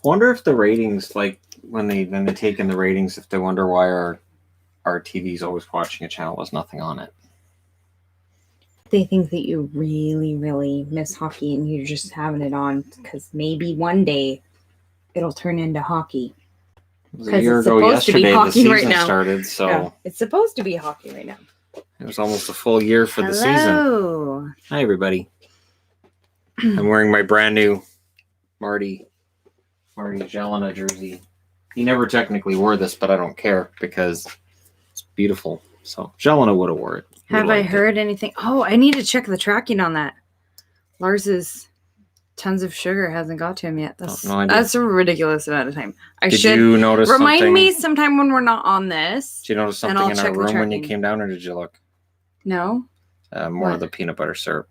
wonder if the ratings, like when they take in the ratings, if they wonder why our TV's always watching a channel with nothing on it. They think that you really, really miss hockey and you're just having it on because maybe one day it'll turn into hockey. It was a year ago yesterday the season started, so yeah, it's supposed to be hockey right now. It was almost a full year for the season. Hi, everybody. I'm wearing my brand new Marty Jelena jersey. He never technically wore this, but I don't care because it's beautiful. So Jelena would have wore it. Have I heard anything? Oh, I need to check the tracking on that. Lars's tons of sugar hasn't got to him yet. That's a ridiculous amount of time. Did you notice remind something? me sometime when we're not on this. Did you notice something in our room when you came down, or did you look? No. More of the peanut butter syrup.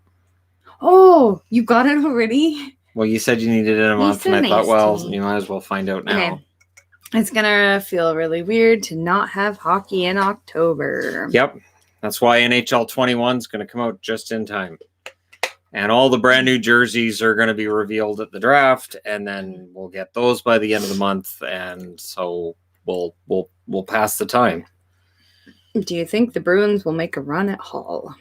Oh, you got it already? Well, you said you needed it in a month, and I thought, well, you might as well find out now. Okay. It's going to feel really weird to not have hockey in October. Yep. That's why NHL 21 is going to come out just in time. And all the brand new jerseys are going to be revealed at the draft, and then we'll get those by the end of the month, and so we'll pass the time. Do you think the Bruins will make a run at Hall?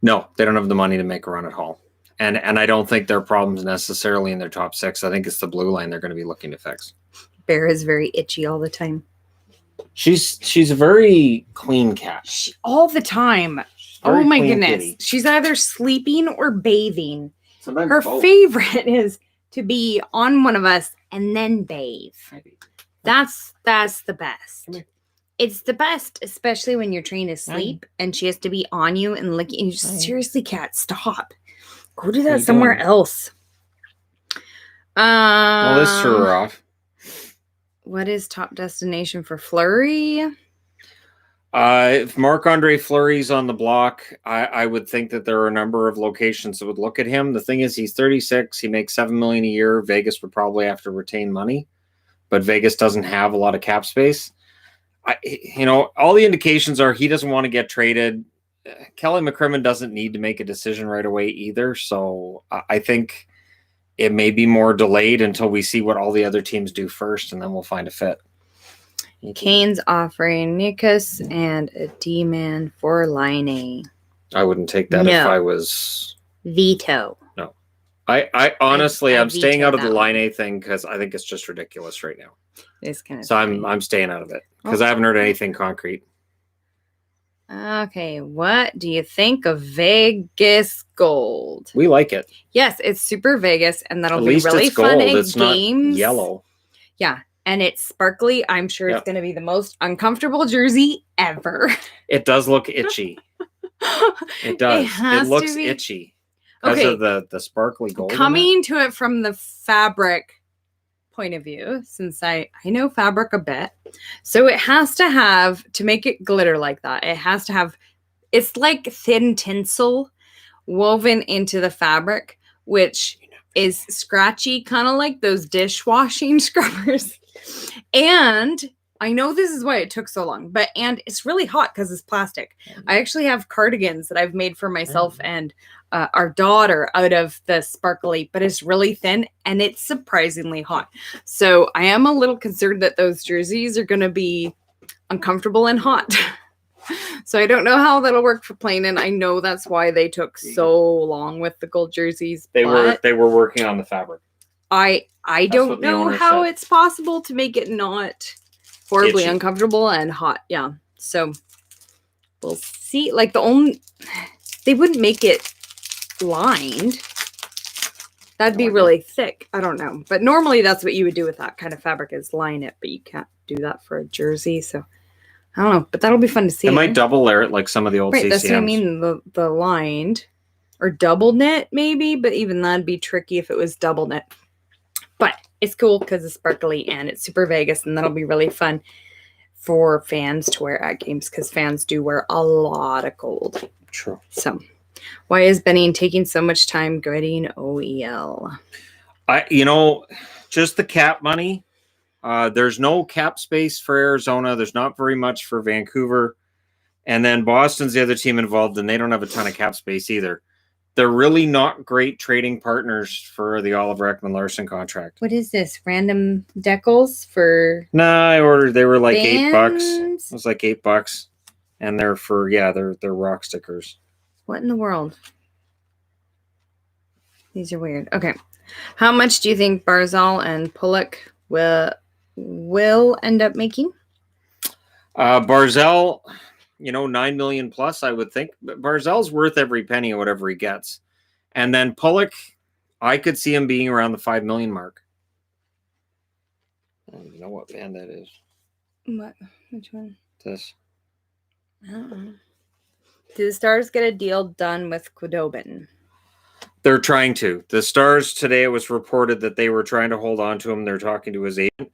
No, they don't have the money to make a run at Hall. And I don't think their problem's necessarily in their top six. I think it's the blue line they're going to be looking to fix. Bear is very itchy all the time. She's a very clean cat. All the time. Oh my goodness. Kitty. She's either sleeping or bathing. Sometimes her both. Favorite is to be on one of us and then bathe. That's the best. It's the best, especially when you're trying to sleep and she has to be on you and licking. And you just seriously, cat, stop. Go do that somewhere else. Well, this threw her off. What is top destination for Flurry? If Marc-Andre Fleury's on the block, I would think that there are a number of locations that would look at him. The thing is, he's 36. He makes $7 million a year. Vegas would probably have to retain money, but Vegas doesn't have a lot of cap space. All the indications are he doesn't want to get traded. Kelly McCrimmon doesn't need to make a decision right away either. So I think it may be more delayed until we see what all the other teams do first, and then we'll find a fit. Kane's offering Nikas and a D-man for Line. I wouldn't take that if I was... Veto. No. I honestly, I'm staying out of the Line thing because I think it's just ridiculous right now. It's kind of so I'm staying out of it because I haven't heard anything concrete. Okay, what do you think of Vegas Gold? We like it. Yes, it's super Vegas, and that'll be really fun in games. Not yellow. Yeah, and it's sparkly. I'm sure it's going to be the most uncomfortable jersey ever. It does look itchy. It does. It looks itchy because of the sparkly gold. Coming to it from the fabric point of view, since I know fabric a bit, so it has to have, to make it glitter like that, it has to have, it's like thin tinsel woven into the fabric, which is scratchy, kind of like those dishwashing scrubbers. And I know this is why it took so long, and it's really hot because it's plastic. I actually have cardigans that I've made for myself and our daughter out of the sparkly, but it's really thin and it's surprisingly hot. So I am a little concerned that those jerseys are going to be uncomfortable and hot. So I don't know how that'll work for playing, and I know that's why they took so long with the gold jerseys. They were working on the fabric. I don't know how it's possible to make it not horribly uncomfortable and hot. Yeah. So we'll see. Like they wouldn't make it lined. That'd be really thick. I don't know. But normally that's what you would do with that kind of fabric, is line it, but you can't do that for a jersey. So I don't know, but that'll be fun to see. It might double layer it like some of the old CCMs. That's what I mean, the lined or double knit maybe, but even that'd be tricky if it was double knit. But it's cool because it's sparkly and it's super Vegas, and that'll be really fun for fans to wear at games because fans do wear a lot of gold. True. So why is Benning taking so much time getting OEL? Just the cap money. There's no cap space for Arizona. There's not very much for Vancouver. And then Boston's the other team involved, and they don't have a ton of cap space either. they're really not great trading partners for the Oliver Ekman-Larsson contract. What is this? Random decals for? Nah, I ordered. They were like $8. bands? It was like $8, and they're for they're rock stickers. What in the world? These are weird. Okay, how much do you think Barzal and Pelleck will end up making? Barzal, $9 million plus, I would think. But Barzal's worth every penny of whatever he gets. And then Pelleck, I could see him being around the $5 million mark. I don't even know what band that is. What? Which one? This. I don't know. Do the Stars get a deal done with Khudobin? They're trying to. The Stars today, it was reported that they were trying to hold on to him. They're talking to his agent.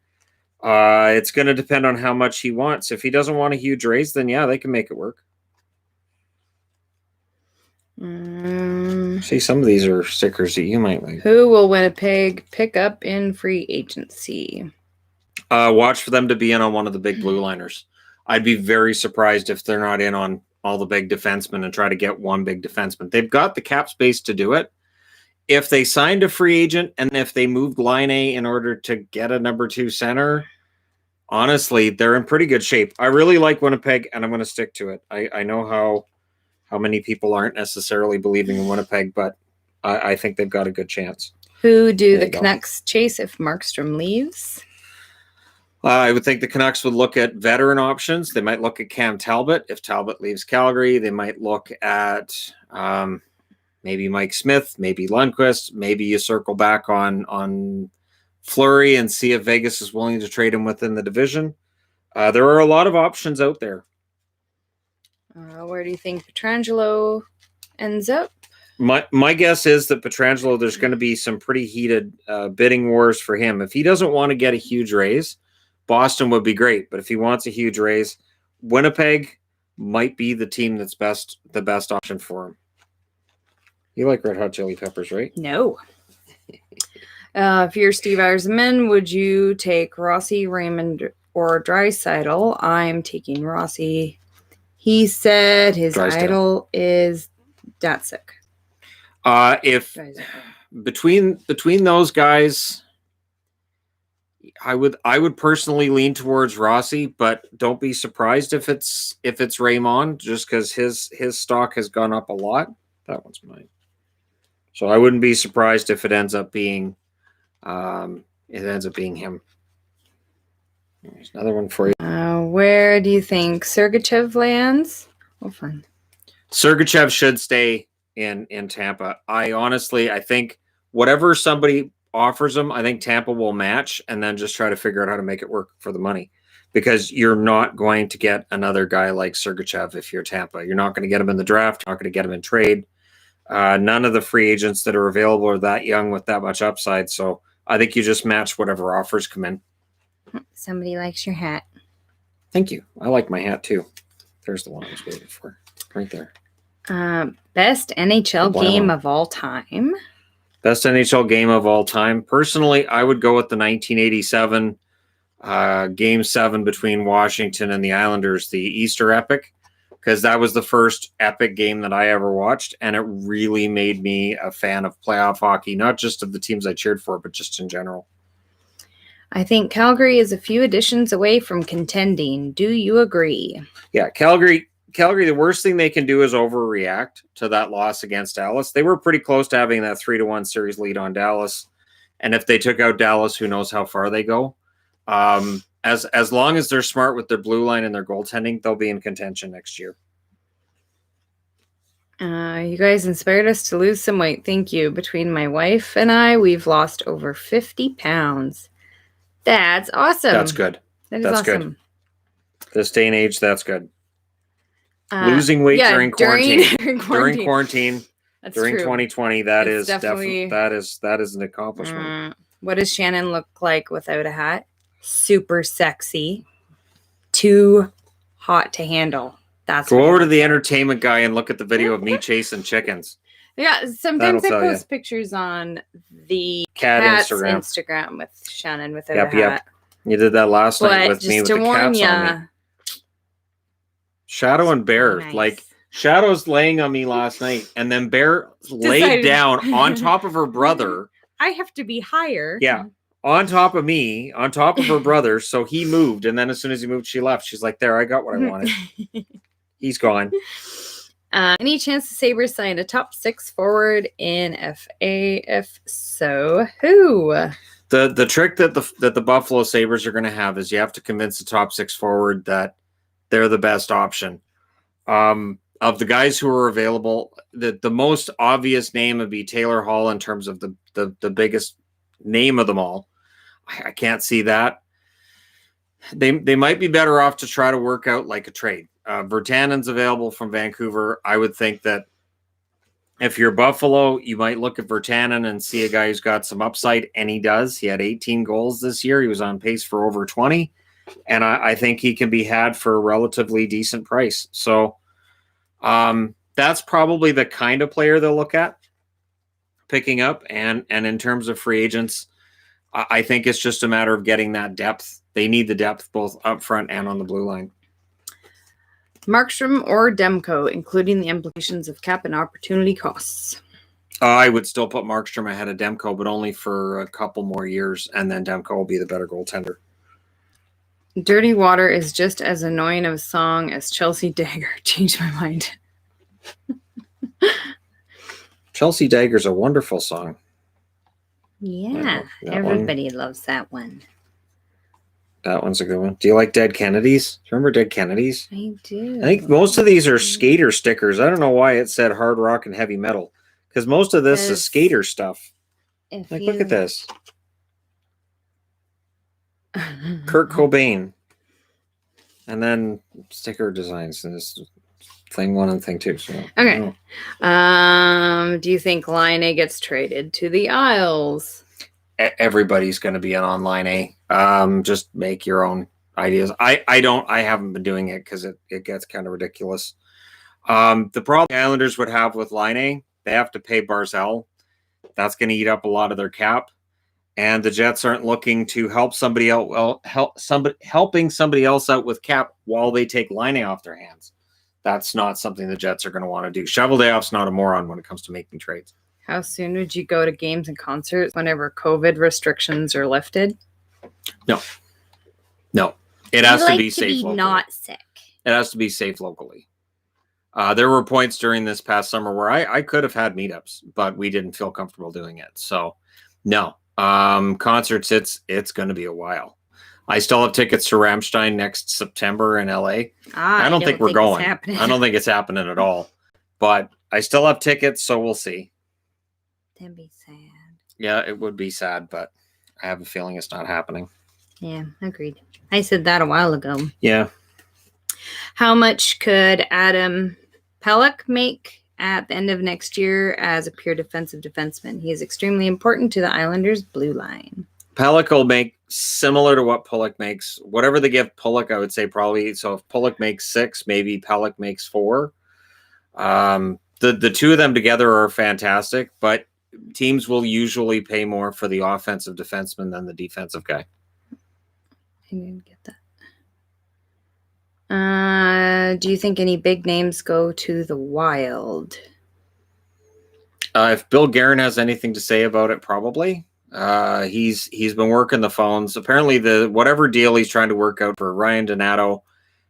It's going to depend on how much he wants. If he doesn't want a huge raise, then they can make it work. See, some of these are stickers that you might like. Who will Winnipeg pick up in free agency? Watch for them to be in on one of the big blue liners. I'd be very surprised if they're not in on all the big defensemen and try to get one big defenseman. They've got the cap space to do it. If they signed a free agent and if they moved Line A in order to get a number 2 center, honestly, they're in pretty good shape. I really like Winnipeg, and I'm going to stick to it. I know how many people aren't necessarily believing in Winnipeg, but I think they've got a good chance. Who do the Canucks chase if Markstrom leaves? I would think the Canucks would look at veteran options. They might look at Cam Talbot. If Talbot leaves Calgary, they might look at maybe Mike Smith, maybe Lundqvist. Maybe you circle back on Flurry and see if Vegas is willing to trade him within the division. There are a lot of options out there. Where do you think Pietrangelo ends up? My guess is that Pietrangelo, there's going to be some pretty heated bidding wars for him. If he doesn't want to get a huge raise, Boston would be great. But if he wants a huge raise, Winnipeg might be the team that's the best option for him. You like Red Hot Chili Peppers, right? No. If you're Steve Yzerman, would you take Rossi, Raymond, or Draisaitl? I'm taking Rossi. He said his idol is Datsuk. If between those guys, I would personally lean towards Rossi, but don't be surprised if it's Raymond, just because his stock has gone up a lot. That one's mine. So I wouldn't be surprised if it ends up being him. There's another one for you. Where do you think Sergachev lands? Oh, fun. Sergachev should stay in Tampa. I think whatever somebody offers him, I think Tampa will match and then just try to figure out how to make it work for the money. Because you're not going to get another guy like Sergachev if you're Tampa. You're not going to get him in the draft. You're not going to get him in trade. None of the free agents that are available are that young with that much upside. So I think you just match whatever offers come in. Somebody likes your hat. Thank you. I like my hat too. There's the one I was waiting for. Right there. Best NHL game of all time. Best NHL game of all time. Personally, I would go with the 1987 Game 7 between Washington and the Islanders, the Easter Epic, because that was the first epic game that I ever watched, and it really made me a fan of playoff hockey, not just of the teams I cheered for, but just in general. I think Calgary is a few additions away from contending. Do you agree? Yeah, Calgary, the worst thing they can do is overreact to that loss against Dallas. They were pretty close to having that 3-1 series lead on Dallas. And if they took out Dallas, who knows how far they go. As long as they're smart with their blue line and their goaltending, they'll be in contention next year. You guys inspired us to lose some weight. Thank you. Between my wife and I, we've lost over 50 pounds. That's awesome. That's good. That's awesome. Good. This day and age, that's good. Losing weight during quarantine. During quarantine. That's during true. 2020, that is definitely that is an accomplishment. What does Shannon look like without a hat? Super sexy. Too hot to handle. That's Go over to the entertainment guy and look at the video of me chasing chickens. Yeah, sometimes I post pictures on the cat's Instagram with Shannon without a hat. Yep. You did that last night with me with the cats on me. Shadow and Bear. Nice. Like, Shadow's laying on me last night, and then Bear laid down on top of her brother. I have to be higher. Yeah, on top of me, on top of her brother. So he moved, and then as soon as he moved, she left. She's like, "There, I got what I wanted." He's gone. Any chance the Sabres sign a top 6 forward in FA? If so, who? The trick that the Buffalo Sabres are going to have is you have to convince the top 6 forward that they're the best option. Of the guys who are available, the most obvious name would be Taylor Hall in terms of the biggest name of them all. I can't see that. They might be better off to try to work out like a trade. Virtanen's available from Vancouver. I would think that if you're Buffalo, you might look at Virtanen and see a guy who's got some upside, and he does. He had 18 goals this year. He was on pace for over 20, and I think he can be had for a relatively decent price. So that's probably the kind of player they'll look at picking up. And in terms of free agents, I think it's just a matter of getting that depth. They need the depth both up front and on the blue line. Markstrom or Demko, including the implications of cap and opportunity costs? I would still put Markstrom ahead of Demko, but only for a couple more years, and then Demko will be the better goaltender. Dirty Water is just as annoying of a song as Chelsea Dagger. Changed my mind. Chelsea Dagger's a wonderful song. Yeah, everybody loves that one. That one's a good one. Do you like Dead Kennedys? Do you remember Dead Kennedys? I do. I think most of these are skater stickers. I don't know why it said hard rock and heavy metal, because most of this is skater stuff. Look at this. Kurt Cobain. And then sticker designs in this thing 1 and thing 2. So, okay. Do you think Line A gets traded to the Isles? Everybody's going to be an online A. Just make your own ideas. I haven't been doing it because it gets kind of ridiculous. The problem the Islanders would have with Line A, they have to pay Barzal. That's going to eat up a lot of their cap. And the Jets aren't looking to help somebody else. Helping somebody else out with cap while they take Line A off their hands. That's not something the Jets are going to want to do. Cheveldayoff's not a moron when it comes to making trades. How soon would you go to games and concerts whenever COVID restrictions are lifted? No. It has to be safe. Not sick. It has to be safe locally. There were points during this past summer where I could have had meetups, but we didn't feel comfortable doing it. So, no. Concerts, it's going to be a while. I still have tickets to Rammstein next September in LA. I don't think we're going. I don't think it's happening at all. But I still have tickets, so we'll see. That'd be sad. Yeah, it would be sad, but I have a feeling it's not happening. Yeah, agreed. I said that a while ago. Yeah. How much could Adam Pelleck make at the end of next year as a pure defensive defenseman? He is extremely important to the Islanders' blue line. Pelleck will make similar to what Pelleck makes. Whatever they give Pelleck, I would say probably. So if Pelleck makes 6, maybe Pelleck makes 4. The two of them together are fantastic, but teams will usually pay more for the offensive defenseman than the defensive guy. I didn't get that. Do you think any big names go to the Wild? If Bill Guerin has anything to say about it, probably. He's been working the phones. Apparently, whatever deal he's trying to work out for Ryan Donato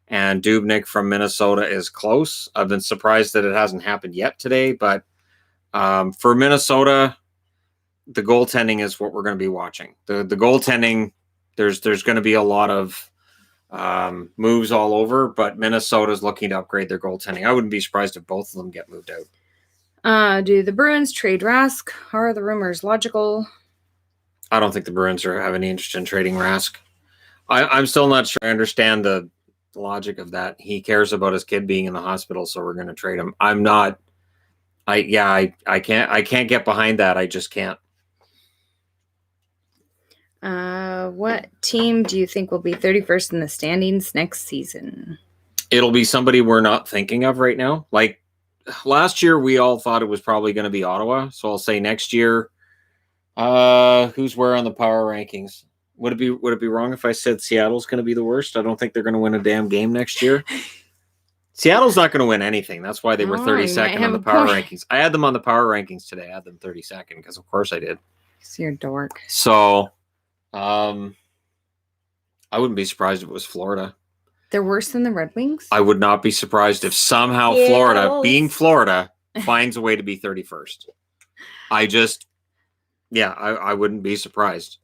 and Dubnyk from Minnesota is close. I've been surprised that it hasn't happened yet today, but for Minnesota, the goaltending is what we're going to be watching. The goaltending, there's going to be a lot of moves all over, but Minnesota's looking to upgrade their goaltending. I wouldn't be surprised if both of them get moved out. Do the Bruins trade Rask? Are the rumors logical? I don't think the Bruins have any interest in trading Rask. I'm still not sure I understand the logic of that. He cares about his kid being in the hospital, so we're going to trade him. I can't get behind that. I just can't. What team do you think will be 31st in the standings next season? It'll be somebody we're not thinking of right now. Like last year, we all thought it was probably going to be Ottawa. So I'll say next year, who's where on the power rankings? Would it be wrong if I said Seattle's going to be the worst? I don't think they're going to win a damn game next year. Seattle's not going to win anything. That's why they were Oh, you might 32nd on have the a power point. rankings. I had them on the power rankings today. I had them 32nd because, of course, I did. You're a dork. So, I wouldn't be surprised if it was Florida. They're worse than the Red Wings? I would not be surprised if somehow Florida, being Florida, finds a way to be 31st. I wouldn't be surprised.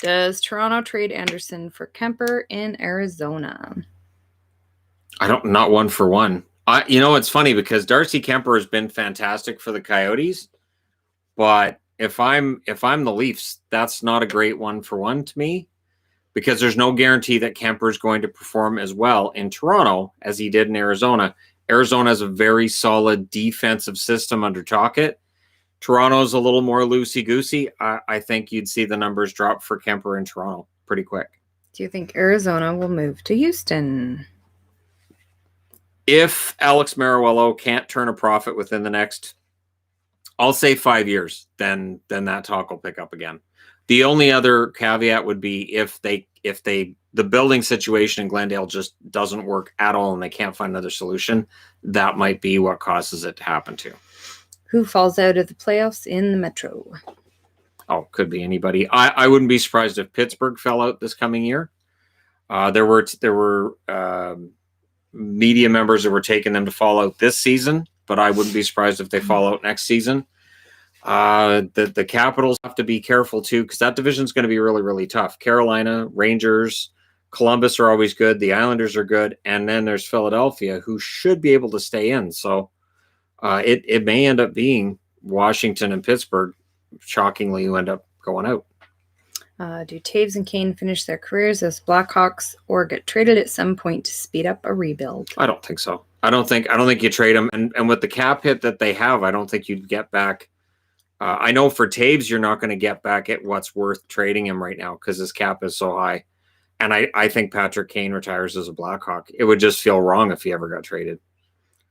Does Toronto trade Anderson for Kemper in Arizona? Not one for one. It's funny because Darcy Kemper has been fantastic for the Coyotes, but if I'm the Leafs, that's not a great one for one to me, because there's no guarantee that Kemper is going to perform as well in Toronto as he did in Arizona. Arizona has a very solid defensive system under Tocchet. Toronto's a little more loosey-goosey. I think you'd see the numbers drop for Kemper in Toronto pretty quick. Do you think Arizona will move to Houston? If Alex Meruelo can't turn a profit within the next, I'll say 5 years, then that talk will pick up again. The only other caveat would be if the building situation in Glendale just doesn't work at all and they can't find another solution, that might be what causes it to happen too. Who falls out of the playoffs in the Metro? Oh, could be anybody. I wouldn't be surprised if Pittsburgh fell out this coming year. There were media members that were taking them to fall out this season, but I wouldn't be surprised if they fall out next season. The Capitals have to be careful too, because that division is going to be really, really tough. Carolina, Rangers, Columbus are always good. The Islanders are good. And then there's Philadelphia, who should be able to stay in. So it may end up being Washington and Pittsburgh, shockingly, who end up going out. Do Taves and Kane finish their careers as Blackhawks or get traded at some point to speed up a rebuild? I don't think so. I don't think you trade them. And with the cap hit that they have, I don't think you'd get back. I know for Taves, you're not going to get back at what's worth trading him right now because his cap is so high. And I think Patrick Kane retires as a Blackhawk. It would just feel wrong if he ever got traded.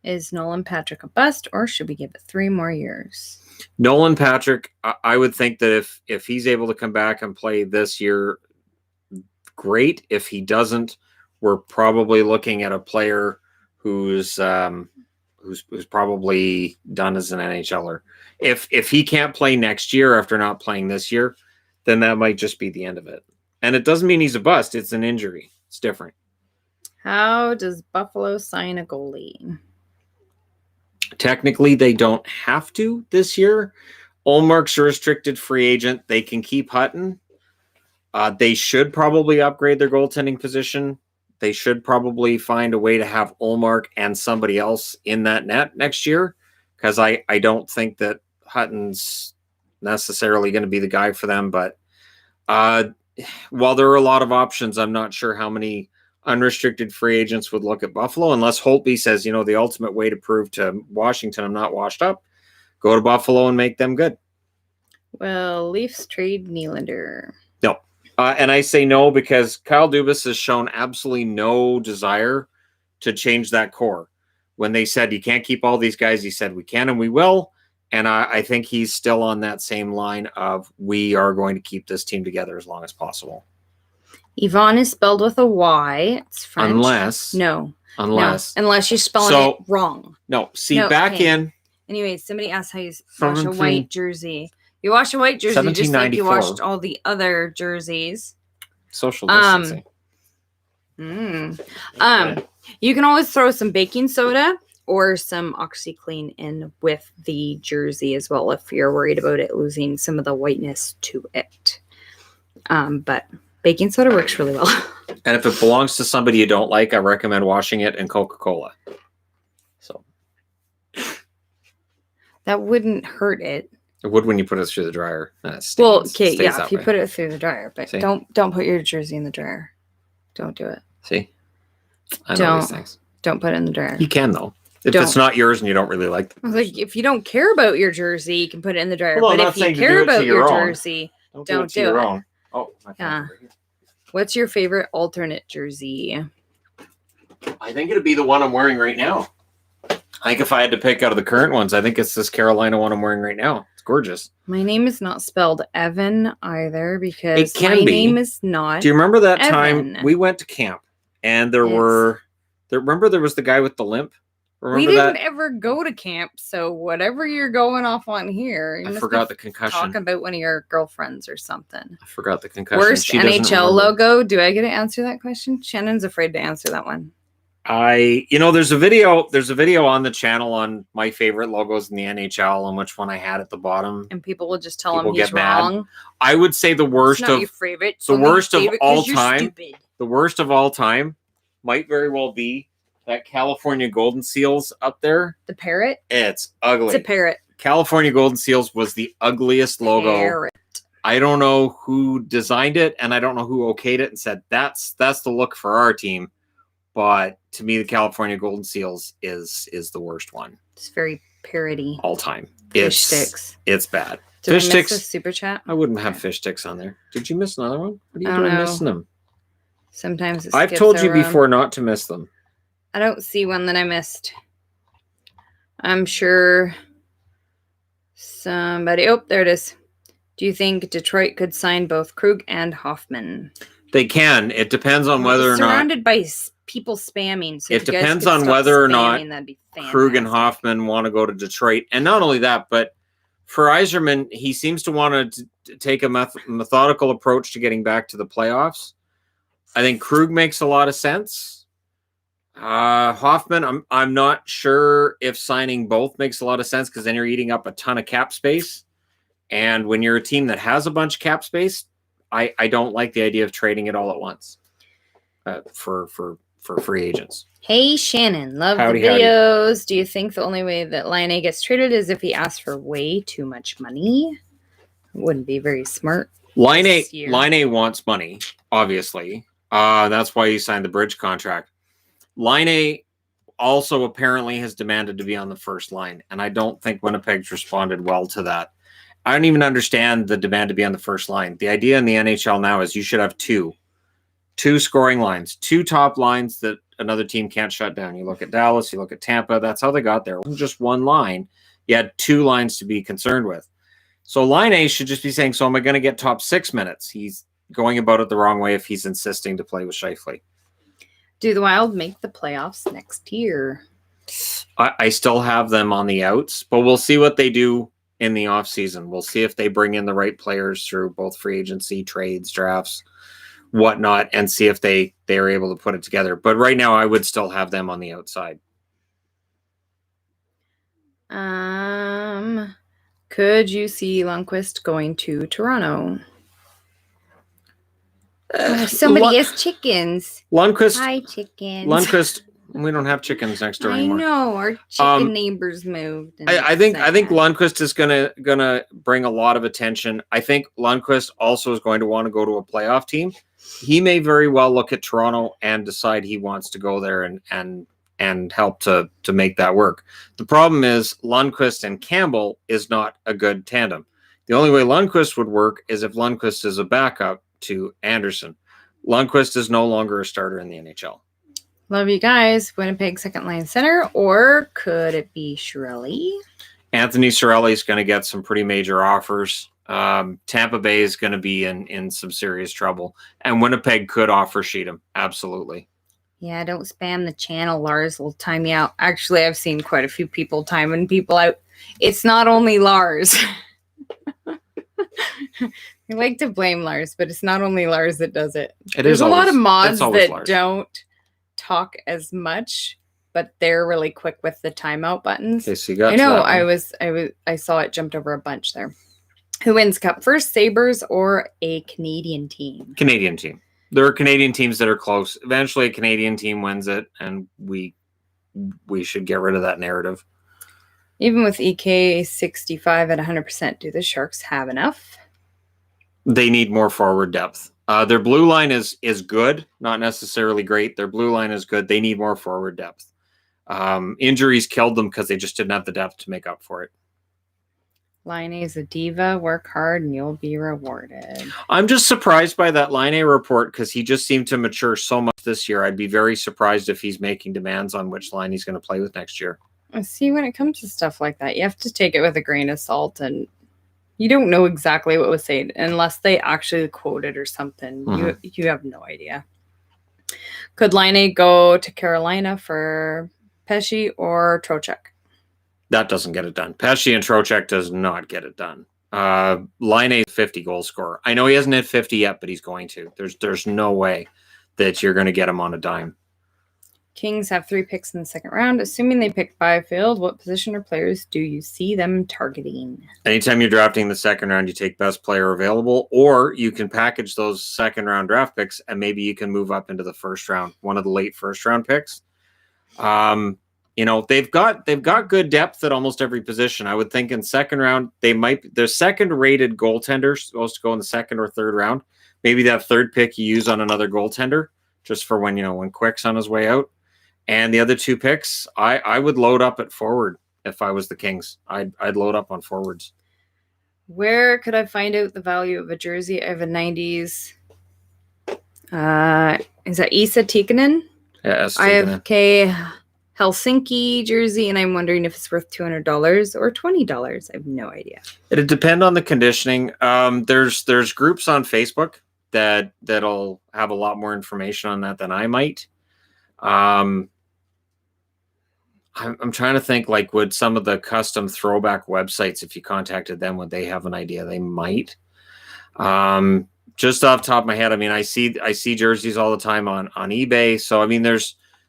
Is Nolan Patrick a bust, or should we give it 3 more years? Nolan Patrick, I would think that if he's able to come back and play this year, great. If he doesn't, we're probably looking at a player who's probably done as an NHLer. If he can't play next year after not playing this year, then that might just be the end of it. And it doesn't mean he's a bust. It's an injury. It's different. How does Buffalo sign a goalie? Technically, they don't have to this year. Ullmark's a restricted free agent. They can keep Hutton. They should probably upgrade their goaltending position. They should probably find a way to have Ullmark and somebody else in that net next year, because I don't think that Hutton's necessarily going to be the guy for them. But while there are a lot of options, I'm not sure how many unrestricted free agents would look at Buffalo, unless Holtby says, the ultimate way to prove to Washington I'm not washed up, go to Buffalo and make them good. Well, Leafs trade Nylander. No. And I say no because Kyle Dubas has shown absolutely no desire to change that core. When they said you can't keep all these guys, he said we can and we will. And I think he's still on that same line of we are going to keep this team together as long as possible. Yvonne is spelled with a Y. It's French. Unless you're spelling it wrong. In. Anyways, somebody asked how you wash a white jersey. You wash a white jersey just like you washed all the other jerseys. Social distancing. You can always throw some baking soda or some OxyClean in with the jersey as well if you're worried about it losing some of the whiteness to it. But baking soda works really well. And if it belongs to somebody you don't like, I recommend washing it in Coca-Cola. So that wouldn't hurt it. It would when you put it through the dryer. If you put it through the dryer, but don't put your jersey in the dryer. Don't do it. See? I know these things. Don't put it in the dryer. You can though. If it's not yours and you don't really like I was like, if you don't care about your jersey, you can put it in the dryer. But if you care about your jersey, don't do it. Oh, yeah. What's your favorite alternate jersey? I think it'd be the one I'm wearing right now. I think if I had to pick out of the current ones, I think it's this Carolina one I'm wearing right now. It's gorgeous. My name is not spelled Evan either because my name is not. Do you remember that time we went to camp and there Remember there was the guy with the limp? Remember we didn't that? ever go to camp, so whatever you're going off on here, you I must forgot be the concussion. talking about one of your girlfriends or something. I forgot the concussion. Worst She doesn't NHL remember. logo. Do I get to answer that question? Shannon's afraid to answer that one. There's a video on the channel on my favorite logos in the NHL and which one I had at the bottom. And people will just tell People him he's get mad. wrong. I would say the worst It's not of your favorite. It's the only your worst of favorite all 'cause you're time. stupid. The worst of all time might very well be that California Golden Seals up there. The parrot? It's ugly. It's a parrot. California Golden Seals was the ugliest logo. Parrot. I don't know who designed it, and I don't know who okayed it and said that's the look for our team. But to me, the California Golden Seals is the worst one. It's very parroty. All time. Fish sticks. It's bad. Did Fish I miss sticks. a super chat? I wouldn't have fish sticks on there. Did you miss another one? What are you I don't doing know. missing them? Sometimes it I've skips told you around. before not to miss them. I don't see one that I missed. I'm sure somebody... Oh, there it is. Do you think Detroit could sign both Krug and Hoffman? They can. It depends on whether or not surrounded by people spamming. So It if you guys depends could on stop whether or not spamming, that'd be Krug and fantastic. Hoffman want to go to Detroit. And not only that, but for Yzerman, he seems to want to take a methodical approach to getting back to the playoffs. I think Krug makes a lot of sense. Hoffman, I'm not sure if signing both makes a lot of sense because then you're eating up a ton of cap space. And when you're a team that has a bunch of cap space, I don't like the idea of trading it all at once for free agents. Hey, Shannon, love Howdy, the videos. Do you think the only way that Line A gets traded is if he asks for way too much money? Wouldn't be very smart. Line this year. A wants money, obviously. That's why he signed the bridge contract. Line A also apparently has demanded to be on the first line, and I don't think Winnipeg's responded well to that. I don't even understand the demand to be on the first line. The idea in the NHL now is you should have two scoring lines, two top lines that another team can't shut down. You look at Dallas, you look at Tampa, that's how they got there. It wasn't just one line. You had two lines to be concerned with. So line A should just be saying, so am I going to get top 6 minutes? He's going about it the wrong way if he's insisting to play with Scheifele. Do the Wild make the playoffs next year? I still have them on the outs, but we'll see what they do in the offseason. We'll see if they bring in the right players through both free agency, trades, drafts, whatnot, and see if they are able to put it together. But right now, I would still have them on the outside. Could you see Lundqvist going to Toronto? Somebody has chickens. Lundqvist. Hi, chickens. Lundqvist. We don't have chickens next door anymore. I know our chicken neighbors moved. I think Lundqvist is gonna bring a lot of attention. I think Lundqvist also is going to want to go to a playoff team. He may very well look at Toronto and decide he wants to go there and help to make that work. The problem is Lundqvist and Campbell is not a good tandem. The only way Lundqvist would work is if Lundqvist is a backup to Anderson. Lundqvist is no longer a starter in the NHL. Love you guys. Winnipeg second line center, or could it be Shirley? Anthony Cirelli is going to get some pretty major offers. Tampa Bay is going to be in some serious trouble, and Winnipeg could offer Sheedham. Absolutely. Yeah, don't spam the channel. Lars will time you out. Actually, I've seen quite a few people timing people out. It's not only Lars. I like to blame Lars, but it's not only Lars that does it. There's a lot of mods that Lars. don't talk as much, but they're really quick with the timeout buttons. Okay, so you got I know. that I saw it jumped over a bunch there. Who wins Cup first, Sabres or a Canadian team? Canadian team. There are Canadian teams that are close. Eventually, a Canadian team wins it, and we should get rid of that narrative. Even with EK 65 at 100%, do the Sharks have enough? They need more forward depth. Their blue line is good, not necessarily great. Their blue line is good. They need more forward depth. Injuries killed them because they just didn't have the depth to make up for it. Line A is a diva. Work hard and you'll be rewarded. I'm just surprised by that Line A report because he just seemed to mature so much this year. I'd be very surprised if he's making demands on which line he's going to play with next year. See, when it comes to stuff like that, you have to take it with a grain of salt, and you don't know exactly what was said unless they actually quote it or something. You have no idea. Could Laine go to Carolina for Pesce or Trocheck? That doesn't get it done. Pesce and Trocheck does not get it done. Laine 50 goal scorer. I know he hasn't hit 50 yet, but he's going to. There's no way that you're going to get him on a dime. Kings have 3 picks in the second round. Assuming they pick Byfield, what position or players do you see them targeting? Anytime you're drafting the second round, you take best player available, or you can package those second round draft picks and maybe you can move up into the first round, one of the late first round picks. They've got good depth at almost every position. I would think in second round, their second rated goaltender supposed to go in the second or third round. Maybe that third pick you use on another goaltender just for when Quick's on his way out. And the other 2 picks, I would load up at forward if I was the Kings. I'd load up on forwards. Where could I find out the value of a jersey? I have a 90s. Is that Esa Tikkanen? Yeah, I have K Helsinki jersey, and I'm wondering if it's worth $200 or $20. I have no idea. It'd depend on the conditioning. There's groups on Facebook that'll have a lot more information on that than I might. I'm trying to think, would some of the custom throwback websites, if you contacted them, would they have an idea? They might. Just off the top of my head, I see jerseys all the time on eBay. So,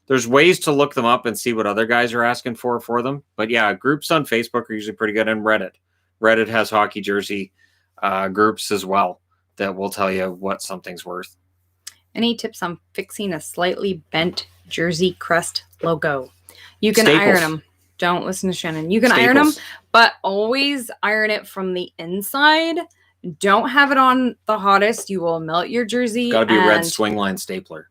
there's ways to look them up and see what other guys are asking for them. But yeah, groups on Facebook are usually pretty good. And Reddit has hockey jersey groups as well that will tell you what something's worth. Any tips on fixing a slightly bent jersey crest logo? You can Staples. iron them. Don't listen to Shannon. You can iron them, but always iron it from the inside. Don't have it on the hottest. You will melt your jersey. Got to be red swing line stapler.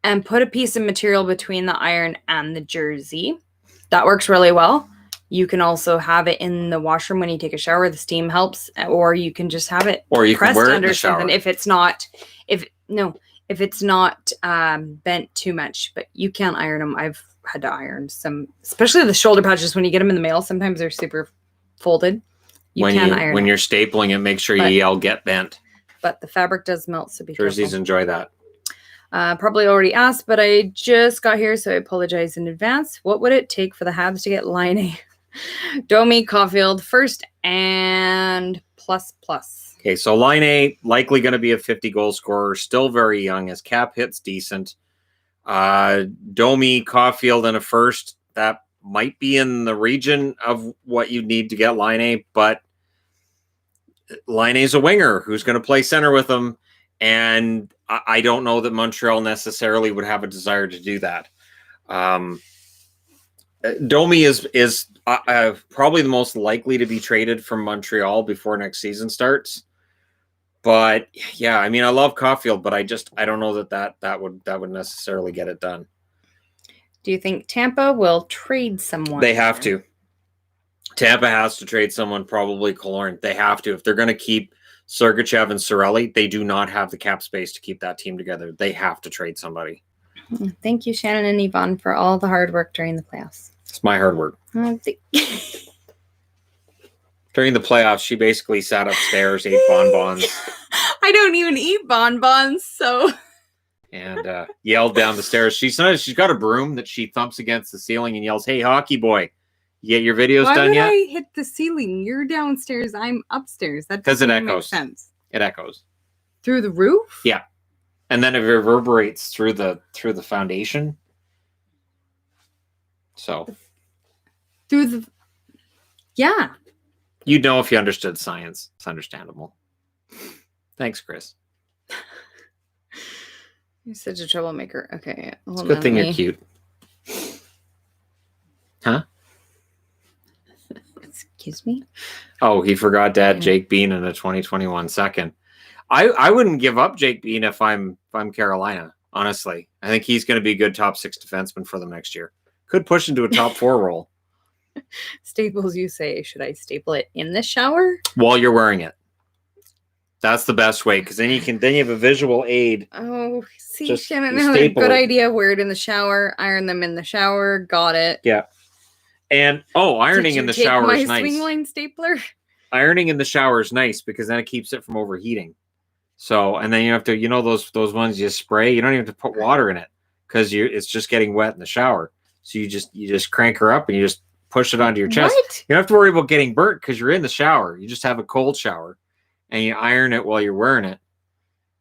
And put a piece of material between the iron and the jersey. That works really well. You can also have it in the washroom when you take a shower. The steam helps, or you can just have it. Or you can wear it in the shower. If it's not bent too much, but you can't iron them. I've had to iron some, especially the shoulder patches when you get them in the mail. Sometimes they're super folded. When you're stapling it, make sure you yell "get bent." But the fabric does melt, so be careful. Jerseys enjoy that. Probably already asked, but I just got here, so I apologize in advance. What would it take for the Habs to get Laine, Domi, Caulfield first and plus? Okay, so Laine likely going to be a 50 goal scorer, still very young. His cap hit's decent. Domi, Caulfield, and a first, that might be in the region of what you need to get Laine, but Laine's a winger who's going to play center with him, and I don't know that Montreal necessarily would have a desire to do that. Domi is probably the most likely to be traded from Montreal before next season starts. But yeah, I love Caulfield, but I don't know that would necessarily get it done. Do you think Tampa will trade someone? They have to. Tampa has to trade someone, probably Killorn. They have to. If they're going to keep Sergachev and Cirelli, they do not have the cap space to keep that team together. They have to trade somebody. Thank you, Shannon and Yvonne, for all the hard work during the playoffs. It's my hard work. During the playoffs, she basically sat upstairs, ate bonbons. I don't even eat bonbons, so... And yelled down the stairs. She's got a broom that she thumps against the ceiling and yells, "Hey, hockey boy, you get your videos done yet?" Why would I hit the ceiling? You're downstairs. I'm upstairs. That doesn't make sense. It echoes. Through the roof? Yeah. And then it reverberates through the foundation. So. Yeah. You'd know if you understood science. It's understandable. Thanks, Chris. You're such a troublemaker. Okay. It's a good thing you're cute. Huh? Excuse me? Oh, he forgot to add Jake Bean in a 2021 second. I wouldn't give up Jake Bean if I'm Carolina, honestly. I think he's going to be a good top 6 defenseman for them next year. Could push into a top 4 role. Staples, you say, should I staple it in the shower? While you're wearing it. That's the best way, because then you have a visual aid. Oh, see, Shannon, another good idea. Wear it in the shower, iron them in the shower. Got it. Yeah. And ironing in the shower is nice. Swing line stapler? Ironing in the shower is nice because then it keeps it from overheating. So, and then you have to, those ones you spray, you don't even have to put water in it because it's just getting wet in the shower. So you just crank her up and you just push it onto your chest. What? You don't have to worry about getting burnt because you're in the shower. You just have a cold shower and you iron it while you're wearing it.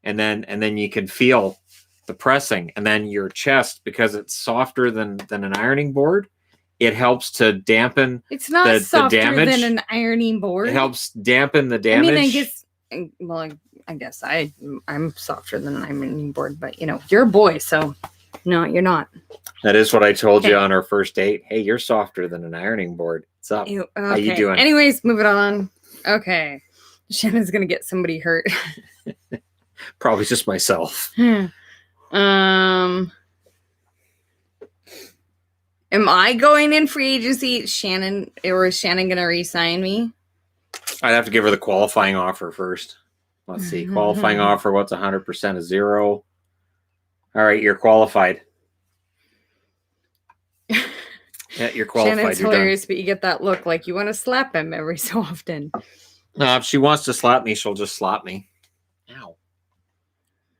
And then you can feel the pressing, and then your chest, because it's softer than an ironing board, it helps to dampen. It's not the softer damage. than an ironing board. It helps dampen the damage. I guess I'm softer than an ironing board, but you're a boy, so no, you're not. That is what I told you on our first date. Hey, you're softer than an ironing board. What's up? Okay. How you doing? Anyways, moving on. Okay. Shannon's gonna get somebody hurt. Probably just myself. Am I going in free agency, Shannon, or is Shannon going to re-sign me? I'd have to give her the qualifying offer first. Let's see. Qualifying offer, what's 100% of 0? All right, you're qualified. Yeah, you're qualified. Shannon's hilarious, but you get that look like you want to slap him every so often. No, if she wants to slap me, she'll just slap me. Ow.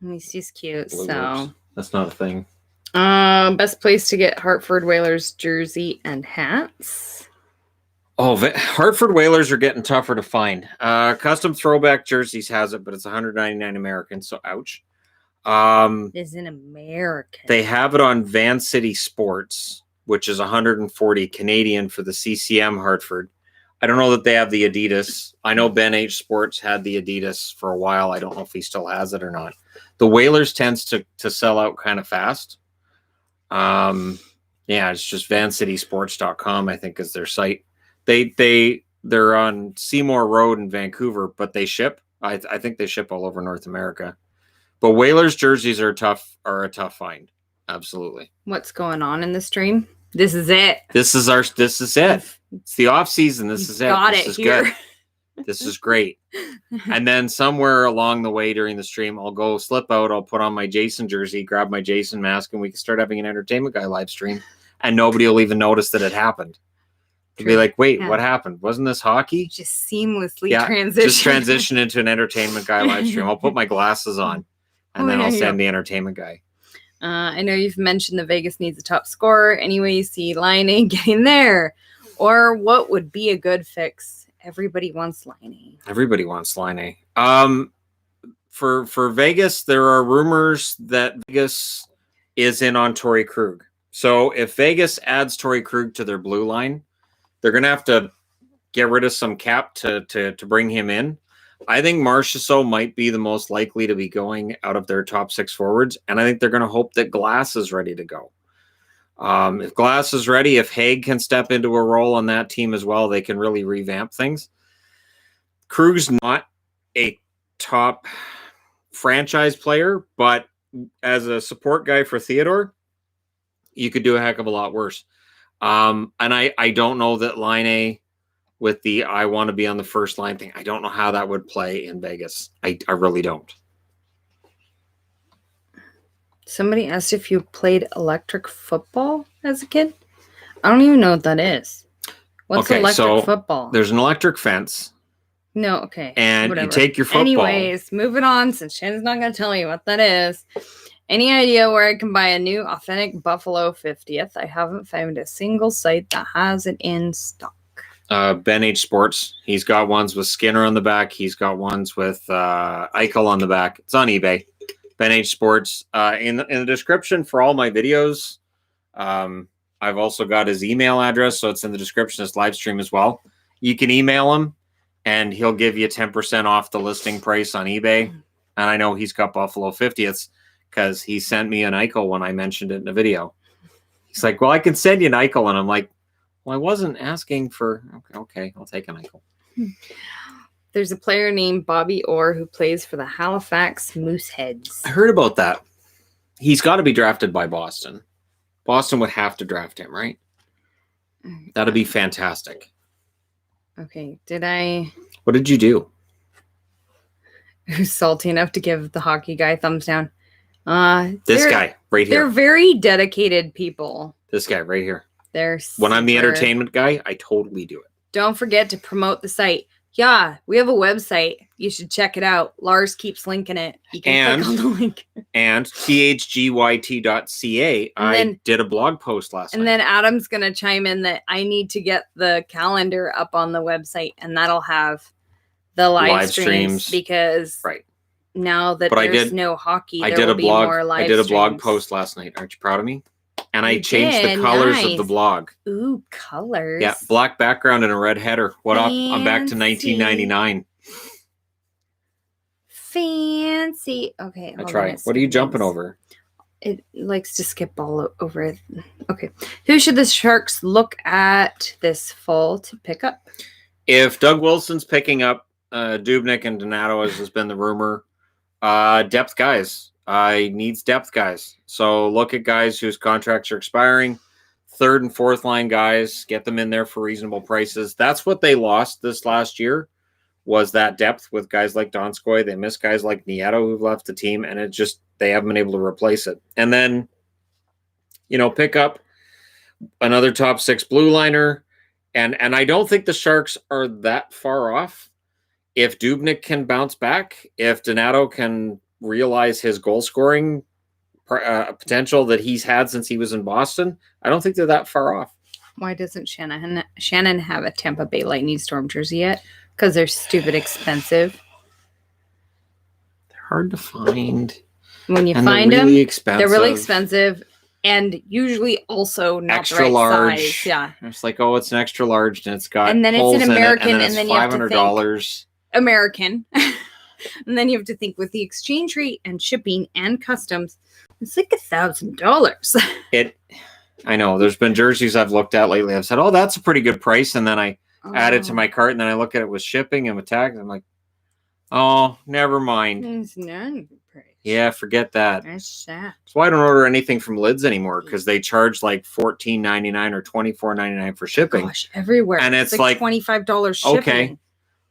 He's cute, Blue so. lips. That's not a thing. Best place to get Hartford Whalers jersey and hats. Oh, Hartford Whalers are getting tougher to find. Custom Throwback Jerseys has it, but it's $199 American, so ouch. Is an American. They have it on Van City Sports, which is $140 Canadian for the CCM Hartford. I don't know that they have the Adidas. I know Ben H Sports had the Adidas for a while. I don't know if he still has it or not. The Whalers tends to sell out kind of fast. Yeah, it's just vancitysports.com, I think, is their site. They're on Seymour Road in Vancouver, but they ship. I think they ship all over North America. But Whalers jerseys are a tough find. Absolutely. What's going on in the stream? This is it. This is it. It's the off season. This is it. This is good. This is great. And then somewhere along the way during the stream, I'll go slip out. I'll put on my Jason jersey, grab my Jason mask, and we can start having an Entertainment Guy live stream. And nobody will even notice that it happened. They'll be like, wait, what happened? Wasn't this hockey? Just seamlessly just transition into an Entertainment Guy live stream. I'll put my glasses on, and then I'll send the Entertainment Guy. I know you've mentioned that Vegas needs a top scorer. Anyway, you see Line getting there. Or what would be a good fix? Everybody wants Line. Everybody wants Line. For Vegas, there are rumors that Vegas is in on Torrey Krug. So if Vegas adds Torrey Krug to their blue line, they're going to have to get rid of some cap to bring him in. I think Marchessault might be the most likely to be going out of their top 6 forwards, and I think they're going to hope that Glass is ready to go. If Glass is ready, if Haig can step into a role on that team as well, they can really revamp things. Krug's not a top franchise player, but as a support guy for Theodore, you could do a heck of a lot worse. And I don't know that Line with the I want to be on the first line thing, I don't know how that would play in Vegas. I really don't. Somebody asked if you played electric football as a kid. I don't even know what that is. What's electric football? There's an electric fence. No, okay. And whatever. You take your football. Anyways, moving on, since Shannon's not going to tell you what that is. Any idea where I can buy a new authentic Buffalo 50th? I haven't found a single site that has it in stock. Ben H Sports. He's got ones with Skinner on the back. He's got ones with Eichel on the back. It's on eBay. Ben H Sports. In the description for all my videos, I've also got his email address, so it's in the description of this live stream as well. You can email him, and he'll give you 10% off the listing price on eBay. And I know he's got Buffalo 50ths because he sent me an Eichel when I mentioned it in the video. He's like, well, I can send you an Eichel. And I'm like, well, I wasn't asking for... Okay, I'll take an Eichel. There's a player named Bobby Orr who plays for the Halifax Mooseheads. I heard about that. He's got to be drafted by Boston. Boston would have to draft him, right? That'd be fantastic. Okay, What did you do? Who's salty enough to give the hockey guy thumbs down? This guy right here. They're very dedicated people. This guy right here. They're when I'm the entertainment guy, I totally do it. Don't forget to promote the site. Yeah, we have a website. You should check it out. Lars keeps linking it. You can click on the link. And THG.yt.ca, I did a blog post last night. And then Adam's going to chime in that I need to get the calendar up on the website, and that'll have the live streams because now that there's no hockey, there will be more live streams. I did a blog post last night. Aren't you proud of me? And I changed the colors of the blog. Ooh, colors. Yeah, black background and a red header. What up? I'm back to 1999. Fancy. Okay. I try. What are you jumping over? It likes to skip all over it. Okay. Who should the Sharks look at this fall to pick up? If Doug Wilson's picking up Dubnyk and Donato, as has been the rumor, depth guys. Needs depth guys. So look at guys whose contracts are expiring. Third and fourth line guys, get them in there for reasonable prices. That's what they lost this last year, was that depth with guys like Donskoy. They missed guys like Nieto who've left the team, and it just, they haven't been able to replace it. And then, pick up another top six blue liner. And I don't think the Sharks are that far off. If Dubnyk can bounce back, if Donato can realize his goal scoring potential that he's had since he was in Boston, I don't think they're that far off. Why doesn't Shannon have a Tampa Bay Lightning Storm jersey yet? Because they're stupid expensive. They're hard to find. When you find them, they're really expensive, and usually also not extra the right large size. Yeah, it's like, oh, it's an extra large, and it's got and then it's an American, and then you have to think American. And then you have to think with the exchange rate and shipping and customs, it's like $1,000. I know there's been jerseys I've looked at lately. I've said, oh, that's a pretty good price. And then I add it to my cart, and then I look at it with shipping and with tax. I'm like, oh, never mind. It's not a good price. Yeah, forget that. That's sad. That's why I don't order anything from Lids anymore, because they charge like $14.99 or $24.99 for shipping. Gosh, everywhere. And it's like $25 shipping. Okay.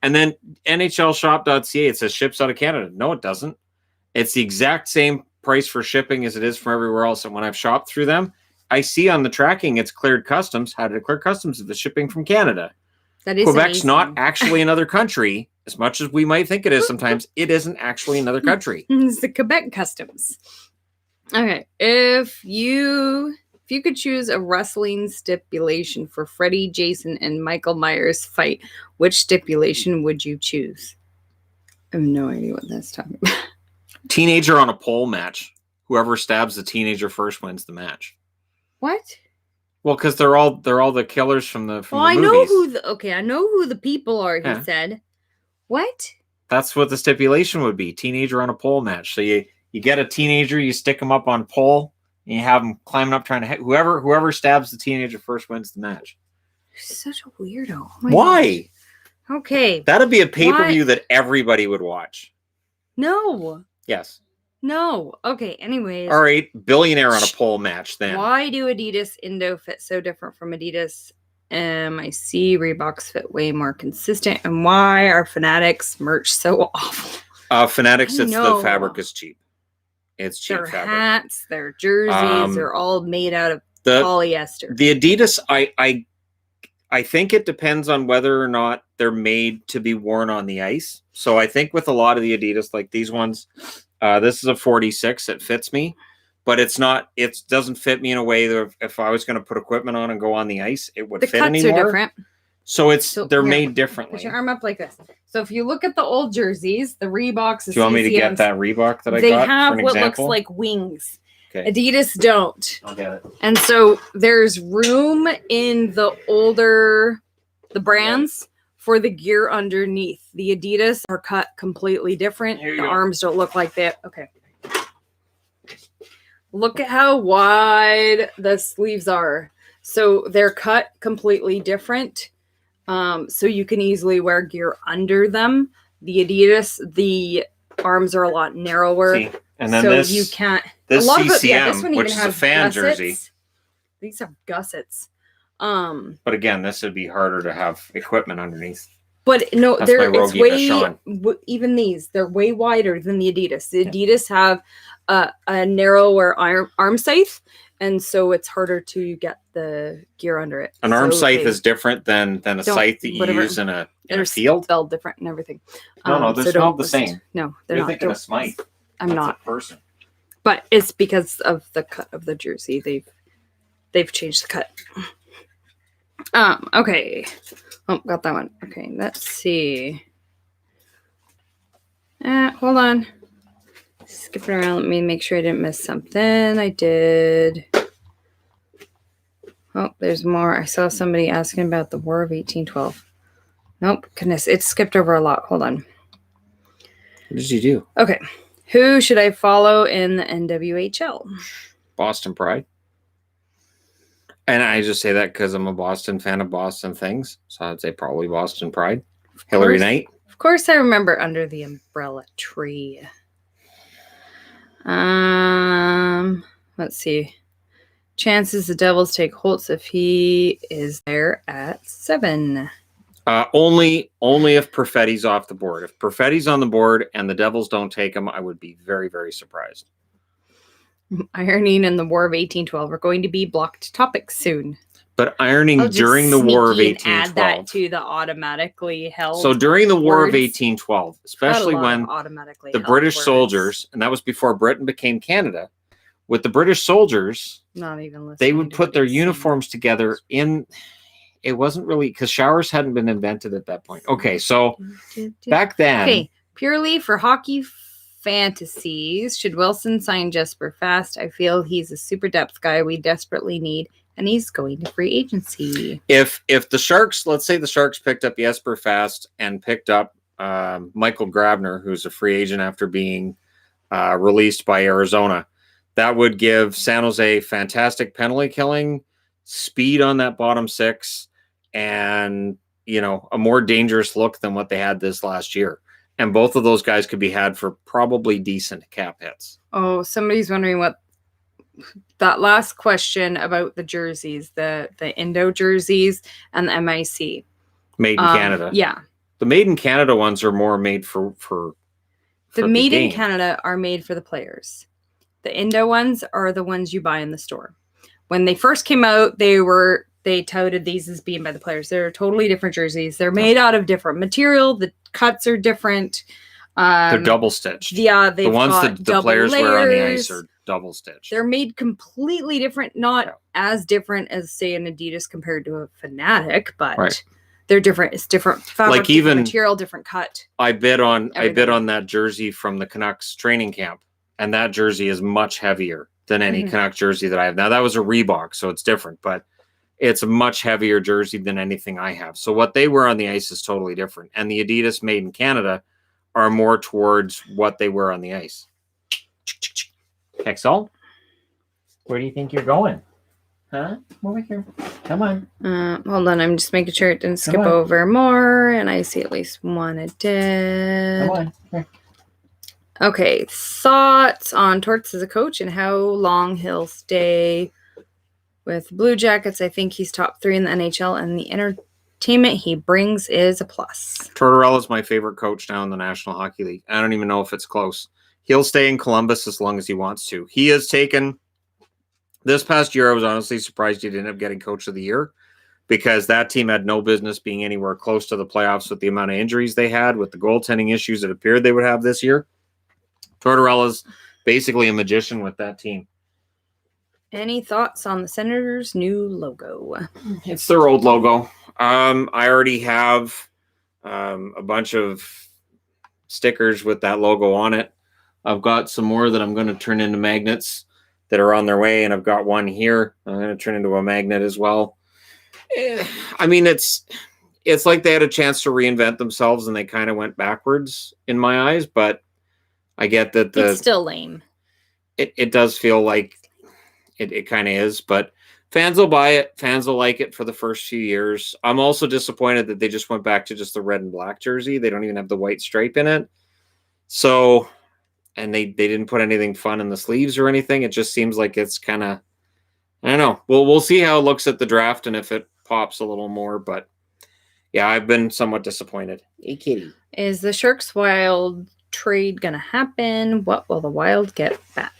And then NHLshop.ca, it says ships out of Canada. No, it doesn't. It's the exact same price for shipping as it is from everywhere else. And when I've shopped through them, I see on the tracking it's cleared customs. How did it clear customs if it's shipping from Canada? That is Quebec's amazing. not actually another country. As much as we might think it is sometimes, it isn't actually another country. It's the Quebec customs. Okay. If you could choose a wrestling stipulation for Freddie, Jason, and Michael Myers fight, which stipulation would you choose? I have no idea what that's talking about. Teenager on a pole match. Whoever stabs the teenager first wins the match. What? Well, because they're all the killers from the movies. I know I know who the people are, he said. What? That's what the stipulation would be. Teenager on a pole match. So you get a teenager, you stick them up on pole, and you have them climbing up trying to hit. Whoever stabs the teenager first wins the match. You're such a weirdo. Oh Why? God. Okay. That'd be a pay-per-view that everybody would watch. No. Yes. No. Okay. Anyways. All right. Billionaire on a pole match then. Why do Adidas Indo fit so different from Adidas MIC? Reebok's fit way more consistent. And why are Fanatics merch so awful? Fanatics, the fabric is cheap. It's cheap their fabric. Hats, their jerseys are all made out of polyester. The Adidas, I think it depends on whether or not they're made to be worn on the ice. So I think with a lot of the Adidas, like these ones, this is a 46. It fits me, but it doesn't fit me in a way that if I was going to put equipment on and go on the ice, it would fit anymore. The cuts are different. So they're made differently. Put your arm up like this. So if you look at the old jerseys, the Reeboks. Do you want me to get that Reebok that I got? They have what looks like wings. Okay. Adidas don't. I'll get it. And so there's room in the brands for the gear underneath. The Adidas are cut completely different. The arms don't look like that. Okay. Look at how wide the sleeves are. So they're cut completely different. So you can easily wear gear under them. The Adidas, the arms are a lot narrower. See, and then so this, you can't. This a lot CCM, of it, this one which even is has a fan gussets. jersey. These have gussets. But again, this would be harder to have equipment underneath. But no, it's way even these. They're way wider than the Adidas. The Adidas have a narrower arm scythe, And so it's harder to get the gear under it. An arm So scythe is different than a scythe that you use in a field. Spelled different and everything. No, they're spelled the same. No, they're You're not. thinking of Smythe. I'm not. A person. But it's because of the cut of the jersey. They've changed the cut. Okay. Oh, got that one. Okay, let's see. Hold on. Skipping around. Let me make sure I didn't miss something. I did. Oh, there's more. I saw somebody asking about the War of 1812. Nope. Goodness, it skipped over a lot. Hold on. What did you do? Okay. Who should I follow in the NWHL? Boston Pride. And I just say that because I'm a Boston fan of Boston things. So I'd say probably Boston Pride. Hillary Knight. Of course I remember Under the Umbrella Tree. Let's see. Chances the Devils take Holtz if he is there at 7. Only if Perfetti's off the board. If Perfetti's on the board and the Devils don't take him, I would be very, very surprised. Ironing and the War of 1812 are going to be blocked topics soon. But ironing during the War of 1812. Add that to the automatically held. So during the War words, of 1812, especially when the British soldiers, and that was before Britain became Canada, with the British soldiers, not even they would put their uniforms together in. It wasn't really because showers hadn't been invented at that point. Okay, so back then. Okay, purely for hockey fantasies, should Wilson sign Jesper Fast? I feel he's a super depth guy we desperately need, and he's going to free agency. If the Sharks, let's say the Sharks picked up Jesper Fast and picked up Michael Grabner, who's a free agent after being released by Arizona, that would give San Jose fantastic penalty killing, speed on that bottom six, and a more dangerous look than what they had this last year. And both of those guys could be had for probably decent cap hits. Oh, somebody's wondering what that last question about the jerseys, the Indo jerseys and the MIC. Made in Canada. Yeah. The Made in Canada ones are more made for the Made in Canada are made for the players. The Indo ones are the ones you buy in the store. When they first came out, they touted these as being by the players. They're totally different jerseys. They're made out of different material. The cuts are different. They're double stitched. Yeah, the ones that the players wear on the ice are double stitched. They're made completely different, not as different as say an Adidas compared to a Fanatic, but they're different. It's different fabric, like even different material, different cut. I bid on that jersey from the Canucks training camp, and that jersey is much heavier than any Canucks jersey that I have. Now that was a Reebok, so it's different, but it's a much heavier jersey than anything I have. So what they wear on the ice is totally different. And the Adidas Made in Canada are more towards what they wear on the ice. Hexall, where do you think you're going? Huh? Over here. Come on. Hold on. I'm just making sure it didn't skip over more. And I see at least one it did. Come on. Here. Okay. Thoughts on Torts as a coach and how long he'll stay with Blue Jackets. I think he's top 3 in the NHL, and the entertainment he brings is a plus. Tortorella's my favorite coach now in the National Hockey League. I don't even know if it's close. He'll stay in Columbus as long as he wants to. He has taken this past year. I was honestly surprised he didn't end up getting Coach of the Year because that team had no business being anywhere close to the playoffs with the amount of injuries they had, with the goaltending issues it appeared they would have this year. Tortorella's basically a magician with that team. Any thoughts on the Senators' new logo? It's their old logo. I already have a bunch of stickers with that logo on it. I've got some more that I'm going to turn into magnets that are on their way, and I've got one here I'm going to turn into a magnet as well. I mean, it's like they had a chance to reinvent themselves, and they kind of went backwards in my eyes, but I get that it's still lame. It does feel like it kind of is, but fans will buy it. Fans will like it for the first few years. I'm also disappointed that they just went back to just the red and black jersey. They don't even have the white stripe in it. So, and they didn't put anything fun in the sleeves or anything. It just seems like it's kind of, I don't know. We'll see how it looks at the draft and if it pops a little more, but yeah, I've been somewhat disappointed. Hey, kitty. Is the Sharks Wild trade going to happen? What will the Wild get back?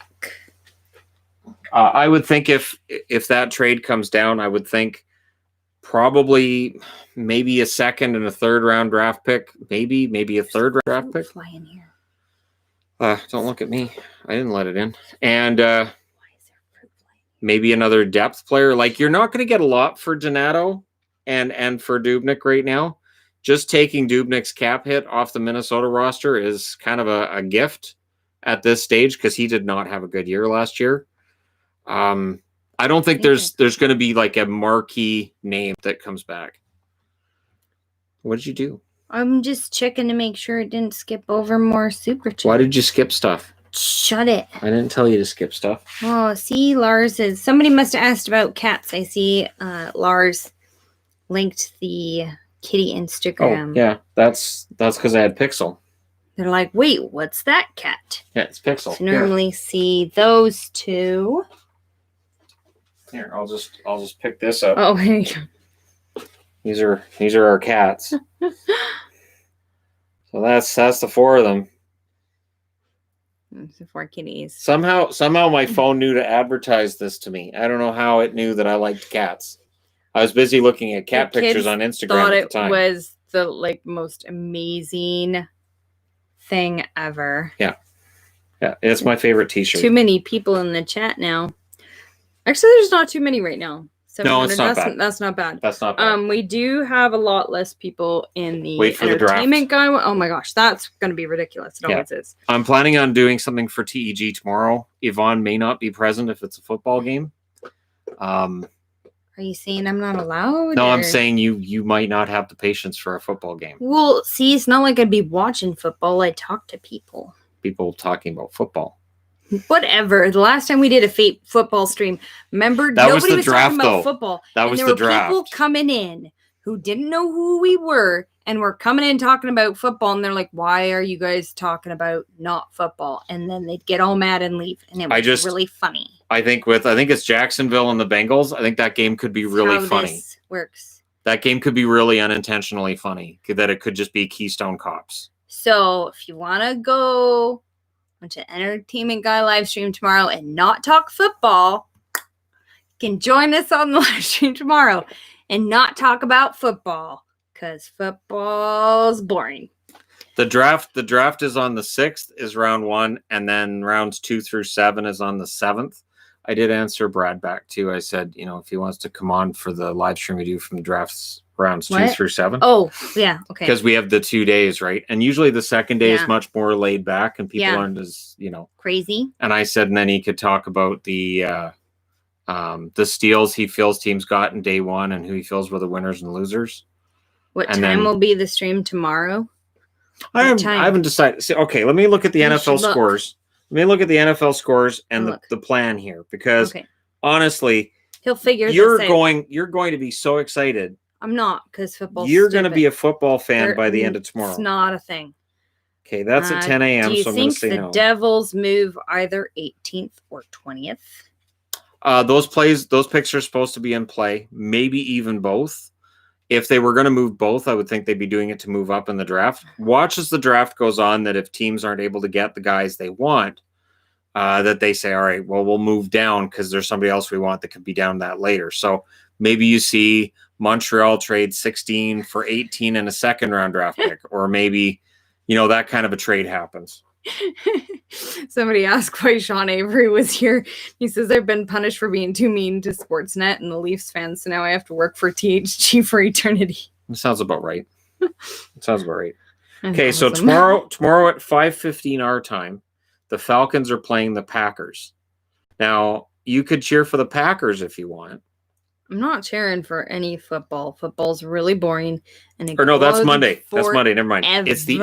I would think if that trade comes down, I would think probably maybe a second and a third round draft pick, maybe a third draft pick. Fly in here. Don't look at me. I didn't let it in. And maybe another depth player. Like, you're not going to get a lot for Donato and for Dubnyk right now. Just taking Dubnyk's cap hit off the Minnesota roster is kind of a gift at this stage because he did not have a good year last year. I don't think there's going to be like a marquee name that comes back. What did you do? I'm just checking to make sure it didn't skip over more super chats. Why did you skip stuff? Shut it. I didn't tell you to skip stuff. Oh, see, Lars is... Somebody must have asked about cats. I see Lars linked the kitty Instagram. Oh, yeah. That's because I had Pixel. They're like, wait, what's that cat? Yeah, it's Pixel. So normally see those two. Here, I'll just pick this up. Oh, here you go. These are our cats. So that's the four of them. The four kitties. Somehow my phone knew to advertise this to me. I don't know how it knew that I liked cats. I was busy looking at cat pictures on Instagram at the time. Thought it was the most amazing thing ever. Yeah, it's my favorite T-shirt. Too many people in the chat now. Actually, there's not too many right now. No, it's not bad. That's not bad. That's not bad. We do have a lot less people in the Wait for entertainment guy. Oh my gosh, that's going to be ridiculous. It always is. I'm planning on doing something for TEG tomorrow. Yvonne may not be present if it's a football game. Are you saying I'm not allowed? No, I'm saying you might not have the patience for a football game. Well, see, it's not like I'd be watching football. I talk to people. People talking about football. Whatever. The last time we did a football stream, remember, nobody was talking about football. That was the draft. There were people coming in who didn't know who we were and were coming in talking about football, and they're like, why are you guys talking about not football? And then they'd get all mad and leave, and it was really funny. I think it's Jacksonville and the Bengals. I think that game could be really funny. This works. That game could be really unintentionally funny. That it could just be Keystone Cops. So if you want to go to Entertainment Guy live stream tomorrow and not talk football, you can join us on the live stream tomorrow and not talk about football because football's boring. The draft is on the 6th, is round 1, and then rounds 2 through 7 is on the 7th. I did answer Brad back too. I said, if he wants to come on for the live stream we do from the drafts rounds 2 through 7. Oh, yeah. Okay. Because we have the 2 days, right? And usually the second day is much more laid back and people aren't as, crazy. And I said, and then he could talk about the steals he feels teams got in day 1 and who he feels were the winners and losers. What time will be the stream tomorrow? I haven't decided. Okay, let me look at the NFL scores. Let me look at the NFL scores and the plan here because honestly, he'll figure you're going to be so excited. I'm not because football. You're going to be a football fan by the end of tomorrow. It's not a thing. Okay, that's at 10 a.m. Do you so I'm going to say think the Devils move either 18th or 20th? Those picks are supposed to be in play, maybe even both. If they were going to move both, I would think they'd be doing it to move up in the draft. Watch as the draft goes on that if teams aren't able to get the guys they want, that they say, all right, well, we'll move down because there's somebody else we want that could be down that later. So maybe you see Montreal trade 16 for 18 and a second round draft pick, or maybe, that kind of a trade happens. Somebody asked why Sean Avery was here. He says, I've been punished for being too mean to Sportsnet and the Leafs fans, so now I have to work for THG for eternity. It sounds about right. Okay, so tomorrow at 5:15 our time, the Falcons are playing the Packers. Now, you could cheer for the Packers if you want. I'm not cheering for any football. Football's really boring. That's Monday. That's Monday. Never mind. It's the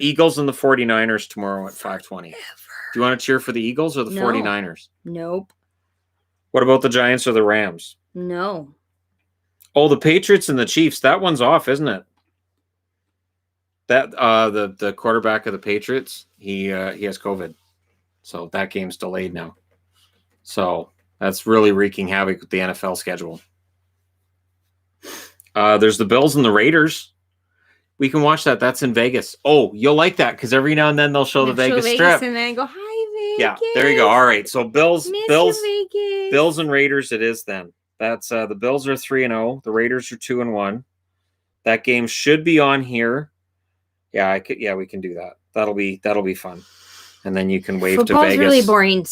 Eagles and the 49ers tomorrow at 5:20. Do you want to cheer for the Eagles or the 49ers? Nope. What about the Giants or the Rams? No. Oh, the Patriots and the Chiefs. That one's off, isn't it? That the quarterback of the Patriots, he has COVID. So that game's delayed now. So that's really wreaking havoc with the NFL schedule. There's the Bills and the Raiders. We can watch that. That's in Vegas. Oh, you'll like that because every now and then they'll show the Vegas Strip. And then go, hi, Yeah, there you go. All right. So Bills and Raiders it is then. That's the Bills are 3-0. The Raiders are 2-1. That game should be on here. Yeah, we can do that. That'll be fun. And then you can wave to Vegas. Football's really boring,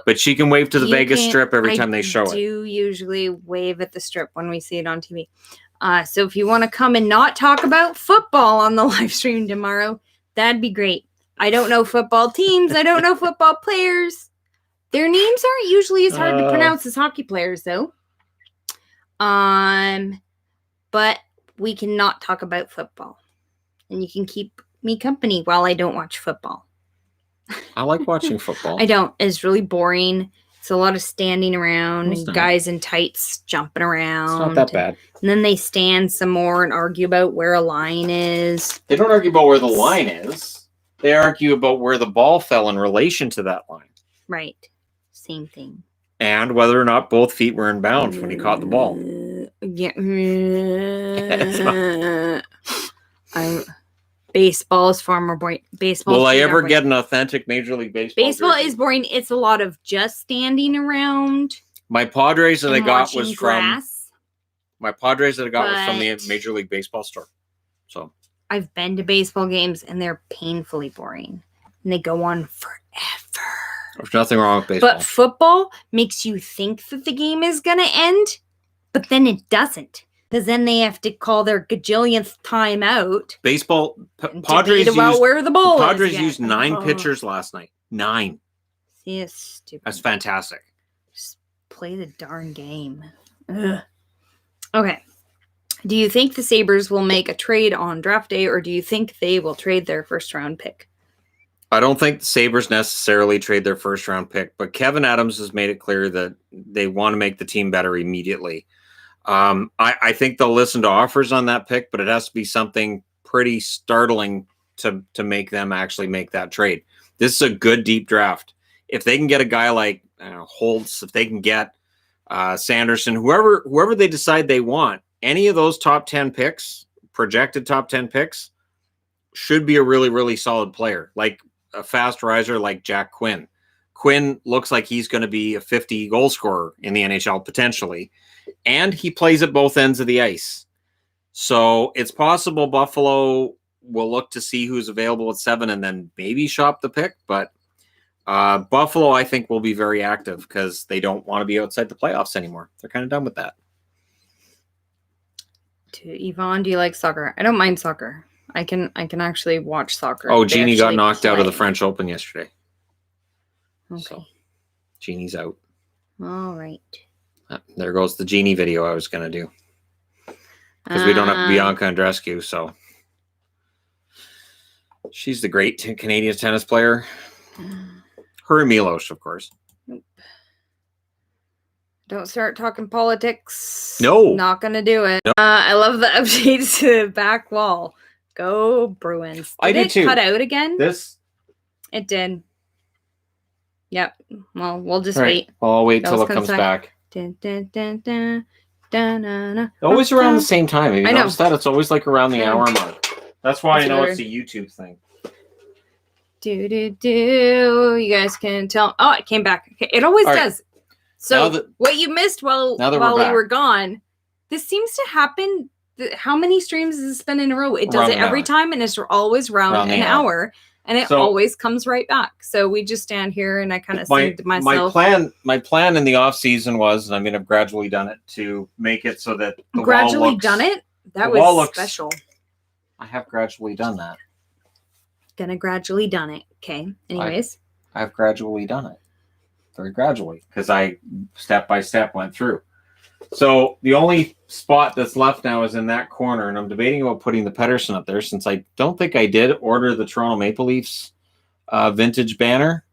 but she can wave to the Vegas Strip every time they show it. I do usually wave at the Strip when we see it on TV. So if you want to come and not talk about football on the live stream tomorrow, that'd be great. I don't know football teams. I don't know football players. Their names aren't usually as hard to pronounce as hockey players, though. But we cannot talk about football. And you can keep me company while I don't watch football. I like watching football. I don't. It's really boring. It's a lot of standing around and guys in tights jumping around. It's not that bad. And then they stand some more and argue about where a line is. They don't argue about where the line is. They argue about where the ball fell in relation to that line. Right. Same thing. And whether or not both feet were in bounds when he caught the ball. Baseball is far more boring. Will I ever get an authentic Major League Baseball? Baseball is boring. It's a lot of just standing around. My Padres that I got was from the Major League Baseball store. So I've been to baseball games and they're painfully boring. And they go on forever. There's nothing wrong with baseball. But football makes you think that the game is going to end, but then it doesn't. Because then they have to call their gajillionth time out. Baseball, Padres used 9 pitchers last night. 9. See, it's stupid. That's fantastic. Just play the darn game. Ugh. Okay. Do you think the Sabres will make a trade on draft day, or do you think they will trade their first round pick? I don't think the Sabres necessarily trade their first round pick, but Kevin Adams has made it clear that they want to make the team better immediately. I think they'll listen to offers on that pick, but it has to be something pretty startling to make them actually make that trade. This is a good deep draft. If they can get a guy like Holtz, if they can get Sanderson, whoever they decide they want, any of those top 10 picks, projected top 10 picks, should be a really, really solid player, like a fast riser like Jack Quinn. Quinn looks like he's going to be a 50 goal scorer in the NHL potentially. And he plays at both ends of the ice. So it's possible Buffalo will look to see who's available at 7 and then maybe shop the pick. But Buffalo, I think, will be very active because they don't want to be outside the playoffs anymore. They're kind of done with that. To Yvonne, do you like soccer? I don't mind soccer. I can actually watch soccer. Oh, Jeannie got knocked out of the French Open yesterday. Okay. So, Jeannie's out. All right. There goes the Jeannie video I was going to do. Because we don't have Bianca Andreescu, so. She's the great Canadian tennis player. Her and Milos, of course. Nope. Don't start talking politics. No. Not going to do it. No. I love the updates to the back wall. Go Bruins. I did too. Cut out again? It did. Yep. Well, we'll just wait. Well, I'll wait till it comes back. Dun, dun, dun, dun, dun, dun, dun, always around the same time. Have you noticed know. that? It's always like around the hour mark. That's why I know it's a YouTube thing. Do. You guys can tell. Oh, it came back. Okay. It always does. So what you missed while we were gone, this seems to happen. How many streams has this been in a row? It does it every time, and it's always around an hour. And it always comes right back. So we just stand here and I kind of sing to myself. My plan in the off season was, and I mean, I've gradually done it to make it so that the gradually wall looks, done it. That was special. I have gradually done that. Gonna gradually done it. Okay. Anyways, I've gradually done it. Very gradually, because I step by step went through. So the only spot that's left now is in that corner, and I'm debating about putting the Pettersson up there since I don't think I did order the Toronto Maple Leafs vintage banner.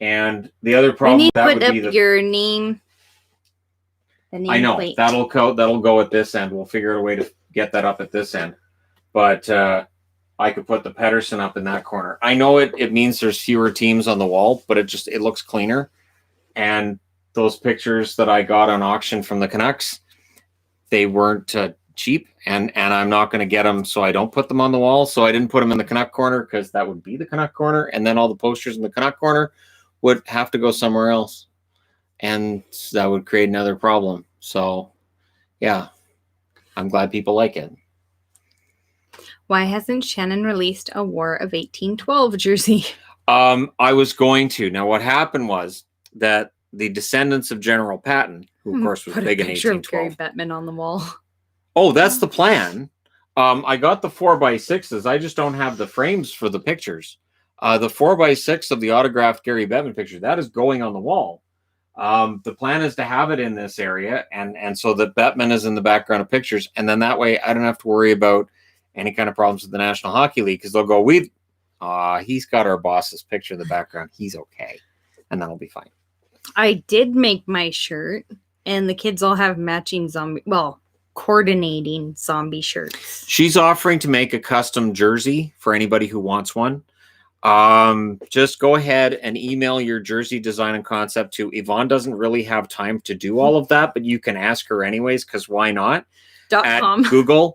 And the other problem that would be your name. The name I know plate. that'll go at this end. We'll figure out a way to get that up at this end, but I could put the Pettersson up in that corner. I know it means there's fewer teams on the wall, but it looks cleaner. And those pictures that I got on auction from the Canucks, they weren't cheap, and I'm not going to get them, so I don't put them on the wall. So I didn't put them in the Canuck corner because that would be the Canuck corner, and then all the posters in the Canuck corner would have to go somewhere else, and that would create another problem. So, yeah, I'm glad people like it. Why hasn't Shannon released a War of 1812 jersey? I was going to. Now, what happened was that the descendants of General Patton, who of course was big in 1812. Gary Bettman on the wall. Oh, that's the plan. I got the 4x6s. I just don't have the frames for the pictures. The 4x6 of the autographed Gary Bettman picture, that is going on the wall. The plan is to have it in this area, and so that Bettman is in the background of pictures, and then that way I don't have to worry about any kind of problems with the National Hockey League, because they'll go, he's got our boss's picture in the background. He's okay. And that'll be fine. I did make my shirt, and the kids all have matching coordinating zombie shirts. She's offering to make a custom jersey for anybody who wants one. Just go ahead and email your jersey design and concept to Yvonne. Doesn't really have time to do all of that, but you can ask her anyways, because why not? At google.gov.au.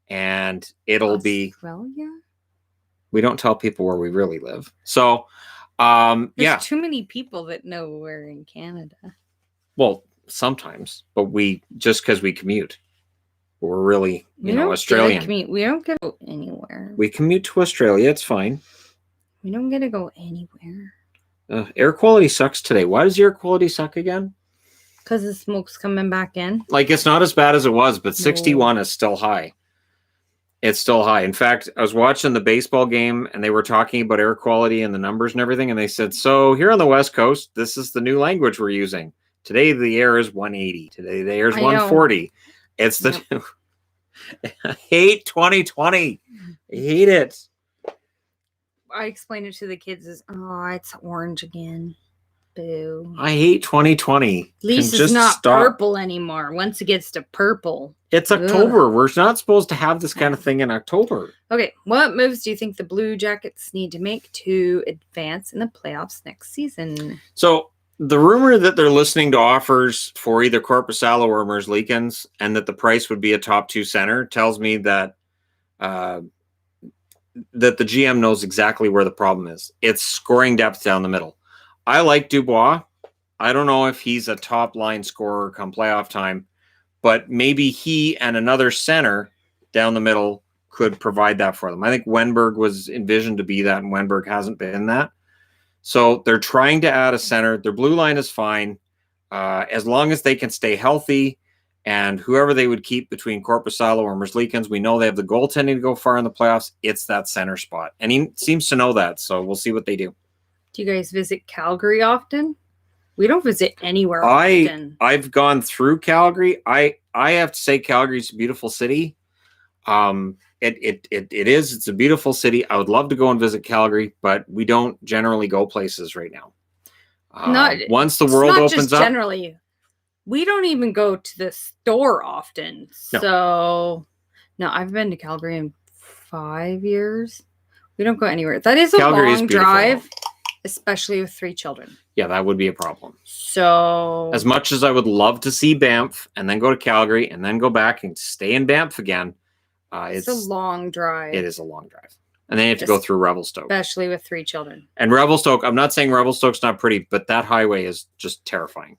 And it'll be... We don't tell people where we really live. So, There's too many people that know we're in Canada. Well, sometimes, but just because we commute. We're really, Australian. We don't get to go anywhere. We commute to Australia. It's fine. We don't get to go anywhere. Air quality sucks today. Why does air quality suck again? Because the smoke's coming back in. Like, it's not as bad as it was, but 61 is still high. It's still high. In fact, I was watching the baseball game, and they were talking about air quality and the numbers and everything, and they said, so here on the West Coast, this is the new language we're using. Today, the air is 180. Today, the air is 140. It's the new... I hate 2020. I hate it. I explained it to the kids as, it's orange again. Boo. I hate 2020. At least it's not purple anymore. Once it gets to purple. It's October. We're not supposed to have this kind of thing in October. Okay. What moves do you think the Blue Jackets need to make to advance in the playoffs next season? So the rumor that they're listening to offers for either Korpisalo or Merzlikins, and that the price would be a top 2 center, tells me that that the GM knows exactly where the problem is. It's scoring depth down the middle. I like Dubois. I don't know if he's a top line scorer come playoff time, but maybe he and another center down the middle could provide that for them. I think Wenberg was envisioned to be that, and Wenberg hasn't been that. So they're trying to add a center. Their blue line is fine as long as they can stay healthy, and whoever they would keep between Korpisalo or Merzlikins, we know they have the goaltending to go far in the playoffs. It's that center spot, and he seems to know that, so we'll see what they do. Do you guys visit Calgary often? We don't visit anywhere often. I've gone through Calgary. I have to say Calgary's a beautiful city. It is. It's a beautiful city. I would love to go and visit Calgary, but we don't generally go places right now. Once the world opens up. Generally, we don't even go to the store often. No. So, no, I've been to Calgary in 5 years. We don't go anywhere. That is a long drive, especially with 3 children. Yeah, that would be a problem. So, as much as I would love to see Banff and then go to Calgary and then go back and stay in Banff again, it's a long drive. It is a long drive. And then you have to go through Revelstoke. Especially with 3 children. And Revelstoke, I'm not saying Revelstoke's not pretty, but that highway is just terrifying.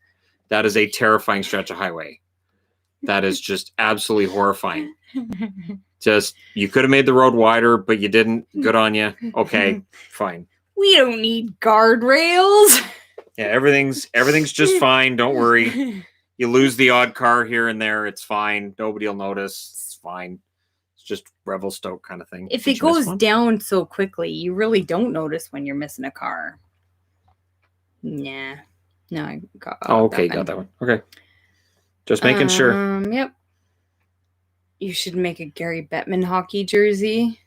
That is a terrifying stretch of highway. That is just absolutely horrifying. Just, you could have made the road wider, but you didn't. Good on you. Okay, fine. We don't need guardrails. Yeah, everything's just fine. Don't worry. You lose the odd car here and there. It's fine. Nobody will notice. It's fine. It's just Revelstoke kind of thing. If it goes down so quickly, you really don't notice when you're missing a car. Nah. No, I got okay, got that one. Okay. Just making sure. Yep. You should make a Gary Bettman hockey jersey.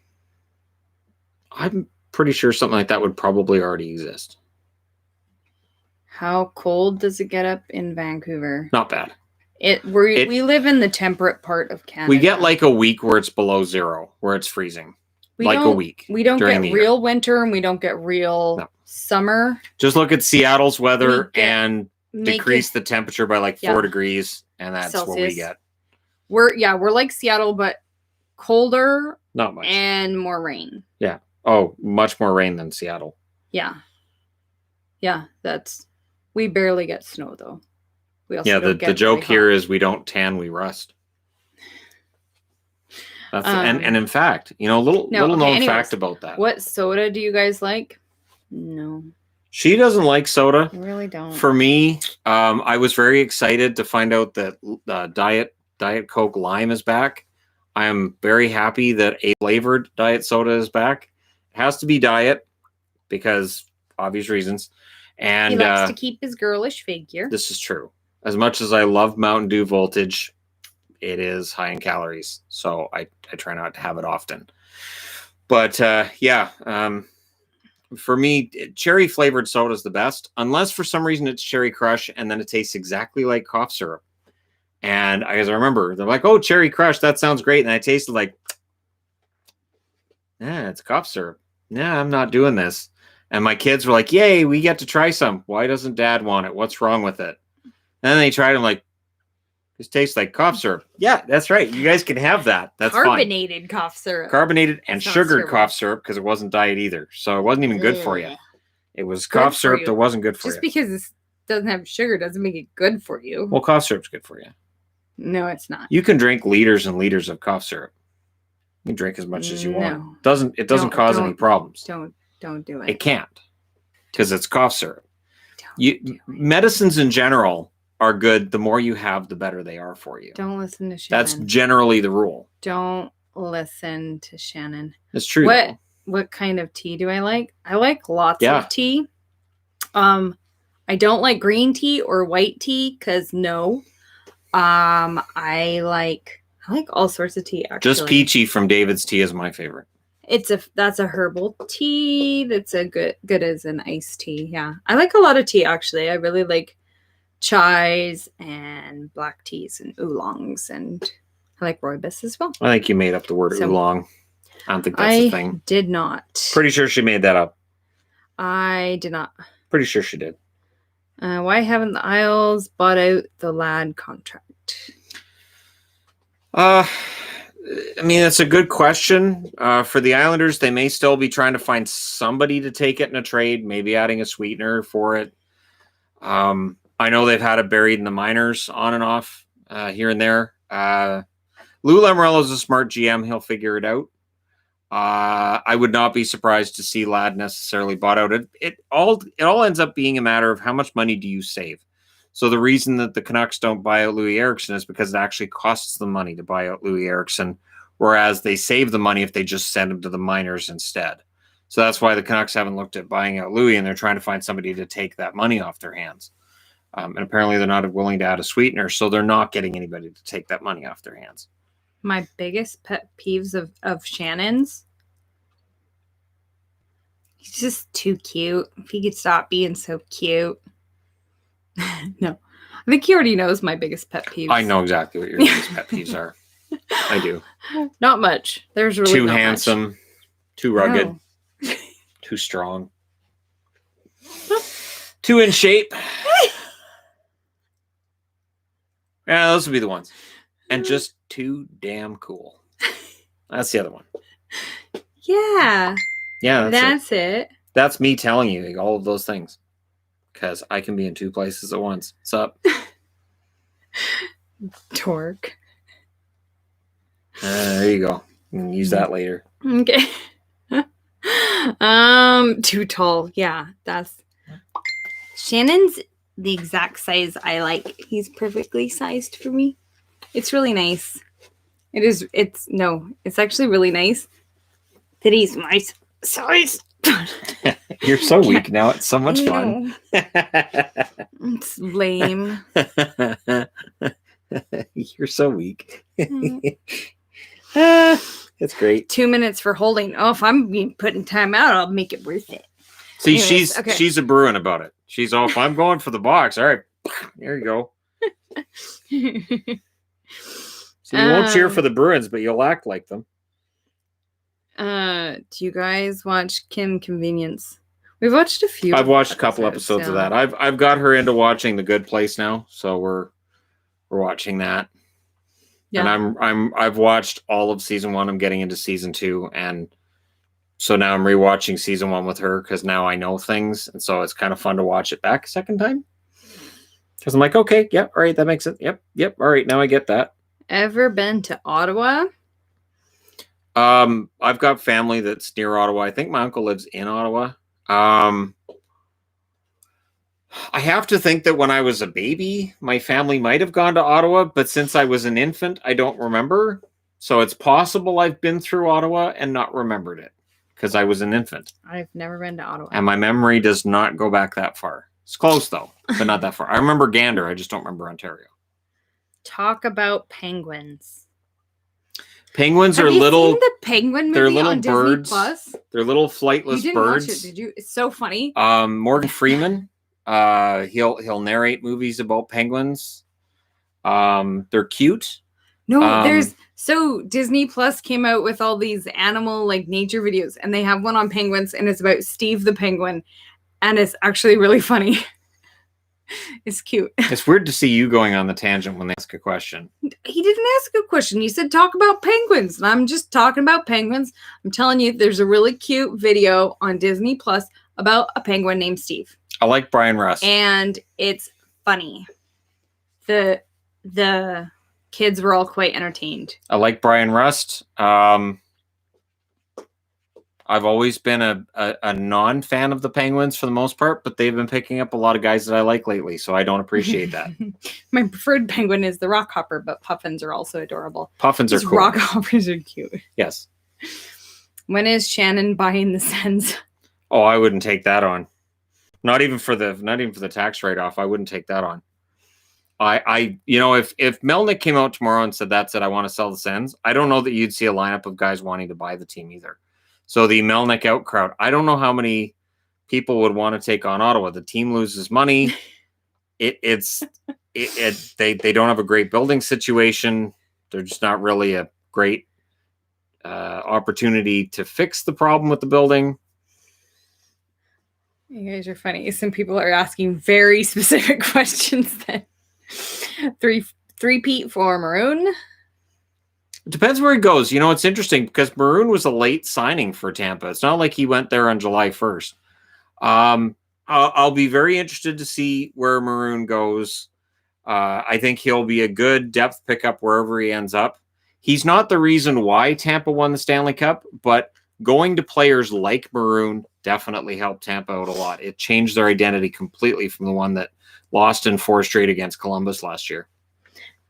I'm pretty sure something like that would probably already exist. How cold does it get up in Vancouver? Not bad. We live in the temperate part of Canada. We get like a week where it's below 0, where it's freezing. A week. We don't get real winter, and we don't get real summer. Just look at Seattle's weather and decrease the temperature by like 4 degrees, and that's Celsius. What we get. We're like Seattle, but colder. Not much. And more rain. Yeah. Oh, much more rain than Seattle. Yeah. Yeah, we barely get snow though. We also the joke here is we don't tan, we rust. That's and in fact, little known fact about that. What soda do you guys like? No. She doesn't like soda. I really don't. For me, I was very excited to find out that Diet Coke Lime is back. I am very happy that a flavored diet soda is back. It has to be diet because obvious reasons. And he likes to keep his girlish figure. This is true. As much as I love Mountain Dew Voltage, it is high in calories. So I try not to have it often. But for me, cherry flavored soda is the best. Unless for some reason it's Cherry Crush and then it tastes exactly like cough syrup. And I remember, they're like, oh, Cherry Crush, that sounds great. And I tasted like, it's cough syrup. Yeah, I'm not doing this. And my kids were like, yay, we get to try some. Why doesn't Dad want it? What's wrong with it? And then they tried it. I'm like, this tastes like cough syrup. Yeah, that's right. You guys can have that. That's carbonated fine. Cough syrup. Carbonated and sugared cough syrup because it wasn't diet either. So it wasn't even good for you. It was good cough syrup that wasn't good for you. Just because it doesn't have sugar doesn't make it good for you. Well, cough syrup's good for you. No, it's not. You can drink liters and liters of cough syrup. You can drink as much as you want. It doesn't cause any problems. Don't do it. It can't because it's cough syrup. Medicines in general are good. The more you have, the better they are for you. Don't listen to Shannon. That's generally the rule. Don't listen to Shannon. It's true. What kind of tea do I like? I like lots of tea. I don't like green tea or white tea because no. I like all sorts of tea actually. Just peachy from David's Tea is my favorite. That's a herbal tea. That's a good as an iced tea. Yeah. I like a lot of tea actually. I really like chais and black teas and oolongs, and I like rooibos as well. I think you made up the word oolong. I don't think that's a thing. I did not. Pretty sure she made that up. I did not. Pretty sure she did. Why haven't the Isles bought out the lad contract? I mean, that's a good question. For the Islanders, they may still be trying to find somebody to take it in a trade, maybe adding a sweetener for it. I know they've had it buried in the minors on and off here and there. Lou Lamoriello is a smart GM. He'll figure it out. I would not be surprised to see Ladd necessarily bought out. It all ends up being a matter of how much money do you save. So the reason that the Canucks don't buy out Louis Eriksson is because it actually costs them money to buy out Louis Eriksson, whereas they save the money if they just send him to the minors instead. So that's why the Canucks haven't looked at buying out Louis, and they're trying to find somebody to take that money off their hands. And apparently they're not willing to add a sweetener, so they're not getting anybody to take that money off their hands. My biggest pet peeves of Shannon's, he's just too cute. If he could stop being so cute. No, I think he already knows my biggest pet peeves. I know exactly what your biggest pet peeves are. I do. Not much. There's really too not handsome, much. Too rugged, too strong, too in shape. Yeah, those would be the ones. And just too damn cool. That's the other one. Yeah. Yeah, that's it. That's me telling you like, all of those things. Because I can be in two places at once. What's up? Torque. There you go. You can use that later. Okay. Too tall. Yeah, that's Shannon's the exact size I like. He's perfectly sized for me. It's really nice. It's actually really nice that he's my size. You're so weak now. It's so much fun. It's lame. You're so weak. It's great. 2 minutes for holding. Oh, if I'm being put in timeout, I'll make it worth it. See, anyways, she's a brewing about it. She's all, if I'm going for the box, all right, there you go. So you won't cheer for the Bruins, but you'll act like them. Do you guys watch Kim Convenience? We've watched a few. I've watched a couple episodes of that. I've got her into watching The Good Place now, so we're watching that. Yeah. And I've watched all of season 1. I'm getting into season 2, and so now I'm rewatching season 1 with her because now I know things, and so it's kind of fun to watch it back a second time. Because I'm like, okay, yep, all right, that makes it. Yep, all right, now I get that. Ever been to Ottawa? I've got family that's near Ottawa. I think my uncle lives in Ottawa. I have to think that when I was a baby, my family might have gone to Ottawa, but since I was an infant, I don't remember. So it's possible I've been through Ottawa and not remembered it because I was an infant. I've never been to Ottawa. And my memory does not go back that far. It's close, though, but not that far. I remember Gander. I just don't remember Ontario. Talk about penguins. Penguins Have are you little. Seen the penguin movie they're little on birds. Disney Plus? They're little flightless you didn't birds. Watch it, did you? It's so funny. Morgan Freeman. He'll narrate movies about penguins. They're cute. No, so Disney Plus came out with all these animal like nature videos, and they have one on penguins, and it's about Steve the penguin, and it's actually really funny. It's cute. It's weird to see you going on the tangent when they ask a question. He didn't ask a question. He said, talk about penguins. And I'm just talking about penguins. I'm telling you, there's a really cute video on Disney Plus about a penguin named Steve. I like Brian Rust. And it's funny. The kids were all quite entertained. I like Brian Rust. I've always been a non-fan of the Penguins for the most part, but they've been picking up a lot of guys that I like lately, so I don't appreciate that. My preferred penguin is the rockhopper, but puffins are also adorable. Puffins are cool. Rockhoppers are cute. Yes. When is Shannon buying the Sens? Oh, I wouldn't take that on. Not even for the tax write-off. I wouldn't take that on. If Melnick came out tomorrow and said that's it, I want to sell the Sens, I don't know that you'd see a lineup of guys wanting to buy the team either. So the Melnick out crowd, I don't know how many people would want to take on Ottawa. The team loses money. They don't have a great building situation. They're just not really a great opportunity to fix the problem with the building. You guys are funny. Some people are asking very specific questions then. Three-peat for Maroon. It depends where he goes. You know, it's interesting because Maroon was a late signing for Tampa. It's not like he went there on July 1st. I'll be very interested to see where Maroon goes. I think he'll be a good depth pickup wherever he ends up. He's not the reason why Tampa won the Stanley Cup, but going to players like Maroon definitely helped Tampa out a lot. It changed their identity completely from the one that lost in 4 straight against Columbus last year.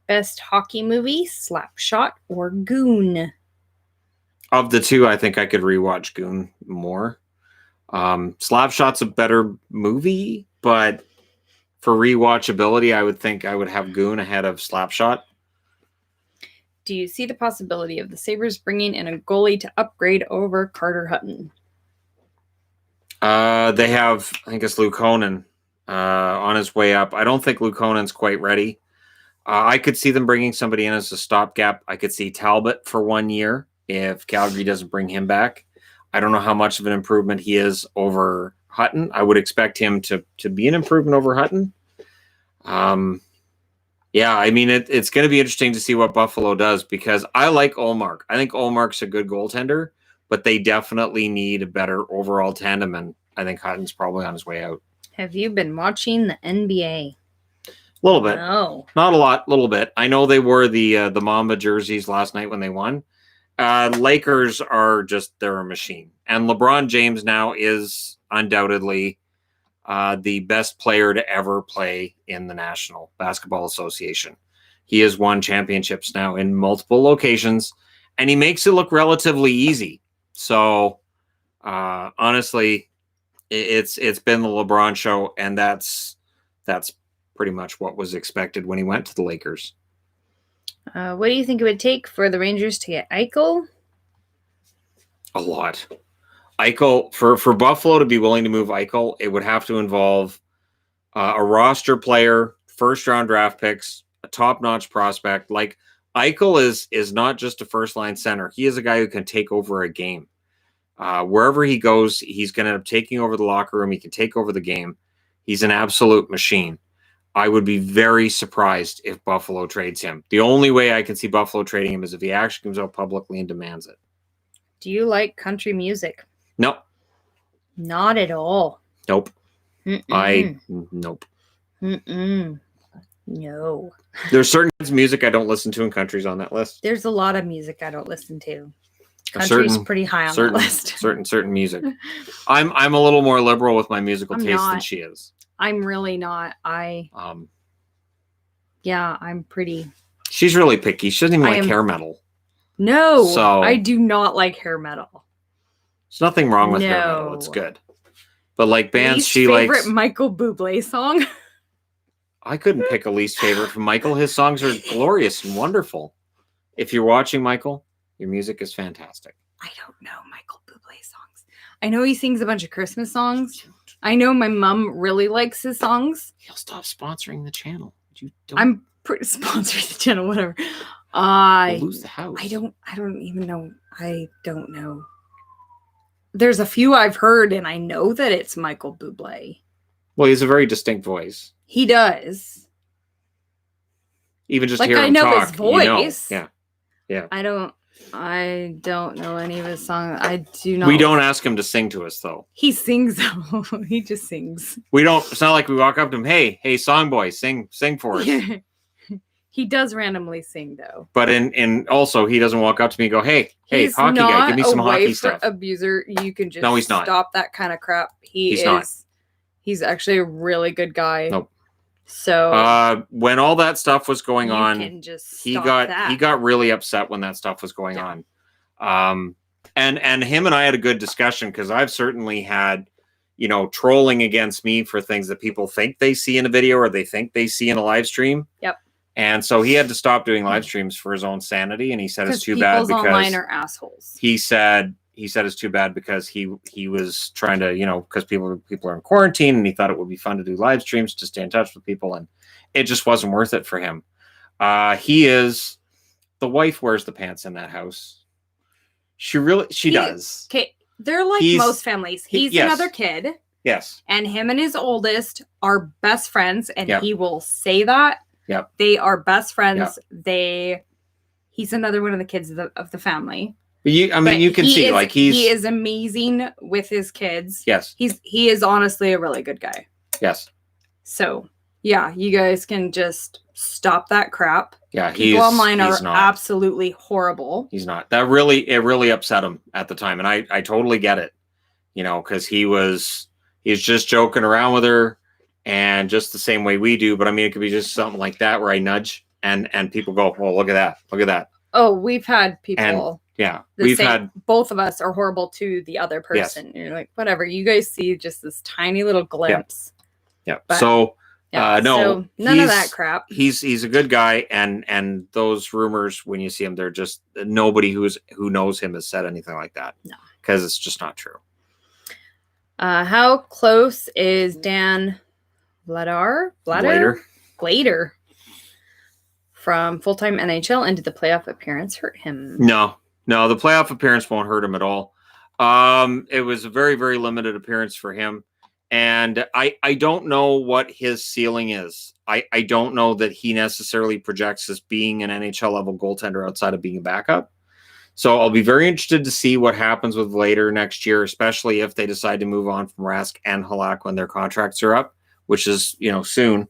Best hockey movie, Slapshot or Goon? Of the two, I think I could rewatch Goon more. Slapshot's a better movie, but for rewatchability, I would think I would have Goon ahead of Slapshot. Do you see the possibility of the Sabres bringing in a goalie to upgrade over Carter Hutton? They have, I think it's Luke Honan on his way up. I don't think Luke Honan's quite ready. I could see them bringing somebody in as a stopgap. I could see Talbot for 1 year if Calgary doesn't bring him back. I don't know how much of an improvement he is over Hutton. I would expect him to be an improvement over Hutton. Yeah, I mean, it's going to be interesting to see what Buffalo does because I like Ullmark. I think Ullmark's a good goaltender, but they definitely need a better overall tandem, and I think Hutton's probably on his way out. Have you been watching the NBA? A little bit. No. Not a lot, a little bit. I know they wore the Mamba jerseys last night when they won. Lakers are just, they're a machine. And LeBron James now is undoubtedly the best player to ever play in the National Basketball Association. He has won championships now in multiple locations, and he makes it look relatively easy. So, honestly, it's been the LeBron show, and that's pretty much what was expected when he went to the Lakers. What do you think it would take for the Rangers to get Eichel? A lot. Eichel, for Buffalo to be willing to move Eichel, it would have to involve a roster player, first-round draft picks, a top-notch prospect. Like, Eichel is not just a first-line center. He is a guy who can take over a game. Wherever he goes, he's going to end up taking over the locker room. He can take over the game. He's an absolute machine. I would be very surprised if Buffalo trades him. The only way I can see Buffalo trading him is if he actually comes out publicly and demands it. Do you like country music? No. Not at all. Nope. Mm-mm. Nope. Mm-mm. No. There's certain kinds of music I don't listen to, and country's on that list. There's a lot of music I don't listen to. Country's pretty high on that list. certain music. I'm a little more liberal with my musical taste than she is. I'm really not. Yeah, I'm pretty. She's really picky. She doesn't even like hair metal. No, so, I do not like hair metal. There's nothing wrong with hair metal. It's good. But like bands, least she favorite likes. Michael Bublé song. I couldn't pick a least favorite from Michael. His songs are glorious and wonderful. If you're watching, Michael, your music is fantastic. I don't know Michael Bublé songs. I know he sings a bunch of Christmas songs. I know my mom really likes his songs. He'll stop sponsoring the channel. I'm sponsoring the channel, whatever. We'll lose the house. I don't even know. I don't know. There's a few I've heard, and I know that it's Michael Bublé. Well, he has a very distinct voice. He does. Even just hearing him talk, his voice. You know. Yeah. I don't know any of his songs. I do not. We don't ask him to sing to us, though. He sings. He just sings. We don't. It's not like we walk up to him. Hey, song boy, sing for us. He does randomly sing, though. But in also, he doesn't walk up to me and go, hey, hockey guy, give me some hockey stuff. Abuser, you can just no, he's not. Stop that kind of crap. He's not. He's actually a really good guy. Nope. So when all that stuff was going on, he got really upset when that stuff was going on. And him and I had a good discussion because I've certainly had, trolling against me for things that people think they see in a video or they think they see in a live stream. Yep. And so he had to stop doing live streams for his own sanity, and he said it's too bad because online are assholes. He said it's too bad because he was trying to, because people are in quarantine, and he thought it would be fun to do live streams to stay in touch with people, and it just wasn't worth it for him. The wife wears the pants in that house. She does. Okay, they're like most families. He's another kid. Yes. And him and his oldest are best friends, and he will say that. Yep. They are best friends. Yep. He's another one of the kids of the family. You can see he is amazing with his kids. Yes. He is honestly a really good guy. Yes. So yeah, you guys can just stop that crap. Yeah, people online are absolutely horrible. He's not. It really upset him at the time, and I totally get it. Because he's just joking around with her. And just the same way we do, but it could be just something like that where I nudge and people go, "Oh, look at that." Oh, we've had people. And, both of us are horrible to the other person. Yes. You're like, whatever. You guys see just this tiny little glimpse. Yeah. So no, so none of that crap. He's a good guy, and those rumors when you see him, they're just nobody who knows him has said anything like that. No, because it's just not true. How close is Dan Glader from full-time NHL into the playoff appearance hurt him? No, the playoff appearance won't hurt him at all. It was a very, very limited appearance for him. And I don't know what his ceiling is. I don't know that he necessarily projects as being an NHL level goaltender outside of being a backup. So I'll be very interested to see what happens with later next year, especially if they decide to move on from Rask and Halak when their contracts are up, which is, soon.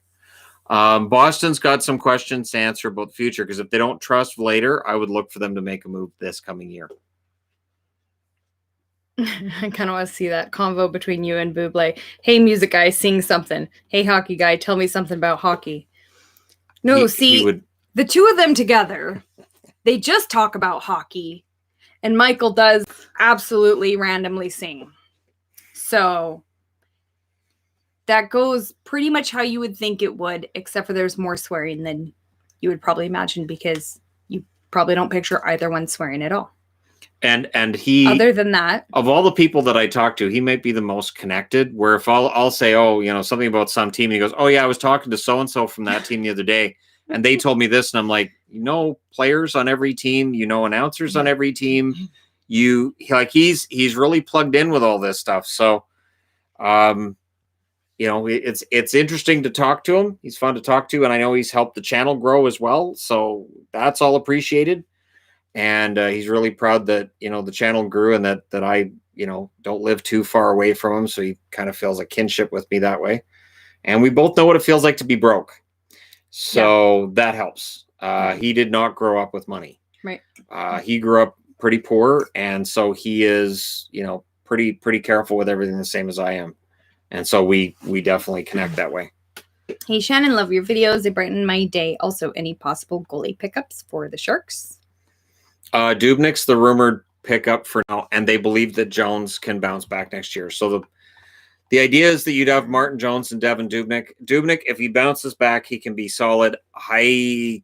Boston's got some questions to answer about the future because if they don't trust Vlader, I would look for them to make a move this coming year. I kind of want to see that convo between you and Bublé. Hey, music guy, sing something. Hey, hockey guy, tell me something about hockey. No, the two of them together, they just talk about hockey, and Michael does absolutely randomly sing. So that goes pretty much how you would think it would, except for there's more swearing than you would probably imagine because you probably don't picture either one swearing at all. And he, other than that, of all the people that I talk to, he might be the most connected. Where if I'll say, something about some team, and he goes, oh yeah, I was talking to so and so from that team the other day, and they told me this, and I'm like, players on every team, announcers on every team, he's really plugged in with all this stuff. So, it's interesting to talk to him. He's fun to talk to, and I know he's helped the channel grow as well. So that's all appreciated. And he's really proud that, the channel grew and that I, don't live too far away from him. So he kind of feels a kinship with me that way. And we both know what it feels like to be broke. So that helps. He did not grow up with money. Right. He grew up pretty poor. And so he is, pretty careful with everything the same as I am. And so we definitely connect that way. Hey, Shannon, love your videos. They brighten my day. Also, any possible goalie pickups for the Sharks? Dubnyk's the rumored pickup for now, and they believe that Jones can bounce back next year. So the idea is that you'd have Martin Jones and Devin Dubnyk. Dubnyk, if he bounces back, he can be solid. I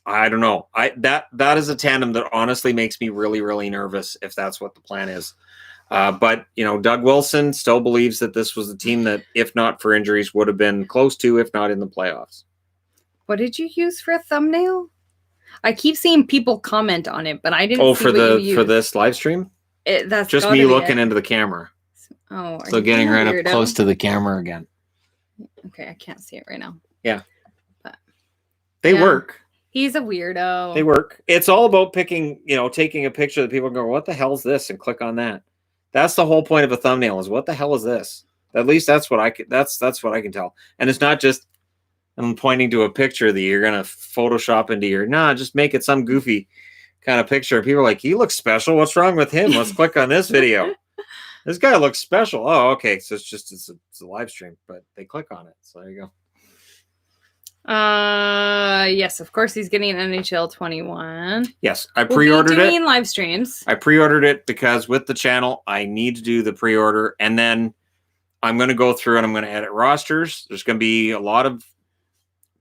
don't know. That is a tandem that honestly makes me really, really nervous if that's what the plan is. But Doug Wilson still believes that this was the team that, if not for injuries, would have been close to, if not in the playoffs. What did you use for a thumbnail? I keep seeing people comment on it, but I didn't see what you used. For this live stream? That's just me looking into the camera. Oh, so getting right up close to the camera again. Okay, I can't see it right now. Yeah. But they work. He's a weirdo. They work. It's all about picking, taking a picture that people go, what the hell is this? And click on that. That's the whole point of a thumbnail, is what the hell is this? At least that's what I can tell. And it's not just I'm pointing to a picture that you're gonna Photoshop into your just make it some goofy kind of picture. People are like, he looks special. What's wrong with him? Let's click on this video. This guy looks special. Oh, okay. So it's a live stream, but they click on it. So there you go. Yes, of course he's getting an NHL 21. Yes, I pre-ordered it. Live streams. I pre-ordered it because with the channel, I need to do the pre-order, and then I'm going to go through and I'm going to edit rosters. There's going to be a lot of